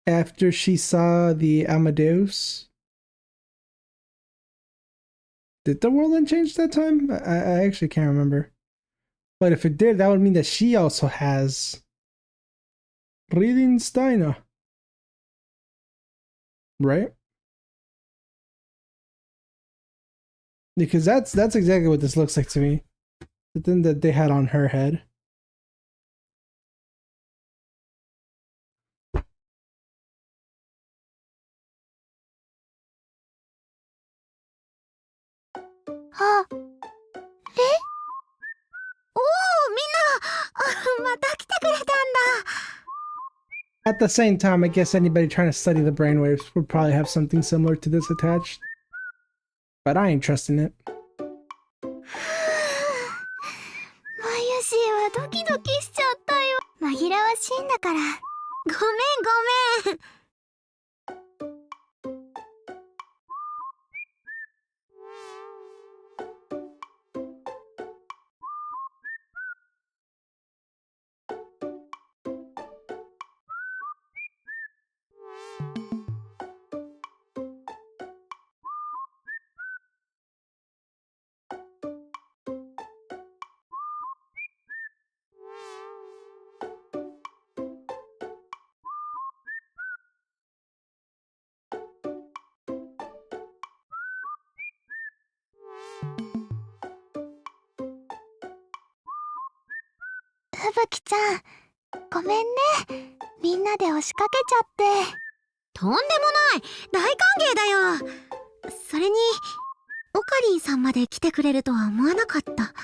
after she saw the Amadeus? Did the world line change that time? I actually can't remember. But if it did, that would mean that she also has breathing Steiner. Right? Because that's exactly what this looks like to me. The thing that they had on her head. Ah. Eh? Oh, みんな、また来てくれたんだ。At the same time, I guess anybody trying to study the brainwaves would probably have something similar to this attached. But I ain't trusting it. マユシーはドキドキしちゃったよ。紛らわしいんだから。ごめんごめん。ふぶきちゃん、ごめんね。みんなで押しかけちゃって。とんでもない。大歓迎だよ。それに、オカリンさんまで来てくれるとは思わなかった。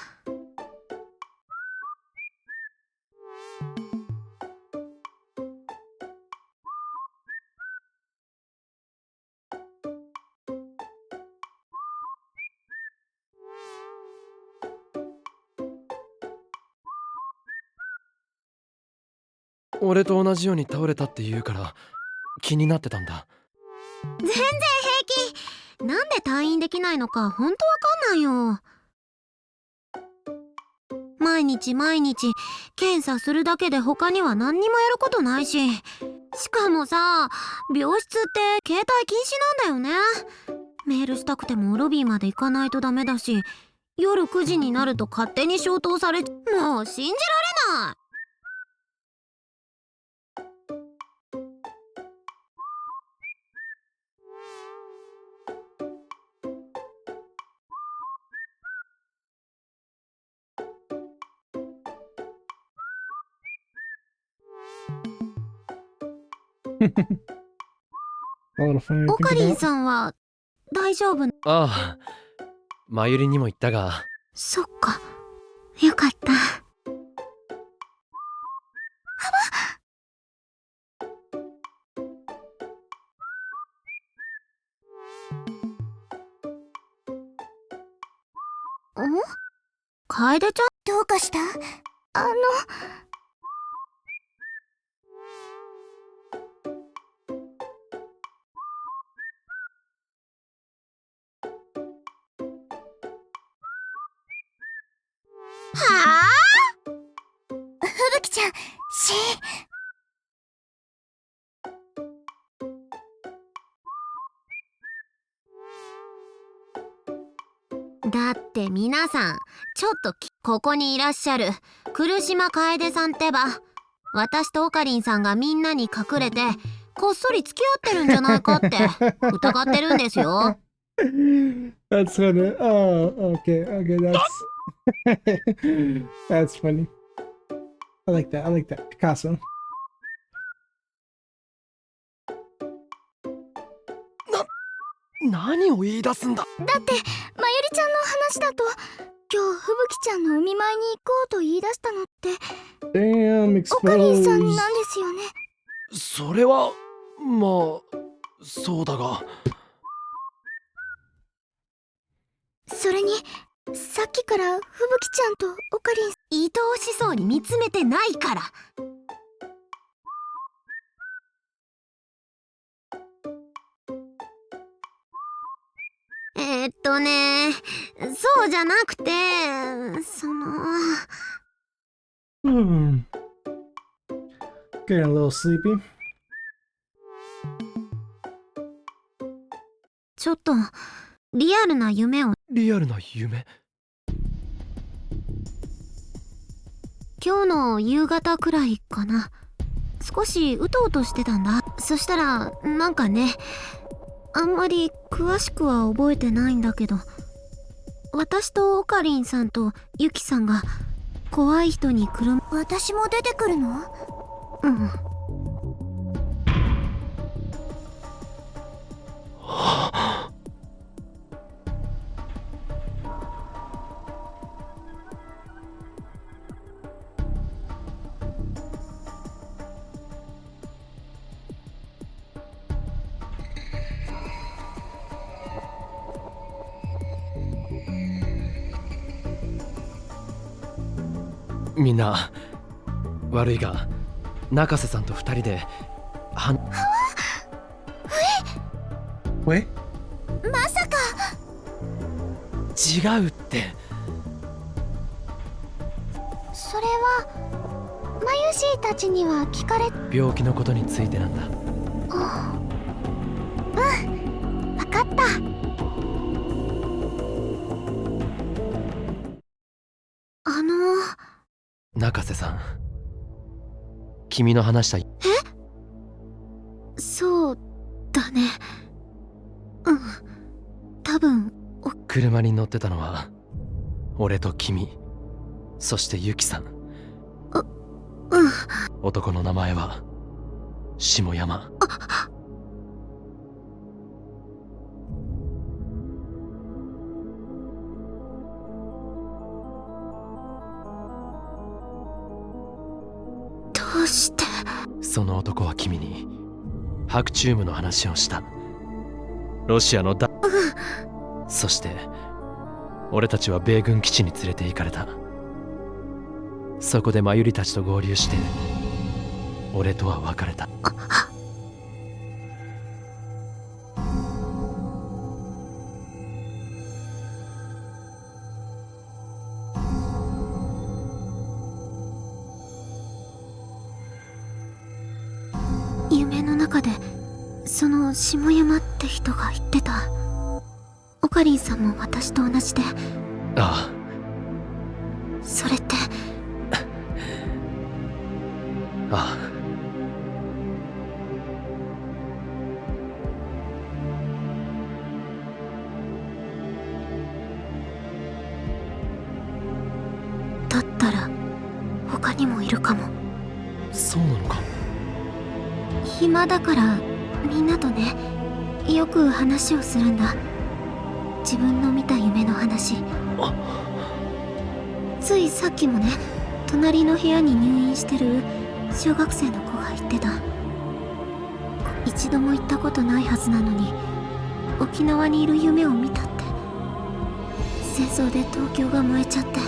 俺と同じように倒れたって言うから気になってたんだ。全然平気。なんで退院できないのかほんとわかんないよ。毎日検査するだけで他には何にもやることないし、しかもさ、病室って携帯禁止なんだよね。メールしたくてもロビーまで行かないとダメだし、夜9時になると勝手に消灯され、もう信じられない。A little funny to オ think カリン about. さんは大丈夫？ああ、マユリにも言ったが、そっか、よかった。ん？楓ちゃん、どうかした？はあ？ふぶきちゃん、だって皆さん、ちょっとここにいらっしゃる来島楓さんってば、私とオカリンさんがみんなに隠れてこっそり付き合ってるんじゃないかって疑ってるんですよ。That's funny. Oh, okay, that's funny. I like that. Picasso. 何を言い出すんだ。だってまゆりちゃんの話だと、今日ふぶきちゃんのお見舞いに行こうと言い出したのって Damn, オカリンさん exposed. なんですよね。それはまあそうだが、それにさっきからふぶきちゃんとオカリン、愛おしそうに見つめてないから。そうじゃなくて、Getting a little sleepy. ちょっとリアルな夢を。リアルな夢。今日の夕方くらいかな。少しうとうとしてたんだ。そしたらなんかね、あんまり詳しくは覚えてないんだけど、私とオカリンさんとユキさんが怖い人に私も出てくるの？うん。みんな悪いが、中瀬さんと二人でWait. まさか。違うって。それはマユシーたちには聞かれ。病気のことについてなんだ。うん、わかった。中瀬さん、君の話した。そうだね。うん、多分。車に乗ってたのは俺と君、そしてユキさん。男の名前は下山。どうして？その男は君に白チュームの話をした。ロシアのそして俺たちは米軍基地に連れて行かれた。そこでマユリたちと合流して俺とは別れた。夢の中でその下山って人が言ってた。オカリンさんも私と同じで。ああ、それって。ああ、だったら他にもいるかも。そうなのか。暇だからみんなとね、よく話をするんだ。自分の見た夢の話。ついさっきもね、隣の部屋に入院してる小学生の子が言ってた。一度も行ったことないはずなのに沖縄にいる夢を見たって。戦争で東京が燃えちゃって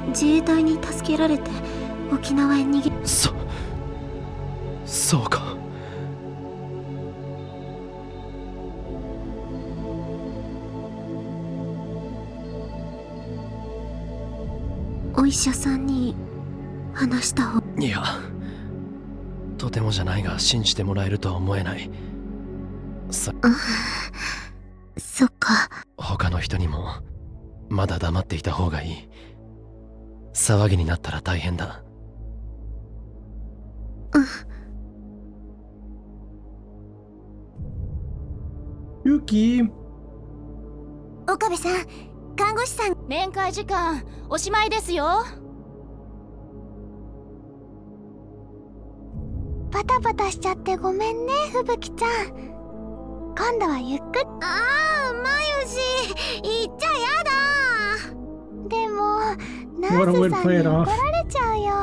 自衛隊に助けられて沖縄へ逃げ。そうか。お医者さんに話した方。いや、とてもじゃないが信じてもらえるとは思えない。そっか。他の人にもまだ黙っていた方がいい。騒ぎになったら大変だ。ユキ。岡部さん、看護師さん。面会時間おしまいですよ。バタバタしちゃってごめんね、ふぶきちゃん。今度はゆっくり。ああ、まゆし、言っちゃやだ。でもナースさんに怒られちゃうよ。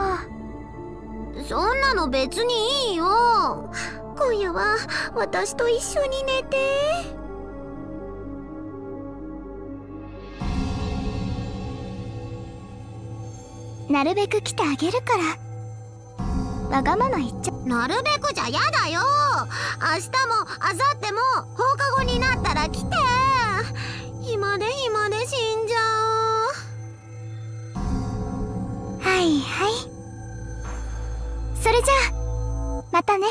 そんなの別にいいよ。今夜は私と一緒に寝て。なるべく来てあげるから。わがまま言っちゃ。なるべくじゃやだよ。明日も明後日も放課後になったら来て。暇で死んじゃう。はいはい、それじゃあまたね。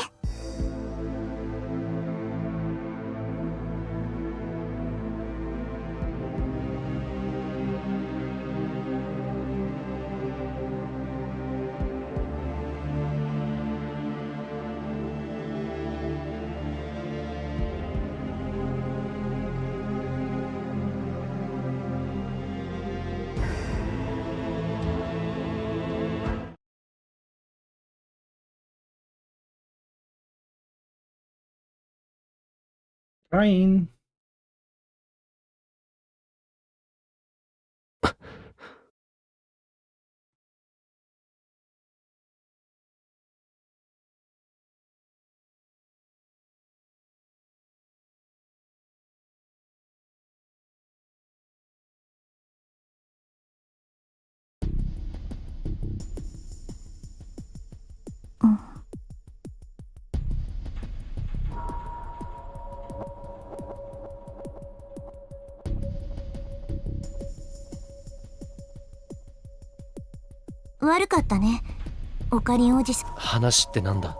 Trying.悪かったね、オカリンおじさん。話ってなんだ？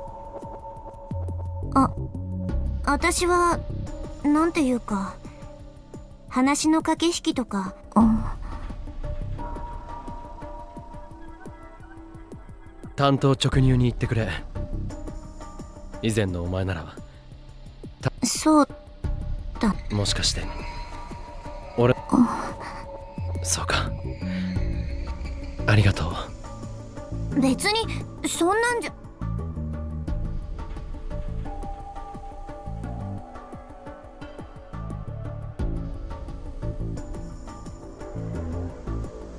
私はなんていうか、話の駆け引きとか。単刀直入に言ってくれ。以前のお前なら。そうだ。もしかして俺。そうか、ありがとう。別にそんなんじゃ。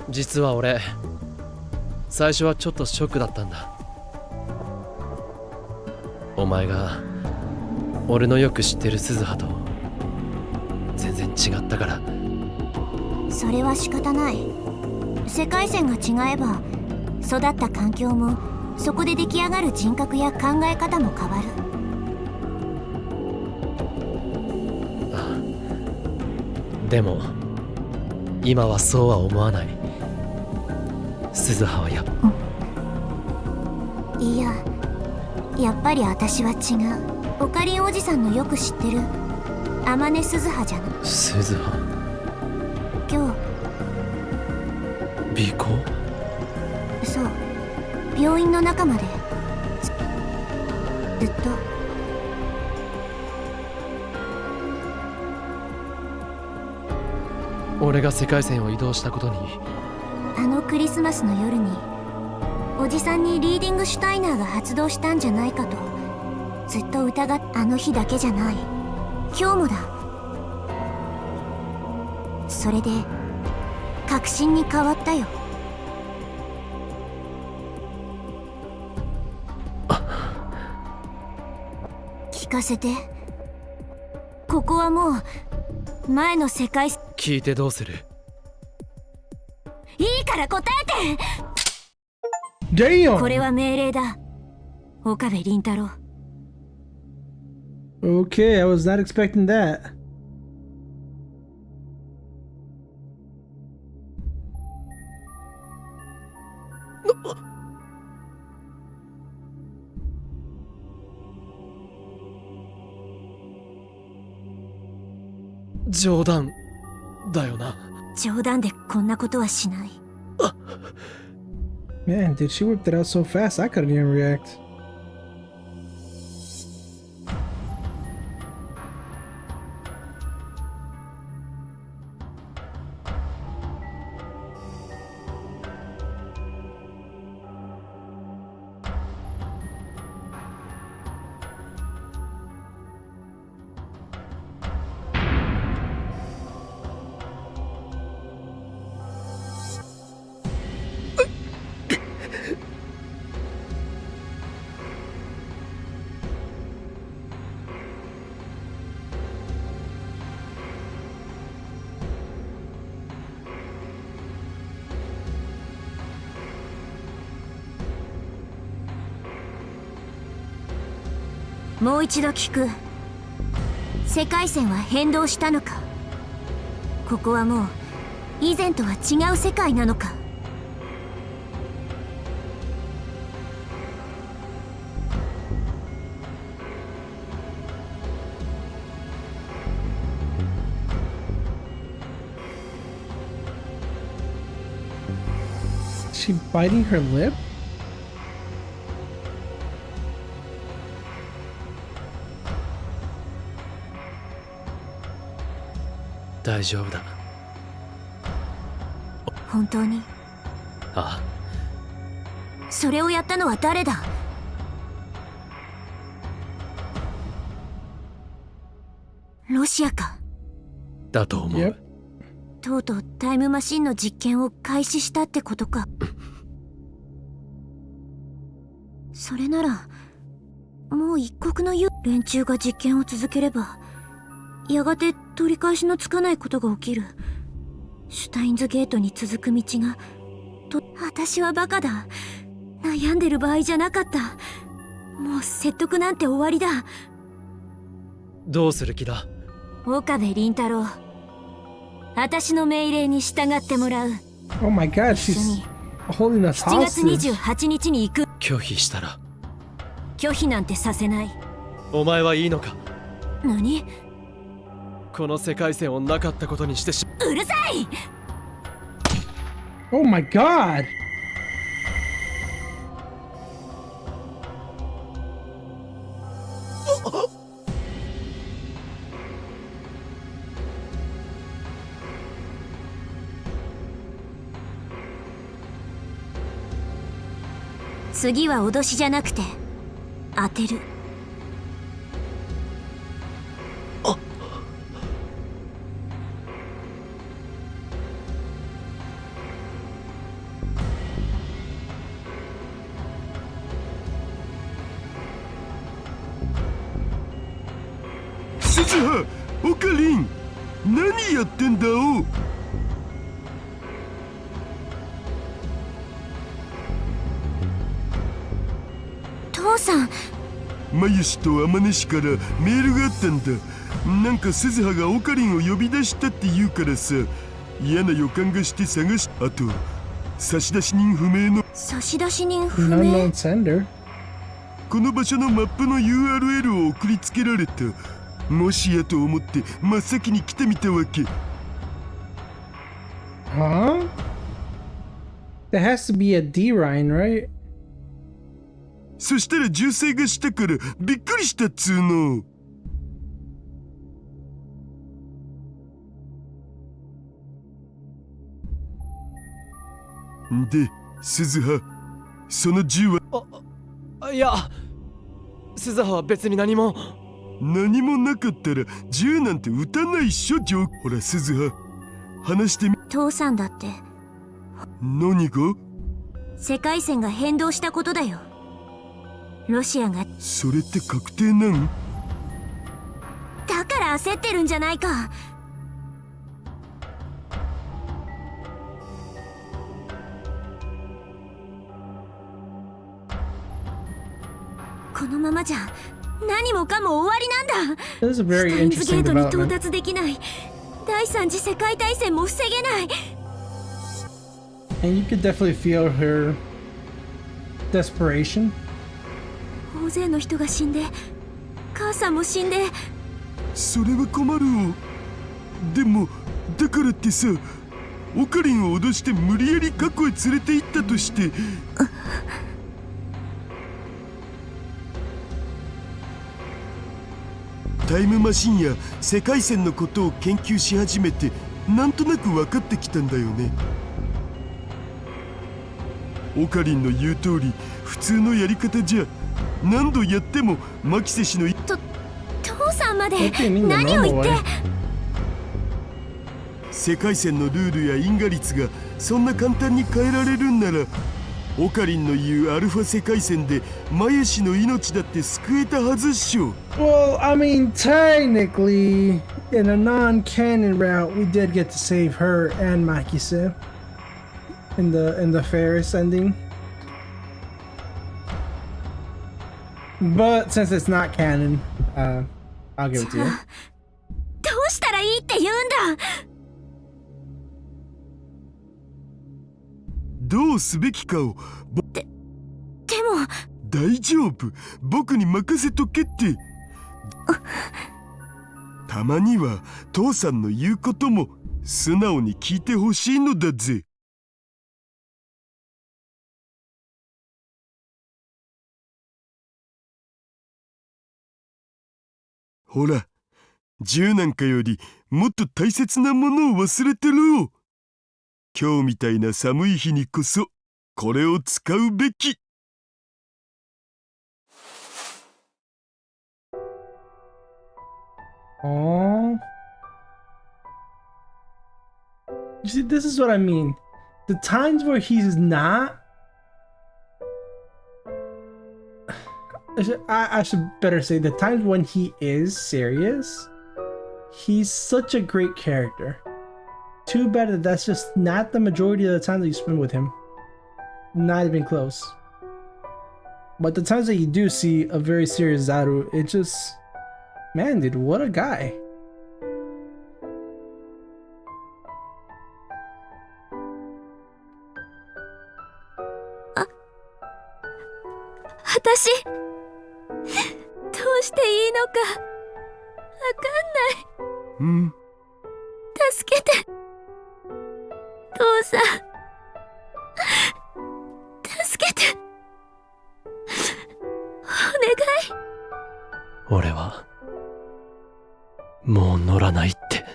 実は俺、最初はちょっとショックだったんだ。お前が俺のよく知ってる鈴葉と全然違ったから。それは仕方ない。世界線が違えば育った環境もそこで出来上がる人格や考え方も変わる。ああ、でも今はそうは思わない。鈴葉はいや、やっぱり私は違う。オカリンおじさんのよく知ってる天音鈴葉じゃない。鈴葉、今尾行？そう、病院の中までずっと。俺が世界線を移動したことに。あのクリスマスの夜におじさんにリーディングシュタイナーが発動したんじゃないかとずっと疑っあの日だけじゃない。今日もだ。それで確信に変わったよ。聞かせて。ここはもう前の世界。聞いてどうする？いいから答えて。Damn! これは命令だ。岡部倫太郎。Okay, I was not expecting that. 冗談だよな。冗談でこんなことはしない。Man, dude, she whipped it out so fast I couldn't even react.もう一度聞く。世界線は変動したのか？ここはもう以前とは違う世界なのか？She biting her lip? 大丈夫だ。本当に？ああ。それをやったのは誰だ？ロシアか？だと思う。Yep. とうとうタイムマシンの実験を開始したってことか。それならもう一国の連中が実験を続ければやがて取り返しのつかないことが起きる。シュタインズゲートに続く道が私はバカだ。悩んでる場合じゃなかった。もう説得なんて終わりだ。どうする気だ？岡部倫太郎、私の命令に従ってもらう。 Oh my god, she's holding us 7月 hostage. 28日に行く。拒否したら？拒否なんてさせない。お前はいいのか？何？この世界線をなかったことにしてうるさい！ Oh my god! 次は脅しじゃなくて当てる。鈴葉、オカリン、何やってんだお。父さん。マユシとアマネシからメールがあったんだ。なんか鈴葉がオカリンを呼び出したって言うからさ、嫌な予感がして探し、あと差出人不明の差出人不明。 Unknown sender. この場所のマップの URL を送りつけられた。もしやと思って真っ先に来てみたわけ。Huh? There has to be a D Ryan, right? そしたら銃声がしたからびっくりしたっつーの。で、鈴葉、その銃は。いや、鈴葉は別に何も。何もなかったら銃なんて撃たないっしょ、ジョー。ほら鈴葉、話してみ。父さんだって。何が？世界線が変動したことだよ。ロシアが。それって確定なん？だから焦ってるんじゃないか。このままじゃ何もかも終わりなんだ。 This is a ス very タインズゲ interesting ートに到 development. 達できない。第三次世界大戦も防げない。 And you could definitely feel her desperation. 大勢の人が死んで、母さんも死んで。それは困るよ。でもだからってさ、オカリンを脅して無理やり過去へ連れて行ったとして、タイムマシンや世界線のことを研究し始めて、なんとなく分かってきたんだよね。オカリンの言う通り、普通のやり方じゃ何度やってもマキセ氏の父さんまで What do you mean the 何を normal 言って。 way? 世界線のルールや因果率がそんな簡単に変えられるんなら、オカリンの言うアルファ世界線でマヤ氏の命だって救えたはずっしょ。 Well, I mean, technically, in a non-canon route, we did get to save her and Makise in the Ferris ending. But since it's not canon, I'll give it to you. どうしたらいいって言うんだ。どうすべきかをでも大丈夫、僕に任せとけって。たまには父さんの言うことも素直に聞いてほしいのだぜ。ほら、銃なんかよりもっと大切なものを忘れてろ。今日みたいな寒い日にこそこれを使うべき。Aww. You see, this is what I mean. The times where he's not. I should better say the times when he is serious. He's such a great character. Too bad that that's just not the majority of the time that you spend with him. Not even close. But the times that you do see a very serious Zaru, it just... Man, dude, what a guy. Watashi, どうしていいのかわかんない。助けて、父さん。助けて。お願い。俺はもう乗らないって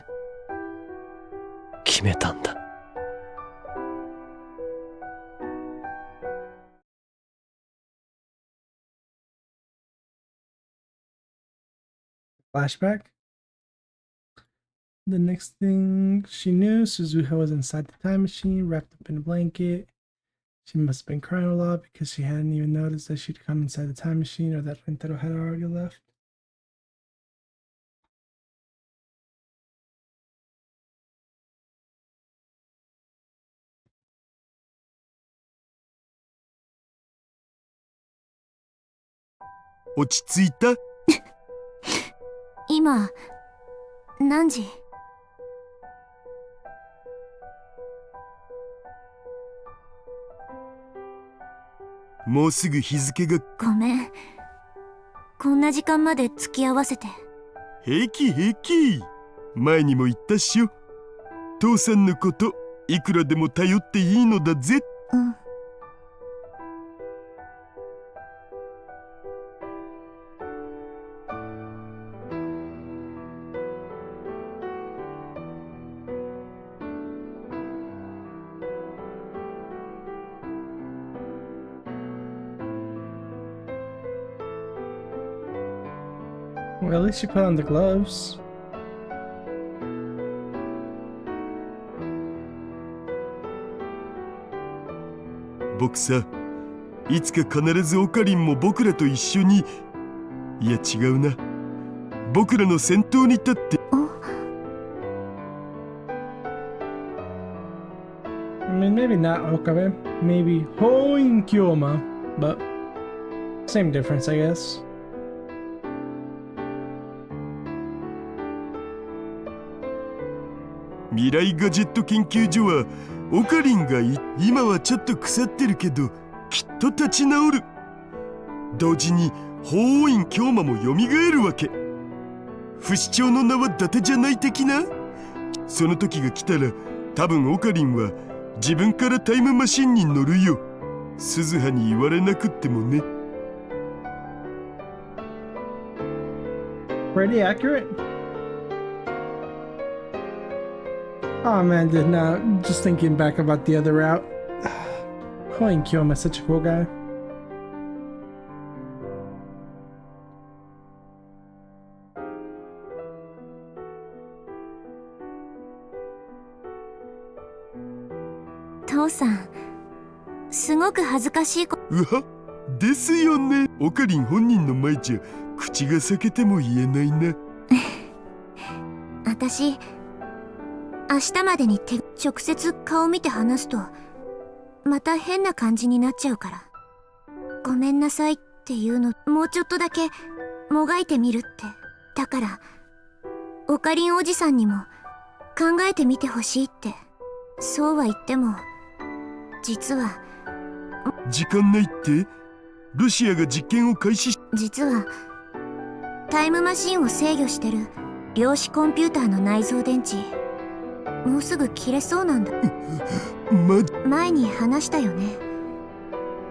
決めたんだ。Flashback. The next thing she knew, Suzuha was inside the time machine, wrapped up in a blanket. She must have been crying a lot because she hadn't even noticed that she'd come inside the time machine or that Rentaro had already left. Ochitsuita? 今、何時？もうすぐ日付が。ごめん。こんな時間まで付き合わせて。平気平気。前にも言ったっしょ。父さんのこといくらでも頼っていいのだぜ。うん。Well, at least she put on the gloves.僕さ、いつか必ずオカリンも僕らと一緒に、いや違うな、僕らの先頭に立って。I mean, maybe not Okabe, maybe Hoin Kyoma, but same difference, I guess. 未来ガジェット研究所はオカリンが今はちょっと腐ってるけどきっと立ち直る。同時に法王院京馬もよみがえるわけ。不死鳥の名は伊達じゃない的な。その時が来たら多分オカリンは自分からタイムマシンに乗るよ。鈴葉に言われなくってもね。Pretty accurate. Oh man, did not. Just thinking back about the other route. Hoin Kyoma is such a cool guy. Tosan, すごく恥ずかしいこ。うわ、ですよね。オカリン本人の前じゃ口が裂けても言えないな。私、明日までに直接顔見て話すとまた変な感じになっちゃうから、ごめんなさいっていうのもうちょっとだけもがいてみるって。だからオカリンおじさんにも考えてみてほしいって。そうは言っても実は。時間ないって？ロシアが実験を開始し。実はタイムマシンを制御してる量子コンピューターの内蔵電池もうすぐ切れそうなんだ。前に話したよね。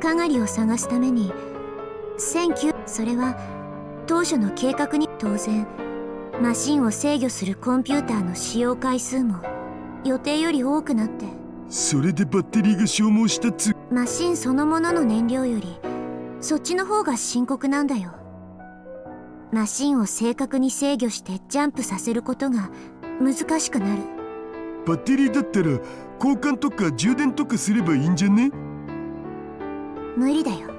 かがりを探すためにそれは当初の計画に。当然マシンを制御するコンピューターの使用回数も予定より多くなって。それでバッテリーが消耗したマシンそのものの燃料よりそっちの方が深刻なんだよ。マシンを正確に制御してジャンプさせることが難しくなる。バッテリーだったら交換とか充電とかすればいいんじゃね？無理だよ。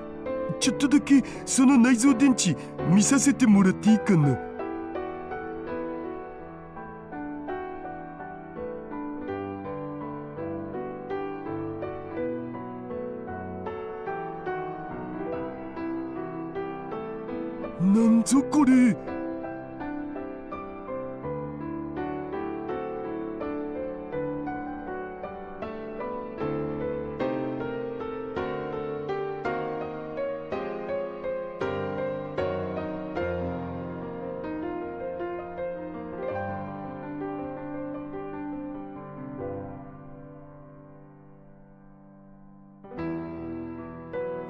ちょっとだけその内蔵電池見させてもらっていいかな？なんぞこれ。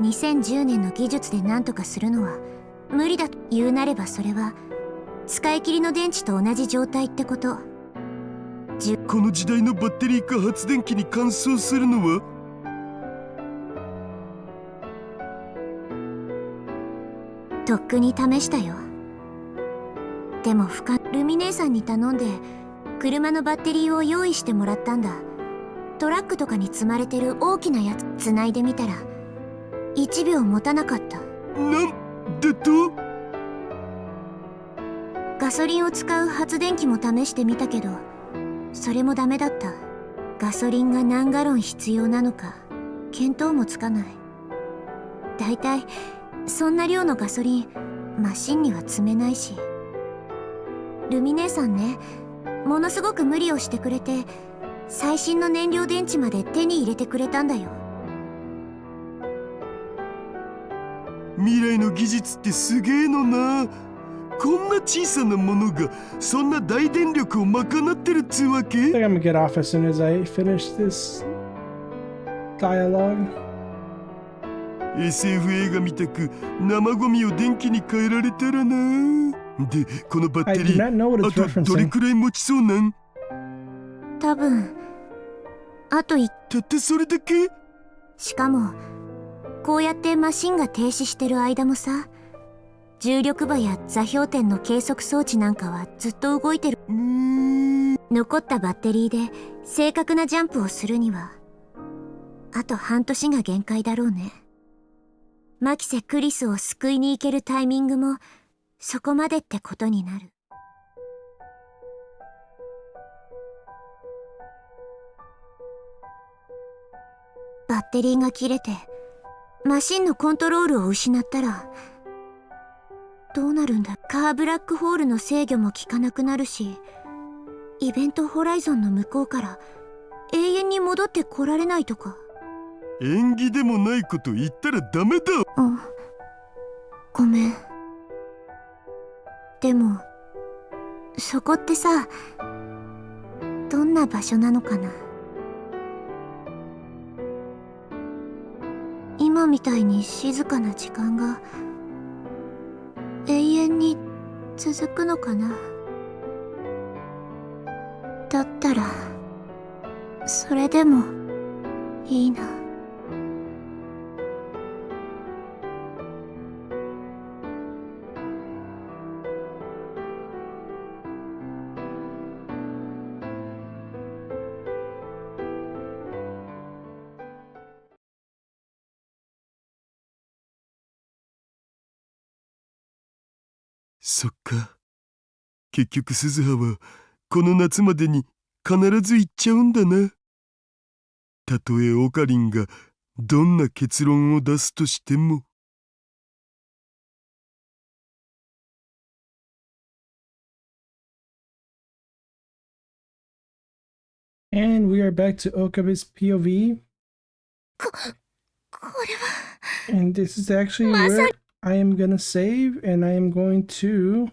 2010年の技術で何とかするのは無理だと言うなれば、それは使い切りの電池と同じ状態ってこと。この時代のバッテリーか発電機に乾燥するのは？とっくに試したよ。でもルミ姉さんに頼んで車のバッテリーを用意してもらったんだ。トラックとかに積まれてる大きなやつ繋いでみたら1秒持たなかった。なんでと？ガソリンを使う発電機も試してみたけどそれもダメだった。ガソリンが何ガロン必要なのか見当もつかない。だいたいそんな量のガソリンマシンには積めないし。ルミ姉さんね、ものすごく無理をしてくれて最新の燃料電池まで手に入れてくれたんだよ。未来の技術ってすげえのな。こんな小さなものがそんな大電力を賄ってるっつうわけ？ I think I'm gonna get off as soon as I finish this dialogue. SF 映画みたく生ゴミを電気に変えられたらな。で、このバッテリーあとどれくらい持ちそうなん？多分あとたったそれだけ？しかもこうやってマシンが停止してる間もさ、重力場や座標点の計測装置なんかはずっと動いてる。残ったバッテリーで正確なジャンプをするにはあと半年が限界だろうね。マキセ・クリスを救いに行けるタイミングもそこまでってことになる。バッテリーが切れてマシンのコントロールを失ったらどうなるんだ。カーブラックホールの制御も効かなくなるし、イベントホライゾンの向こうから永遠に戻ってこられないとか。縁起でもないこと言ったらダメだ。ごめん。でもそこってさ、どんな場所なのかな。今みたいに静かな時間が永遠に続くのかな。だったらそれでもいいな。そっか。結局鈴葉はこの夏までに必ず行っちゃうんだな。たとえオカリンがどんな結論を出すとしても。And we are back to Okabe's POV. これは And this is actually where I am gonna save, and I am going to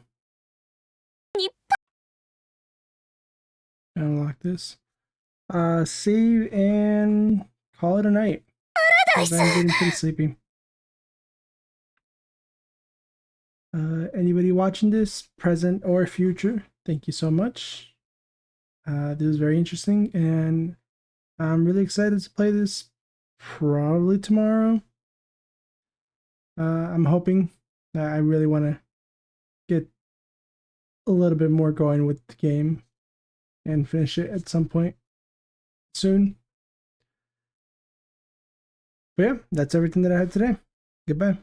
unlock this. Save and call it a night. 'Cause I'm getting pretty sleepy. Anybody watching this, present or future, thank you so much. This is very interesting, and I'm really excited to play this probably tomorrow. I'm hoping that I really want to get a little bit more going with the game and finish it at some point soon. But yeah, that's everything that I had today. Goodbye.